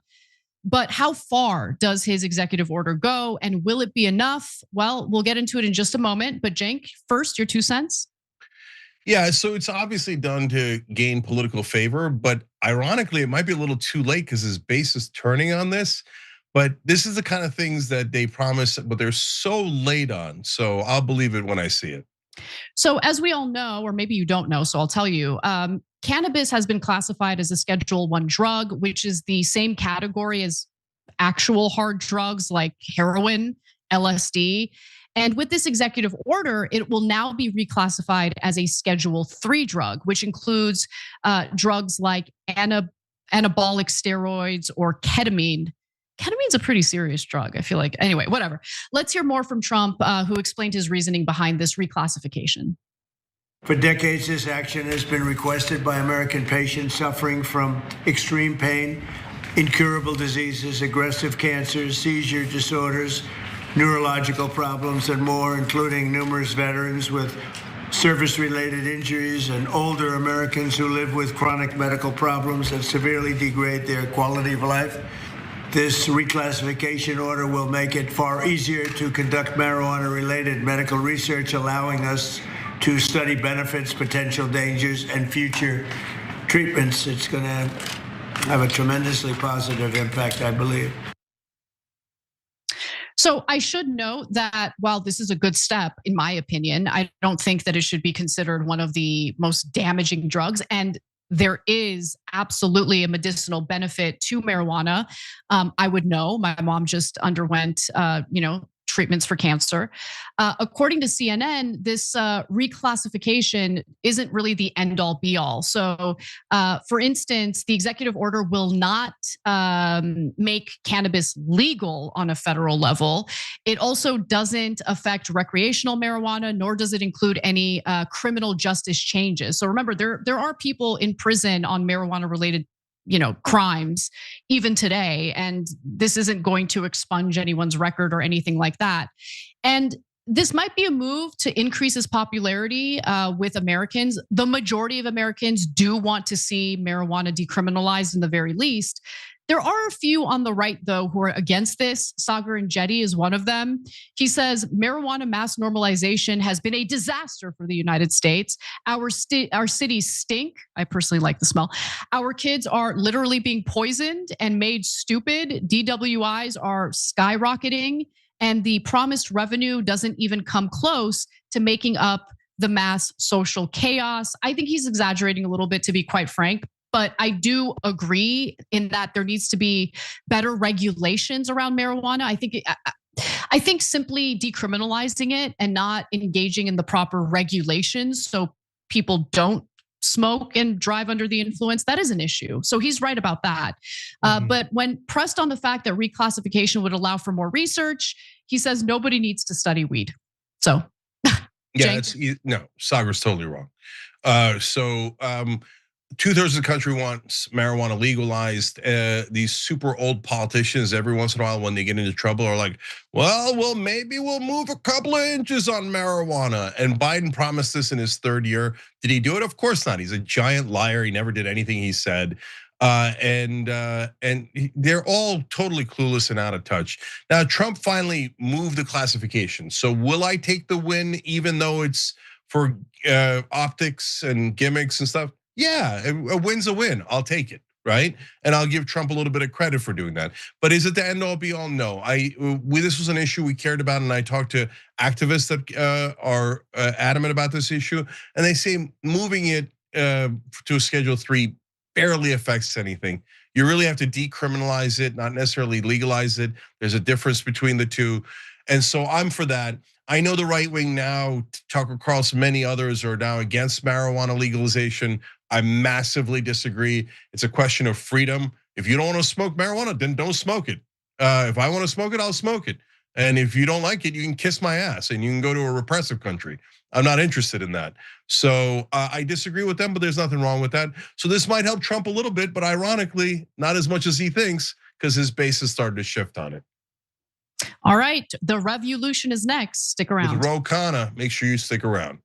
Speaker 6: But how far does his executive order go and will it be enough? Well, we'll get into it in just a moment. But Cenk, first, your 2 cents.
Speaker 5: Yeah, so it's obviously done to gain political favor, but ironically, it might be a little too late because his base is turning on this. But this is the kind of things that they promise, but they're so late on. So I'll believe it when I see it.
Speaker 6: So as we all know, or maybe you don't know, so I'll tell you, cannabis has been classified as a Schedule I drug, which is the same category as actual hard drugs like heroin, LSD. And with this executive order, it will now be reclassified as a Schedule III drug, which includes drugs like anabolic steroids or ketamine. Ketamine's a pretty serious drug, I feel like. Anyway, whatever. Let's hear more from Trump, who explained his reasoning behind this reclassification.
Speaker 7: For decades, this action has been requested by American patients suffering from extreme pain, incurable diseases, aggressive cancers, seizure disorders, neurological problems, and more, including numerous veterans with service-related injuries and older Americans who live with chronic medical problems that severely degrade their quality of life. This reclassification order will make it far easier to conduct marijuana-related medical research, allowing us to study benefits, potential dangers, and future treatments. It's going to have a tremendously positive impact, I believe.
Speaker 6: So I should note that while this is a good step, in my opinion, I don't think that it should be considered one of the most damaging drugs. And there is absolutely a medicinal benefit to marijuana. I would know. My mom just underwent, treatments for cancer. According to CNN, this reclassification isn't really the end all be all. So, for instance, the executive order will not make cannabis legal on a federal level. It also doesn't affect recreational marijuana, nor does it include any criminal justice changes. So remember, there are people in prison on marijuana-related crimes even today. And this isn't going to expunge anyone's record or anything like that. And this might be a move to increase his popularity with Americans. The majority of Americans do want to see marijuana decriminalized in the very least. There are a few on the right, though, who are against this. Sagar Enjeti is one of them. He says marijuana mass normalization has been a disaster for the United States. Our cities stink. I personally like the smell. Our kids are literally being poisoned and made stupid. DWIs are skyrocketing, and the promised revenue doesn't even come close to making up the mass social chaos. I think he's exaggerating a little bit, to be quite frank. But I do agree in that there needs to be better regulations around marijuana. I think simply decriminalizing it and not engaging in the proper regulations so people don't smoke and drive under the influence, that is an issue. So he's right about that. But when pressed on the fact that reclassification would allow for more research, he says nobody needs to study weed. So
Speaker 5: yeah, no, Sagar's totally wrong. 2/3 of the country wants marijuana legalized. These super old politicians, every once in a while, when they get into trouble, are like, well, maybe we'll move a couple of inches on marijuana. And Biden promised this in his 3rd year. Did he do it? Of course not. He's a giant liar. He never did anything he said. And they're all totally clueless and out of touch. Now, Trump finally moved the classification. So will I take the win, even though it's for optics and gimmicks and stuff? Yeah, a win's a win. I'll take it, right? And I'll give Trump a little bit of credit for doing that. But is it the end all be all? No. This was an issue we cared about, and I talked to activists that are adamant about this issue, and they say moving it to a Schedule 3 barely affects anything. You really have to decriminalize it, not necessarily legalize it. There's a difference between the two. And so I'm for that. I know the right wing now, Tucker Carlson, many others are now against marijuana legalization. I massively disagree. It's a question of freedom. If you don't want to smoke marijuana, then don't smoke it. If I want to smoke it, I'll smoke it. And if you don't like it, you can kiss my ass and you can go to a repressive country. I'm not interested in that. So I disagree with them, but there's nothing wrong with that. So this might help Trump a little bit, but ironically, not as much as he thinks, because his base has started to shift on it.
Speaker 6: All right, the revolution is next. Stick around.
Speaker 5: With Ro Khanna, make sure you stick around.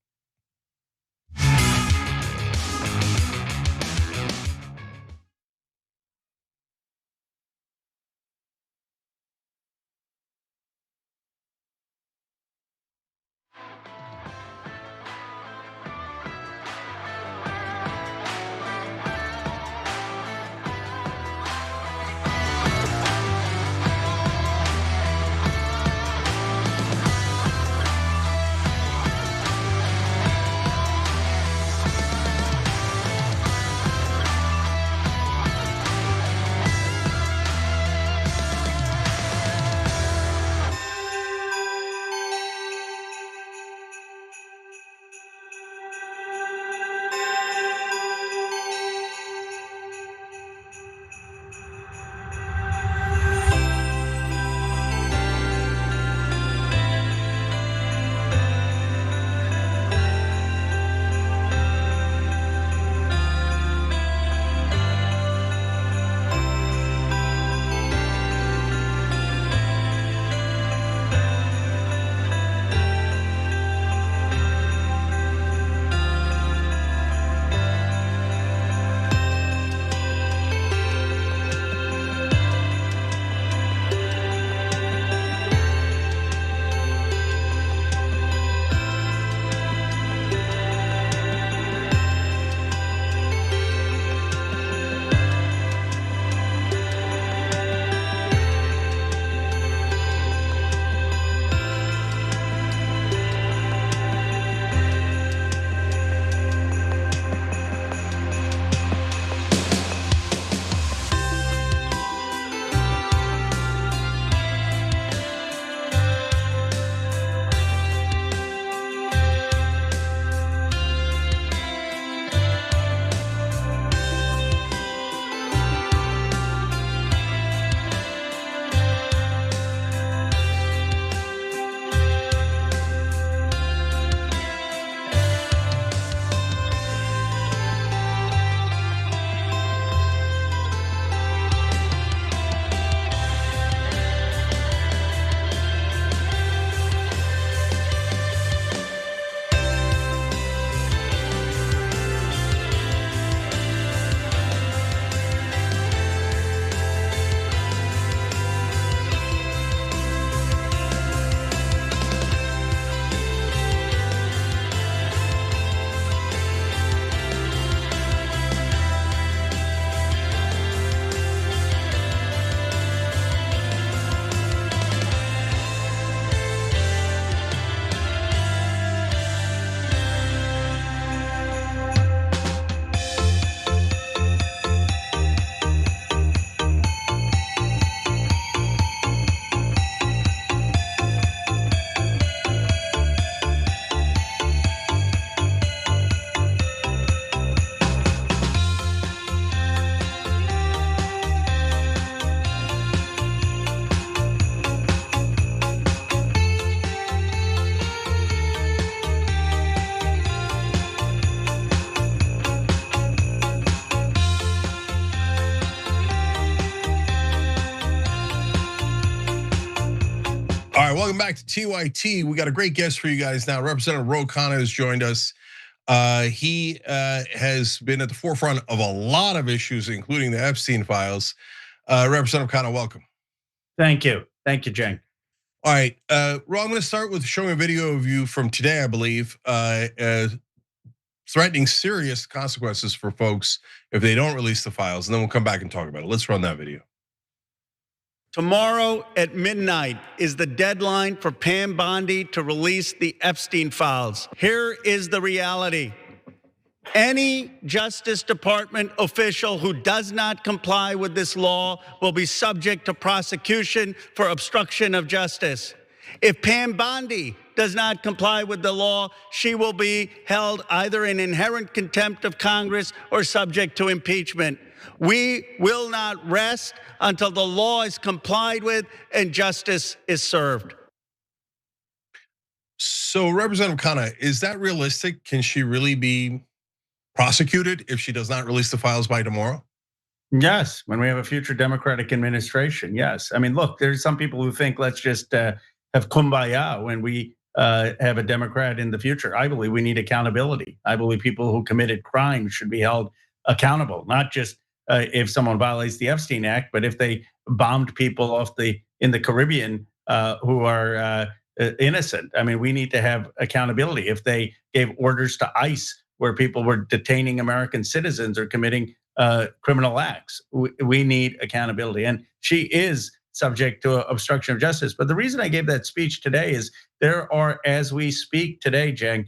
Speaker 5: Welcome back to TYT. We got a great guest for you guys now. Representative Ro Khanna has joined us. He has been at the forefront of a lot of issues, including the Epstein files. Representative Khanna, welcome.
Speaker 20: Thank you. Thank you, Jen.
Speaker 5: All right, Ro, I'm gonna start with showing a video of you from today, I believe, threatening serious consequences for folks if they don't release the files, and then we'll come back and talk about it. Let's run that video.
Speaker 21: Tomorrow at midnight is the deadline for Pam Bondi to release the Epstein files. Here is the reality. Any Justice Department official who does not comply with this law will be subject to prosecution for obstruction of justice. If Pam Bondi does not comply with the law, she will be held either in inherent contempt of Congress or subject to impeachment. We will not rest until the law is complied with and justice is served.
Speaker 5: So, Representative Khanna, is that realistic? Can she really be prosecuted if she does not release the files by tomorrow?
Speaker 20: Yes, when we have a future Democratic administration, yes. I mean, look, there's some people who think let's just have kumbaya when we have a Democrat in the future. I believe we need accountability. I believe people who committed crimes should be held accountable, not just if someone violates the Epstein Act, but if they bombed people in the Caribbean who are innocent. I mean, we need to have accountability. If they gave orders to ICE where people were detaining American citizens or committing criminal acts, we need accountability. And she is subject to obstruction of justice. But the reason I gave that speech today is there are, as we speak today, Jeng,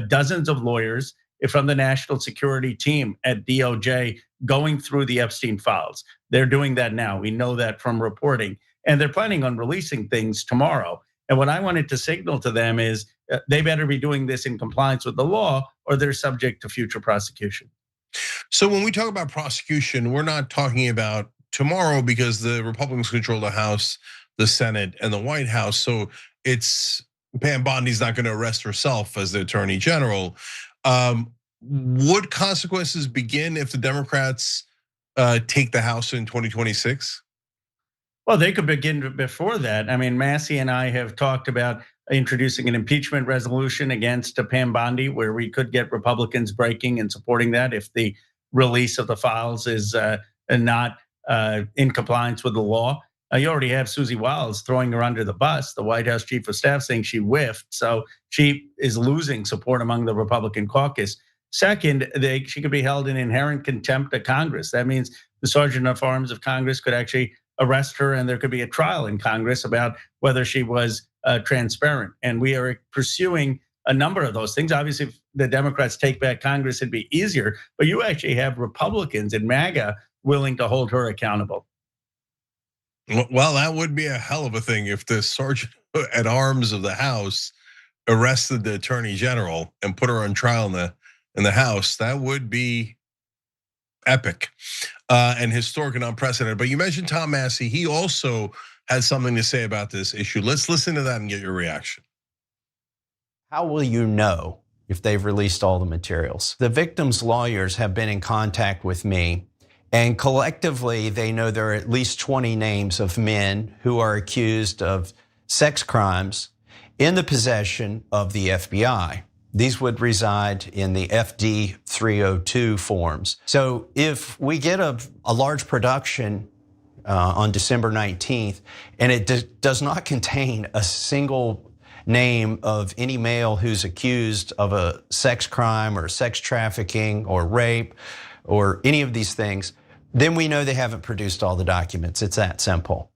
Speaker 20: dozens of lawyers from the national security team at DOJ going through the Epstein files. They're doing that now. We know that from reporting. And they're planning on releasing things tomorrow. And what I wanted to signal to them is they better be doing this in compliance with the law or they're subject to future prosecution.
Speaker 5: So when we talk about prosecution, we're not talking about tomorrow because the Republicans control the House, the Senate, and the White House. So it's Pam Bondi's not going to arrest herself as the Attorney General. Would consequences begin if the Democrats take the House in 2026?
Speaker 20: Well, they could begin before that. I mean, Massey and I have talked about introducing an impeachment resolution against Pam Bondi, where we could get Republicans breaking and supporting that if the release of the files is not in compliance with the law. You already have Susie Wiles throwing her under the bus, the White House chief of staff saying she whiffed. So she is losing support among the Republican caucus. Second, she could be held in inherent contempt of Congress. That means the Sergeant of Arms of Congress could actually arrest her and there could be a trial in Congress about whether she was transparent. And we are pursuing a number of those things. Obviously, if the Democrats take back Congress, it'd be easier, but you actually have Republicans in MAGA willing to hold her accountable.
Speaker 5: Well, that would be a hell of a thing if the Sergeant at Arms of the House arrested the Attorney General and put her on trial in the House. That would be epic and historic and unprecedented. But you mentioned Tom Massey. He also has something to say about this issue. Let's listen to that and get your reaction.
Speaker 22: How will you know if they've released all the materials? The victims' lawyers have been in contact with me, and collectively they know there are at least 20 names of men who are accused of sex crimes in the possession of the FBI. These would reside in the FD 302 forms. So if we get a large production on December 19th, and it does not contain a single name of any male who's accused of a sex crime or sex trafficking or rape or any of these things, then we know they haven't produced all the documents. It's that simple.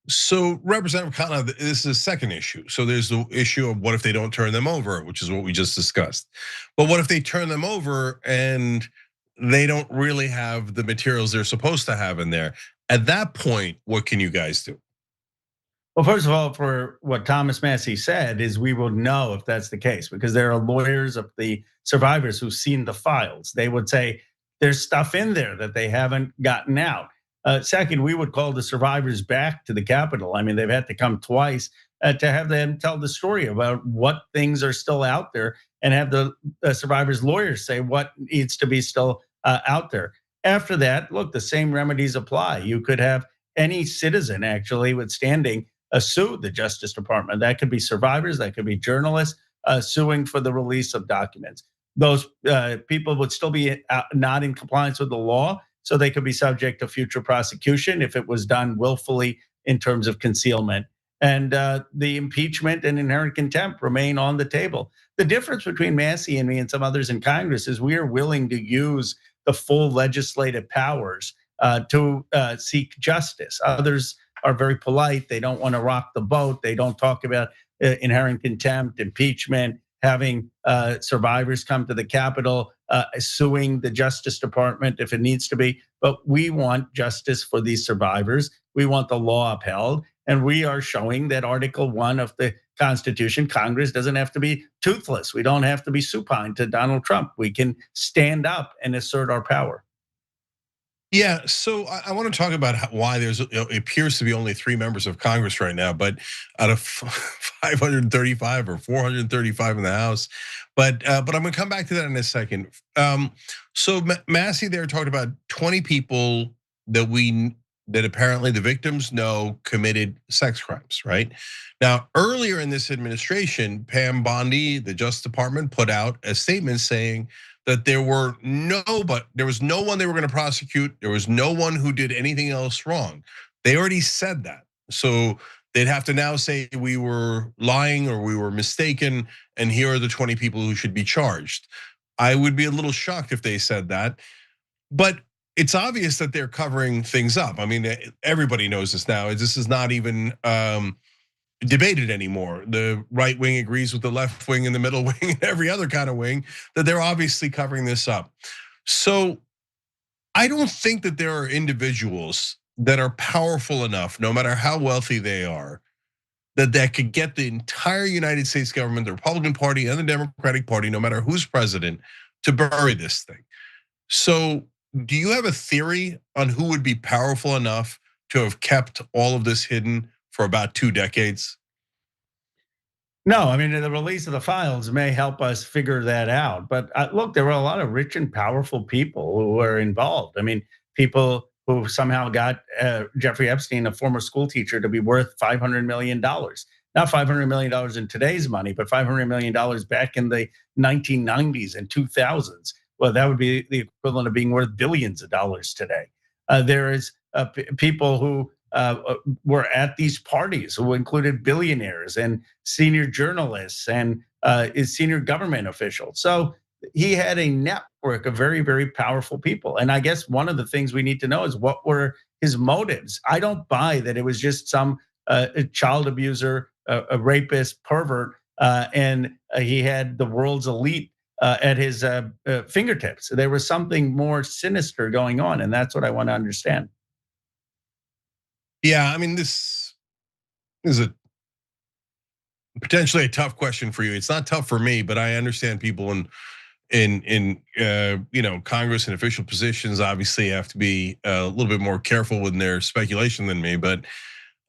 Speaker 5: So, Representative Khanna, this is a second issue. So there's the issue of what if they don't turn them over, which is what we just discussed. But what if they turn them over and they don't really have the materials they're supposed to have in there? At that point, what can you guys do?
Speaker 20: Well, first of all, for what Thomas Massey said is we will know if that's the case because there are lawyers of the survivors who've seen the files. They would say there's stuff in there that they haven't gotten out. Second, we would call the survivors back to the Capitol. I mean, they've had to come twice to have them tell the story about what things are still out there and have the survivors' lawyers say what needs to be still out there. After that, look, the same remedies apply. You could have any citizen actually withstanding sue the Justice Department. That could be survivors, that could be journalists suing for the release of documents. Those people would still be not in compliance with the law, so they could be subject to future prosecution if it was done willfully in terms of concealment. And the impeachment and inherent contempt remain on the table. The difference between Massey and me and some others in Congress is we are willing to use the full legislative powers to seek justice. Others are very polite. They don't want to rock the boat. They don't talk about inherent contempt, impeachment, having survivors come to the Capitol, suing the Justice Department if it needs to be. But we want justice for these survivors. We want the law upheld. And we are showing that Article 1 of the Constitution, Congress doesn't have to be toothless. We don't have to be supine to Donald Trump. We can stand up and assert our power.
Speaker 5: Yeah, so I want to talk about why there's it appears to be only 3 members of Congress right now, but out of 535 or 435 in the House. But I'm going to come back to that in a second. So Massey there talked about 20 people that apparently the victims know committed sex crimes, right? Now, earlier in this administration, Pam Bondi, the Justice Department, put out a statement saying that there was no one they were going to prosecute. There was no one who did anything else wrong. They already said that. So they'd have to now say we were lying or we were mistaken, and here are the 20 people who should be charged. I would be a little shocked if they said that, but it's obvious that they're covering things up. I mean, everybody knows this now. This is not even debated anymore. The right wing agrees with the left wing and the middle wing and every other kind of wing that they're obviously covering this up. So I don't think that there are individuals that are powerful enough, no matter how wealthy they are, that could get the entire United States government, the Republican Party and the Democratic Party, no matter who's president, to bury this thing. So do you have a theory on who would be powerful enough to have kept all of this hidden for about 2 decades?
Speaker 20: No, I mean, the release of the files may help us figure that out. But look, there were a lot of rich and powerful people who were involved. I mean, people who somehow got Jeffrey Epstein, a former school teacher, to be worth $500 million. Not $500 million in today's money, but $500 million back in the 1990s and 2000s. Well, that would be the equivalent of being worth billions of dollars today. There is people who were at these parties who included billionaires and senior journalists and senior government officials. So he had a network of very, very powerful people. And I guess one of the things we need to know is what were his motives. I don't buy that it was just some child abuser, a rapist, pervert, and he had the world's elite at his fingertips. There was something more sinister going on, and that's what I want to understand.
Speaker 5: Yeah, I mean, this is potentially a tough question for you. It's not tough for me, but I understand people in Congress and official positions obviously have to be a little bit more careful with their speculation than me. But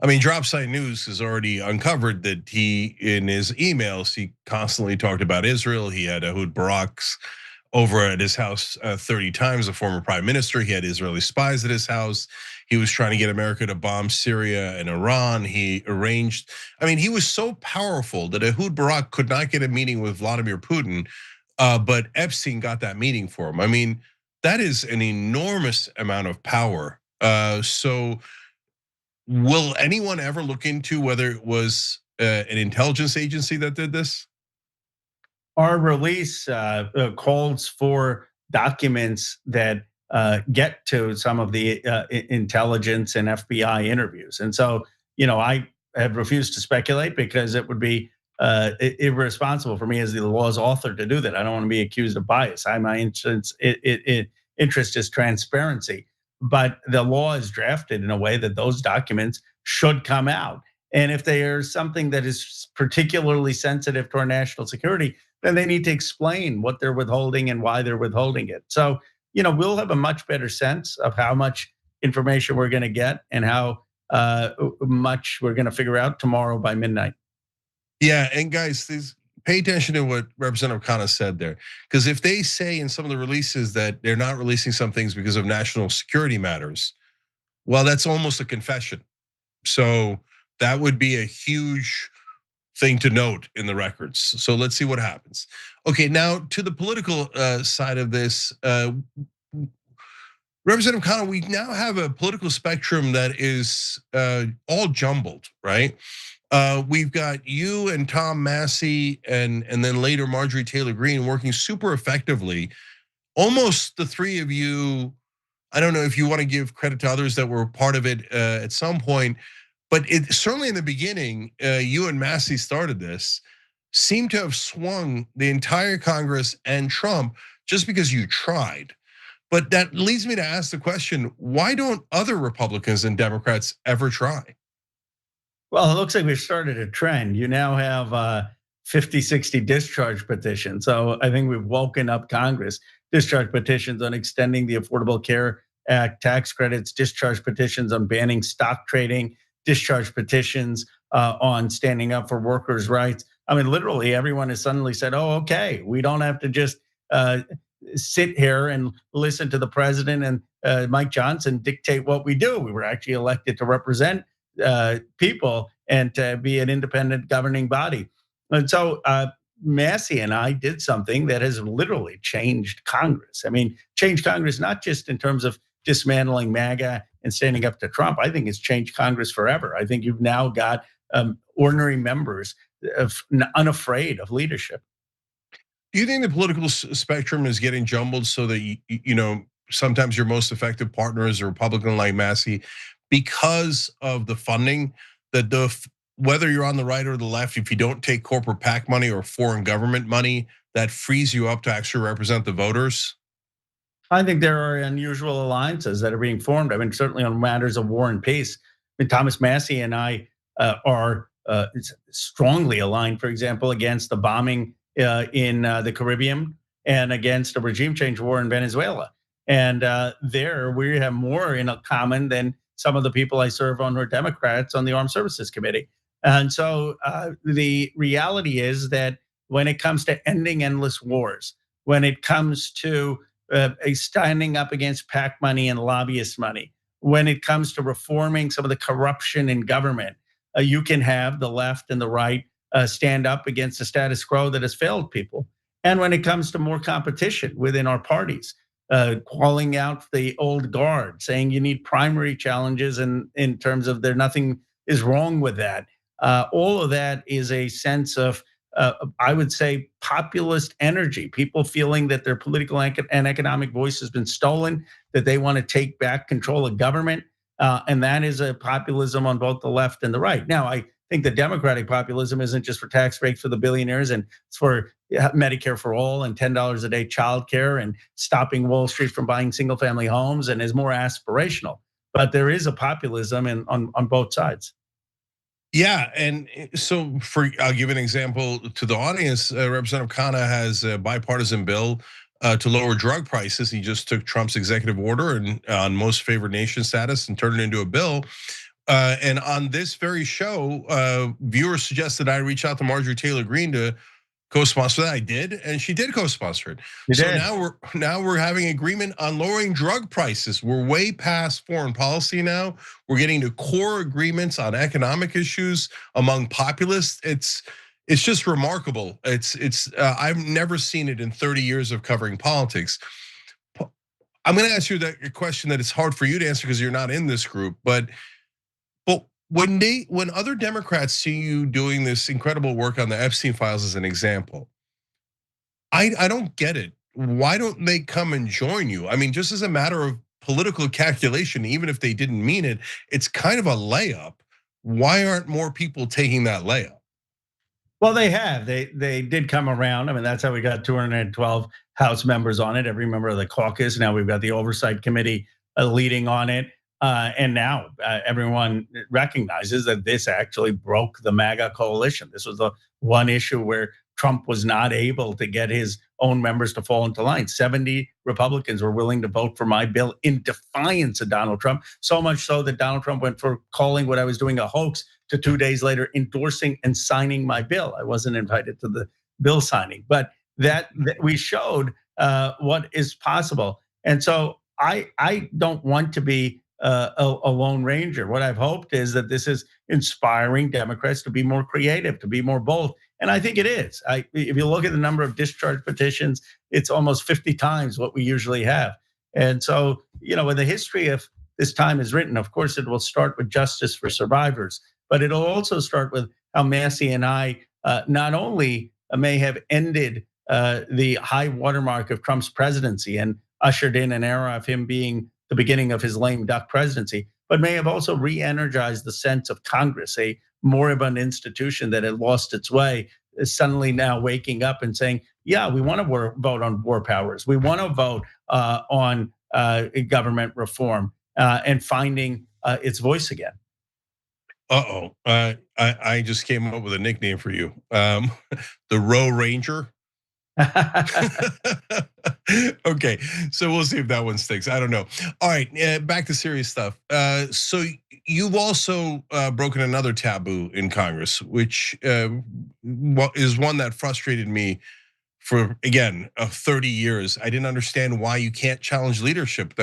Speaker 5: I mean, Dropsite News has already uncovered that he, in his emails, he constantly talked about Israel. He had Ehud Barak's over at his house 30 times, a former prime minister. He had Israeli spies at his house. He was trying to get America to bomb Syria and Iran. He arranged, I mean, he was so powerful that Ehud Barak could not get a meeting with Vladimir Putin, but Epstein got that meeting for him. I mean, that is an enormous amount of power. So will anyone ever look into whether it was an intelligence agency that did this?
Speaker 20: Our release calls for documents that get to some of the intelligence and FBI interviews. And so, I have refused to speculate because it would be irresponsible for me as the law's author to do that. I don't want to be accused of bias. My interest is transparency. But the law is drafted in a way that those documents should come out. And if there's something that is particularly sensitive to our national security, then they need to explain what they're withholding and why they're withholding it. So, we'll have a much better sense of how much information we're going to get and how much we're going to figure out tomorrow by midnight.
Speaker 5: Yeah, and guys, pay attention to what Representative Khanna said there. Because if they say in some of the releases that they're not releasing some things because of national security matters, well, that's almost a confession. So That would be a huge thing to note in the records. So let's see what happens. Okay, now to the political side of this. Representative Connor, we now have a political spectrum that is all jumbled, right? We've got you and Tom Massey and then later Marjorie Taylor Greene working super effectively. Almost the three of you, I don't know if you want to give credit to others that were part of it at some point, but it certainly in the beginning, you and Massey started this, seemed to have swung the entire Congress and Trump just because you tried. But that leads me to ask the question, why don't other Republicans and Democrats ever try?
Speaker 20: Well, it looks like we've started a trend. You now have 50, 60 discharge petitions. So I think we've woken up Congress. Discharge petitions on extending the Affordable Care Act tax credits, discharge petitions on banning stock trading, discharge petitions on standing up for workers' rights. I mean, literally everyone has suddenly said, oh, okay, we don't have to just sit here and listen to the president and Mike Johnson dictate what we do. We were actually elected to represent people and to be an independent governing body. And so Massey and I did something that has literally changed Congress. I mean, changed Congress not just in terms of dismantling MAGA and standing up to Trump. I think it's changed Congress forever. I think you've now got ordinary members unafraid of leadership.
Speaker 5: Do you think the political spectrum is getting jumbled so that sometimes your most effective partner is a Republican like Massey because of the funding, that whether you're on the right or the left, if you don't take corporate PAC money or foreign government money, that frees you up to actually represent the voters?
Speaker 20: I think there are unusual alliances that are being formed. I mean, certainly on matters of war and peace. I mean, Thomas Massey and I are strongly aligned, for example, against the bombing in the Caribbean and against a regime change war in Venezuela. And there we have more in common than some of the people I serve on who are Democrats on the Armed Services Committee. And so the reality is that when it comes to ending endless wars, when it comes to standing up against PAC money and lobbyist money, when it comes to reforming some of the corruption in government, you can have the left and the right stand up against the status quo that has failed people. And when it comes to more competition within our parties, calling out the old guard, saying you need primary challenges in terms of nothing is wrong with that. All of that is a sense of, I would say, populist energy, people feeling that their political and economic voice has been stolen, that they want to take back control of government. And that is a populism on both the left and the right. Now, I think the Democratic populism isn't just for tax breaks for the billionaires, and it's for Medicare for all and $10 a day childcare and stopping Wall Street from buying single family homes, and is more aspirational. But there is a populism on both sides.
Speaker 5: Yeah, and so I'll give an example to the audience. Representative Khanna has a bipartisan bill to lower drug prices. He just took Trump's executive order and on most favored nation status and turned it into a bill. And on this very show, viewers suggested I reach out to Marjorie Taylor Greene to co-sponsor that. I did, and she did co-sponsor it. Now we're having agreement on lowering drug prices. We're way past foreign policy now. We're getting to core agreements on economic issues among populists. It's just remarkable. I've never seen it in 30 years of covering politics. I'm going to ask you a question that it's hard for you to answer because you're not in this group, but when other Democrats see you doing this incredible work on the Epstein files as an example, I don't get it. Why don't they come and join you? I mean, just as a matter of political calculation, even if they didn't mean it, it's kind of a layup. Why aren't more people taking that layup?
Speaker 20: Well, they have. They did come around. I mean, that's how we got 212 House members on it, every member of the caucus. Now we've got the Oversight Committee leading on it. And now everyone recognizes that this actually broke the MAGA coalition. This was the one issue where Trump was not able to get his own members to fall into line. 70 Republicans were willing to vote for my bill in defiance of Donald Trump. So much so that Donald Trump went from calling what I was doing a hoax to 2 days later endorsing and signing my bill. I wasn't invited to the bill signing, but that we showed what is possible. And so I don't want to be a lone ranger. What I've hoped is that this is inspiring Democrats to be more creative, to be more bold. And I think it is. If you look at the number of discharge petitions, it's almost 50 times what we usually have. And so, when the history of this time is written, of course, it will start with justice for survivors, but it'll also start with how Massey and I not only may have ended the high watermark of Trump's presidency and ushered in an era of him being the beginning of his lame duck presidency, but may have also re-energized the sense of Congress, a moribund institution that had lost its way, is suddenly now waking up and saying, yeah, we want to vote on war powers. We want to vote on government reform and finding its voice again.
Speaker 5: I just came up with a nickname for you. The Row Ranger. Okay, so we'll see if that one sticks. I don't know. All right, back to serious stuff. So you've also broken another taboo in Congress, which is one that frustrated me for, again, 30 years. I didn't understand why you can't challenge leadership.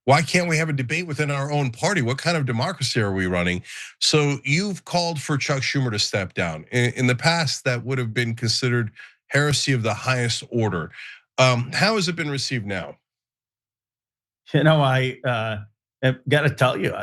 Speaker 5: Why can't we have a debate within our own party? What kind of democracy are we running? So you've called for Chuck Schumer to step down. In the past, that would have been considered heresy of the highest order. How has it been received now?
Speaker 20: I have got to tell you,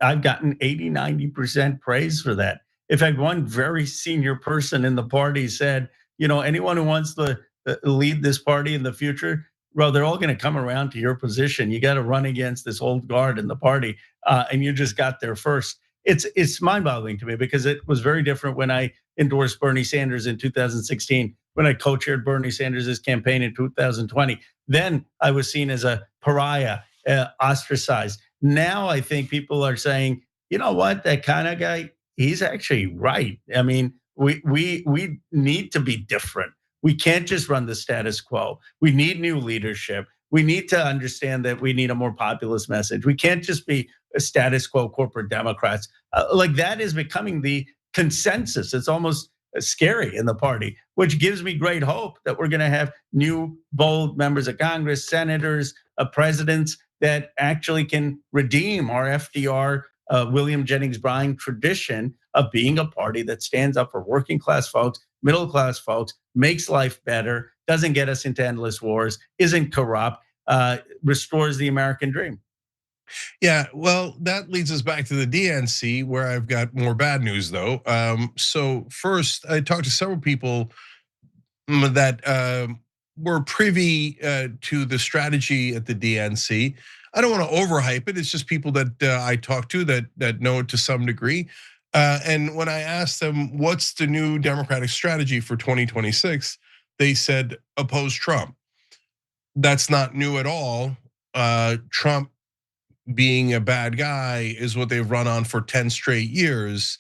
Speaker 20: I've gotten 80-90% praise for that. In fact, one very senior person in the party said, anyone who wants to lead this party in the future, well, they're all going to come around to your position. You got to run against this old guard in the party, and you just got there first. It's mind-boggling to me because it was very different when I endorsed Bernie Sanders in 2016, when I co-chaired Bernie Sanders' campaign in 2020. Then I was seen as a pariah, ostracized. Now I think people are saying, you know what, that kind of guy, he's actually right. I mean, we need to be different. We can't just run the status quo. We need new leadership. We need to understand that we need a more populist message. We can't just be a status quo corporate Democrats. Like that is becoming the consensus. It's almost scary in the party, which gives me great hope that we're going to have new, bold members of Congress, senators, presidents that actually can redeem our FDR, William Jennings Bryan tradition of being a party that stands up for working class folks, middle class folks, makes life better, doesn't get us into endless wars, isn't corrupt, restores the American dream.
Speaker 5: Yeah, well, that leads us back to the DNC, where I've got more bad news, though. So first, I talked to several people that were privy to the strategy at the DNC. I don't want to overhype it. It's just people that I talked to that know it to some degree. And when I asked them, what's the new Democratic strategy for 2026, they said, oppose Trump. That's not new at all. Trump being a bad guy is what they've run on for 10 straight years.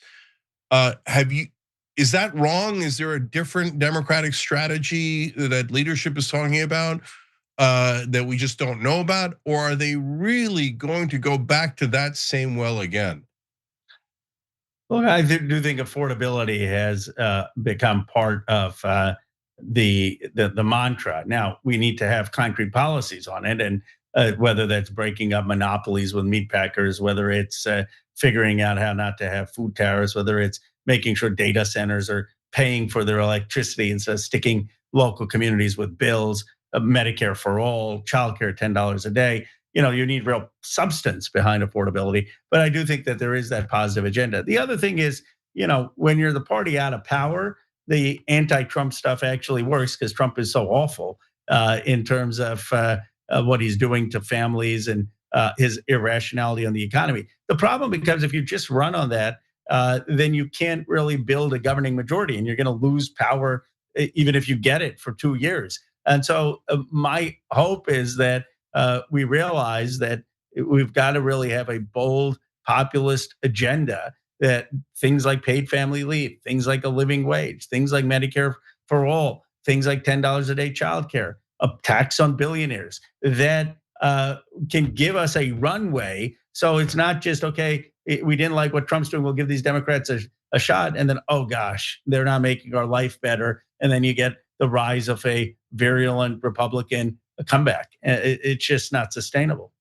Speaker 5: Is that wrong? Is there a different Democratic strategy that leadership is talking about that we just don't know about? Or are they really going to go back to that same well again?
Speaker 20: Well, I do think affordability has become part of the mantra. Now we need to have concrete policies on it, and whether that's breaking up monopolies with meat packers, whether it's figuring out how not to have food tariffs, whether it's making sure data centers are paying for their electricity instead of sticking local communities with bills, Medicare for all, childcare $10 a day. You need real substance behind affordability. But I do think that there is that positive agenda. The other thing is, when you're the party out of power, the anti-Trump stuff actually works because Trump is so awful in terms of what he's doing to families and his irrationality on the economy. The problem becomes if you just run on that, then you can't really build a governing majority, and you're going to lose power even if you get it for 2 years. And so my hope is that we realize that we've got to really have a bold populist agenda, that things like paid family leave, things like a living wage, things like Medicare for all, things like $10 a day childcare, a tax on billionaires, that can give us a runway. So it's not just, okay, we didn't like what Trump's doing, we'll give these Democrats a shot, and then, oh gosh, they're not making our life better. And then you get the rise of a virulent Republican comeback. It's just not sustainable.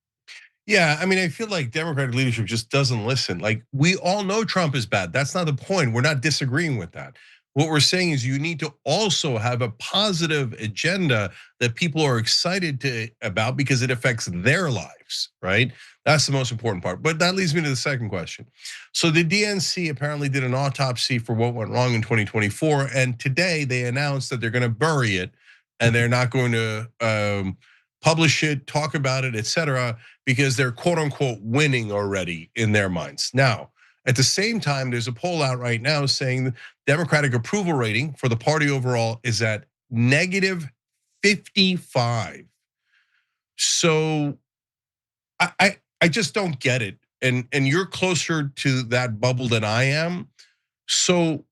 Speaker 5: Yeah, I mean, I feel like Democratic leadership just doesn't listen. Like, we all know Trump is bad. That's not the point. We're not disagreeing with that. What we're saying is you need to also have a positive agenda that people are excited about because it affects their lives, right? That's the most important part. But that leads me to the second question. So the DNC apparently did an autopsy for what went wrong in 2024, and today they announced that they're going to bury it and they're not going to publish it, talk about it, etc., because they're quote unquote winning already in their minds. Now, at the same time, there's a poll out right now saying the Democratic approval rating for the party overall is at negative 55. So I just don't get it. And you're closer to that bubble than I am. So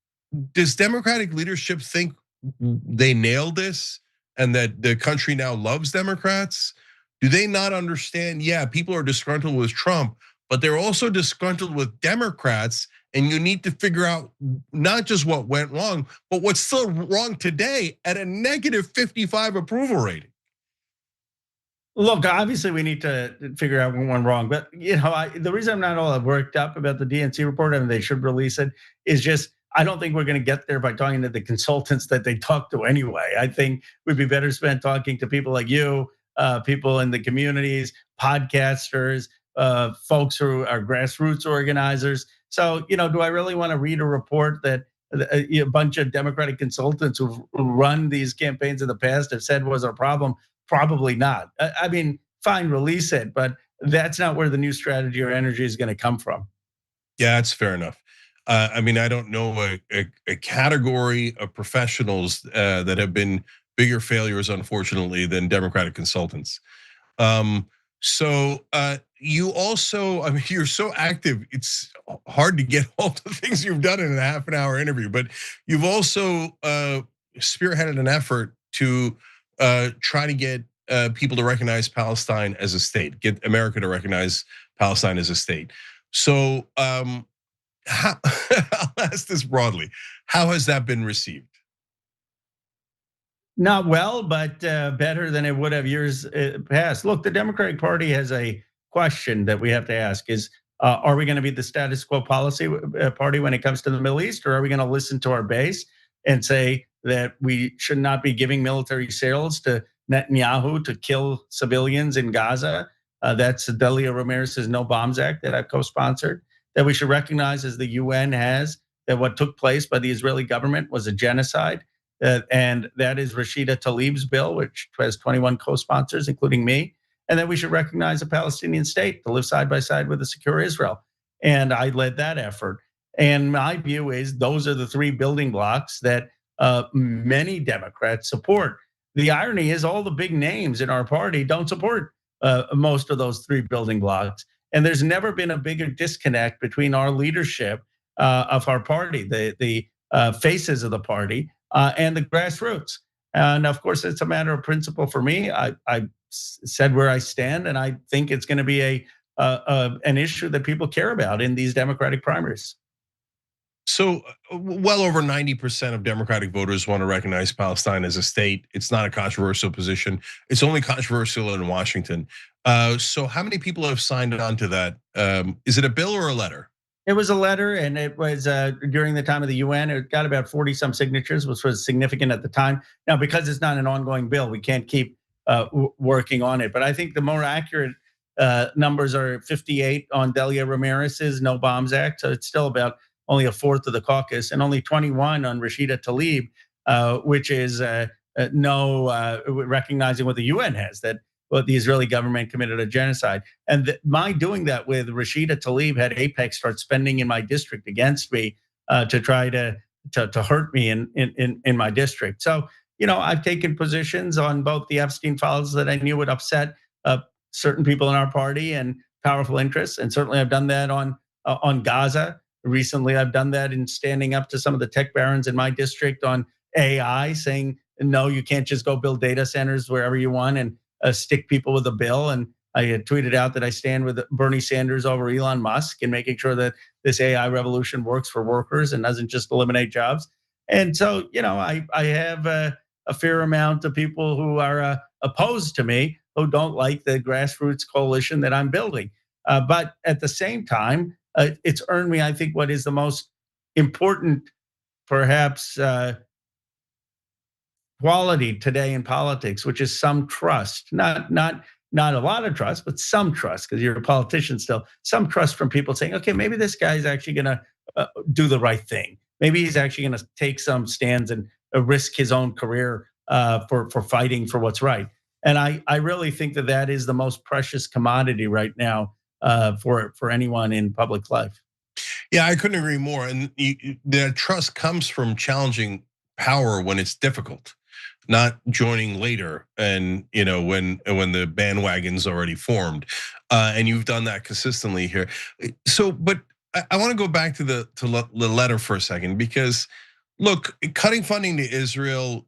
Speaker 5: does Democratic leadership think they nailed this and that the country now loves Democrats? Do they not understand? Yeah, people are disgruntled with Trump, but they're also disgruntled with Democrats. And you need to figure out not just what went wrong, but what's still wrong today at a negative 55 approval rating.
Speaker 20: Look, obviously we need to figure out what went wrong, but the reason I'm not all worked up about the DNC report, and they should release it, is just I don't think we're going to get there by talking to the consultants that they talk to anyway. I think we'd be better spent talking to people like you, people in the communities, podcasters, folks who are grassroots organizers. So, do I really want to read a report that a bunch of Democratic consultants who've run these campaigns in the past have said was a problem? Probably not. I mean, fine, release it, but that's not where the new strategy or energy is going to come from.
Speaker 5: Yeah, that's fair enough. I mean, I don't know a category of professionals that have been bigger failures, unfortunately, than Democratic consultants. So you also, I mean, you're so active, it's hard to get all the things you've done in a half an hour interview, but you've also spearheaded an effort to try to get people to recognize Palestine as a state, get America to recognize Palestine as a state. So I'll ask this broadly, how has that been received?
Speaker 20: Not well, but better than it would have years past. Look, the Democratic Party has a question that we have to ask is, are we gonna be the status quo policy party when it comes to the Middle East? Or are we gonna listen to our base and say that we should not be giving military sales to Netanyahu to kill civilians in Gaza? That's Delia Ramirez's No Bombs Act that I've co-sponsored. That we should recognize, as the UN has, that what took place by the Israeli government was a genocide. And that is Rashida Tlaib's bill, which has 21 co-sponsors, including me. And that we should recognize a Palestinian state to live side by side with a secure Israel. And I led that effort. And my view is those are the three building blocks that many Democrats support. The irony is all the big names in our party don't support most of those three building blocks. And there's never been a bigger disconnect between our leadership of our party, the faces of the party, and the grassroots. And of course, it's a matter of principle for me. I said where I stand, and I think it's going to be an issue that people care about in these Democratic primaries.
Speaker 5: So well over 90% of Democratic voters want to recognize Palestine as a state. It's not a controversial position. It's only controversial in Washington. So how many people have signed on to that? Is it a bill or a letter?
Speaker 20: It was a letter, and it was during the time of the UN. It got about 40 some signatures, which was significant at the time. Now, because it's not an ongoing bill, we can't keep working on it. But I think the more accurate numbers are 58 on Delia Ramirez's No Bombs Act. So it's still about only a fourth of the caucus, and only 21 on Rashida Tlaib, which is recognizing what the UN has, that the Israeli government committed a genocide. And my doing that with Rashida Tlaib had Apex start spending in my district against me to try to hurt me in my district. So, I've taken positions on both the Epstein files that I knew would upset certain people in our party and powerful interests, and certainly I've done that on Gaza. Recently, I've done that in standing up to some of the tech barons in my district on AI, saying, no, you can't just go build data centers wherever you want and stick people with a bill. And I had tweeted out that I stand with Bernie Sanders over Elon Musk and making sure that this AI revolution works for workers and doesn't just eliminate jobs. And so, I have a fair amount of people who are opposed to me, who don't like the grassroots coalition that I'm building. But at the same time, it's earned me, I think, what is the most important, perhaps, quality today in politics, which is some trust, not a lot of trust, but some trust, because you're a politician still, some trust from people saying, okay, maybe this guy's actually going to do the right thing. Maybe he's actually going to take some stands and risk his own career for fighting for what's right. And I really think that that is the most precious commodity right now for anyone in public life.
Speaker 5: Yeah, I couldn't agree more. And the trust comes from challenging power when it's difficult, not joining later, and when the bandwagon's already formed, and you've done that consistently here. So, but I want to go back to the letter for a second, because look, cutting funding to Israel,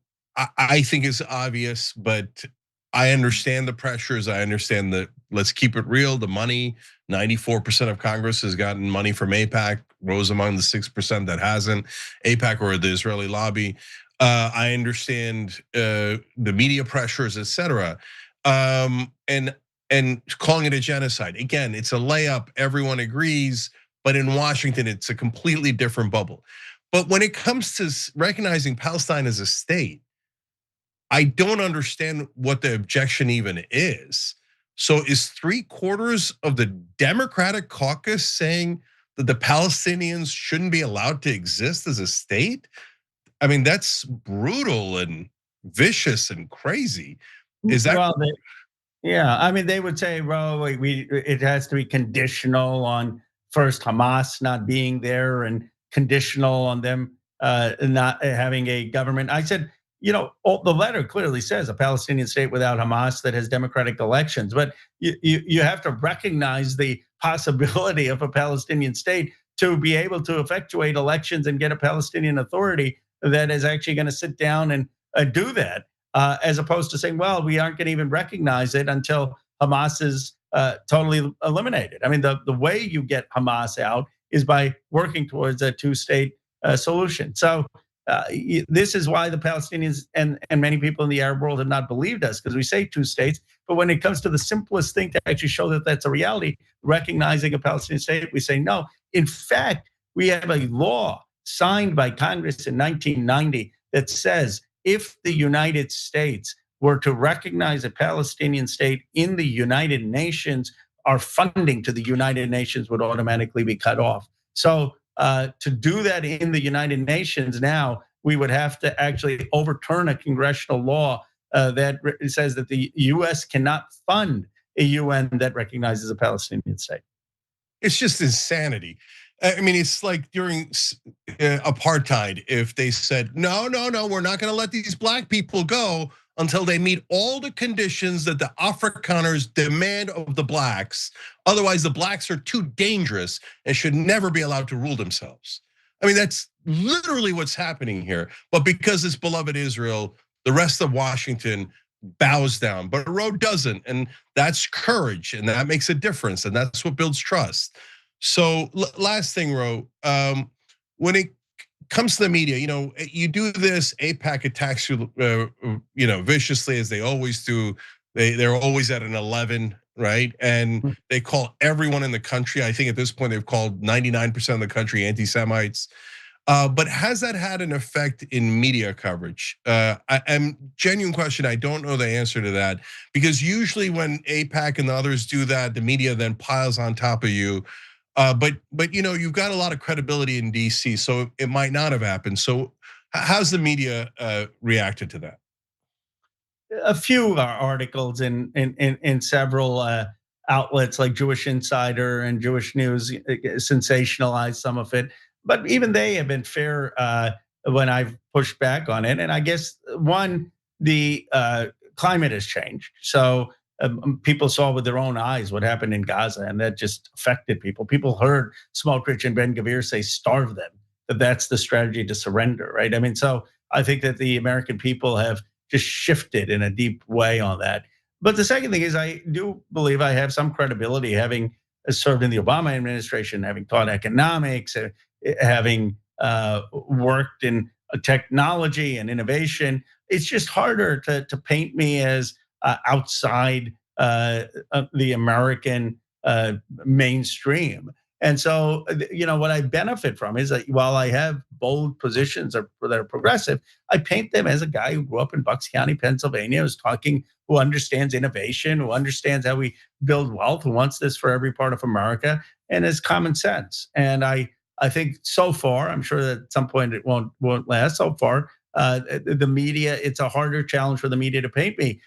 Speaker 5: I think is obvious, but I understand the pressures. I understand that. Let's keep it real. The money, 94% of Congress has gotten money from AIPAC, rose among the 6% that hasn't. AIPAC, or the Israeli lobby. I understand the media pressures, et cetera, and calling it a genocide. Again, it's a layup. Everyone agrees, but in Washington, it's a completely different bubble. But when it comes to recognizing Palestine as a state, I don't understand what the objection even is. So is 3/4 of the Democratic caucus saying that the Palestinians shouldn't be allowed to exist as a state? I mean, that's brutal and vicious and crazy. Is that?
Speaker 20: Well, yeah, I mean, they would say, well, it has to be conditional on first Hamas not being there and conditional on them not having a government. I said, the letter clearly says a Palestinian state without Hamas that has democratic elections, but you have to recognize the possibility of a Palestinian state to be able to effectuate elections and get a Palestinian authority that is actually going to sit down and do that, as opposed to saying, well, we aren't going to even recognize it until Hamas is totally eliminated. I mean, the way you get Hamas out is by working towards a two-state solution. So this is why the Palestinians and many people in the Arab world have not believed us, because we say two states, but when it comes to the simplest thing to actually show that that's a reality, recognizing a Palestinian state, we say no. In fact, we have a law signed by Congress in 1990 that says if the United States were to recognize a Palestinian state in the United Nations, our funding to the United Nations would automatically be cut off. So to do that in the United Nations now, we would have to actually overturn a congressional law that says that the US cannot fund a UN that recognizes a Palestinian state.
Speaker 5: It's just insanity. I mean, it's like during apartheid, if they said, no, we're not gonna let these black people go until they meet all the conditions that the Afrikaners demand of the blacks. Otherwise, the blacks are too dangerous and should never be allowed to rule themselves. I mean, that's literally what's happening here. But because it's beloved Israel, the rest of Washington bows down, but Roe doesn't. And that's courage, and that makes a difference, and that's what builds trust. So last thing, Roe, when it comes to the media, you do this, AIPAC attacks you, viciously, as they always do. They're always at an 11, right? And they call everyone in the country, I think at this point they've called 99% of the country anti-Semites. But has that had an effect in media coverage? Genuine question, I don't know the answer to that, because usually when AIPAC and the others do that, the media then piles on top of you. But you've got a lot of credibility in DC, so it might not have happened. So how's the media reacted to that?
Speaker 20: A few articles in several outlets like Jewish Insider and Jewish News sensationalized some of it, but even they have been fair when I've pushed back on it. And I guess the climate has changed, so people saw with their own eyes what happened in Gaza, and that just affected people. People heard Smotrich and Ben-Gvir say, "Starve them." That's the strategy to surrender, right? I mean, so I think that the American people have just shifted in a deep way on that. But the second thing is, I do believe I have some credibility, having served in the Obama administration, having taught economics, having worked in technology and innovation. It's just harder to paint me as outside the American mainstream. And so, what I benefit from is that while I have bold positions that are progressive, I paint them as a guy who grew up in Bucks County, Pennsylvania, who understands innovation, who understands how we build wealth, who wants this for every part of America, and is common sense. And I think so far, I'm sure that at some point it won't last. So far, the media, it's a harder challenge for the media to paint me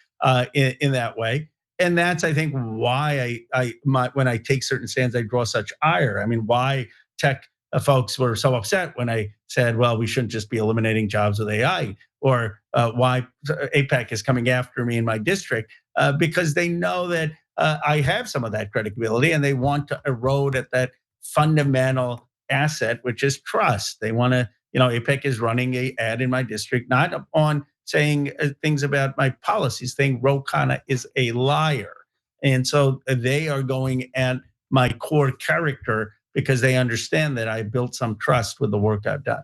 Speaker 20: in that way. And that's, I think, why when I take certain stands, I draw such ire. I mean, why tech folks were so upset when I said, well, we shouldn't just be eliminating jobs with AI, or why APEC is coming after me in my district, because they know that I have some of that credibility, and they want to erode at that fundamental asset, which is trust. They want to, APEC is running an ad in my district, not on saying things about my policies, saying Ro Khanna is a liar. And so they are going at my core character because they understand that I built some trust with the work I've done.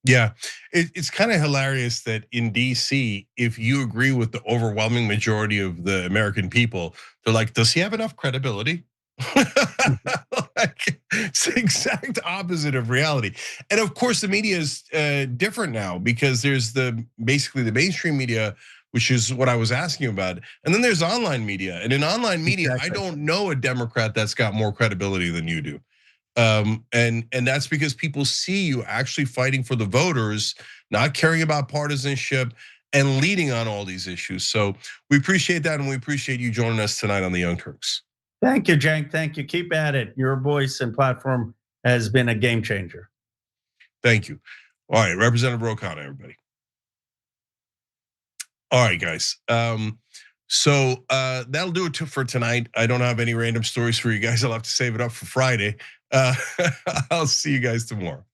Speaker 5: Yeah, it's kind of hilarious that in DC, if you agree with the overwhelming majority of the American people, they're like, does he have enough credibility? It's the exact opposite of reality. And of course, the media is different now because there's basically the mainstream media, which is what I was asking about. And then there's online media. And in online media, I don't know a Democrat that's got more credibility than you do. And that's because people see you actually fighting for the voters, not caring about partisanship, and leading on all these issues. So we appreciate that, and we appreciate you joining us tonight on the Young Turks.
Speaker 20: Thank you, Cenk. Thank you. Keep at it. Your voice and platform has been a game changer.
Speaker 5: Thank you. All right, Representative Ro Khanna, everybody. All right, guys. So that'll do it for tonight. I don't have any random stories for you guys. I'll have to save it up for Friday. I'll see you guys tomorrow.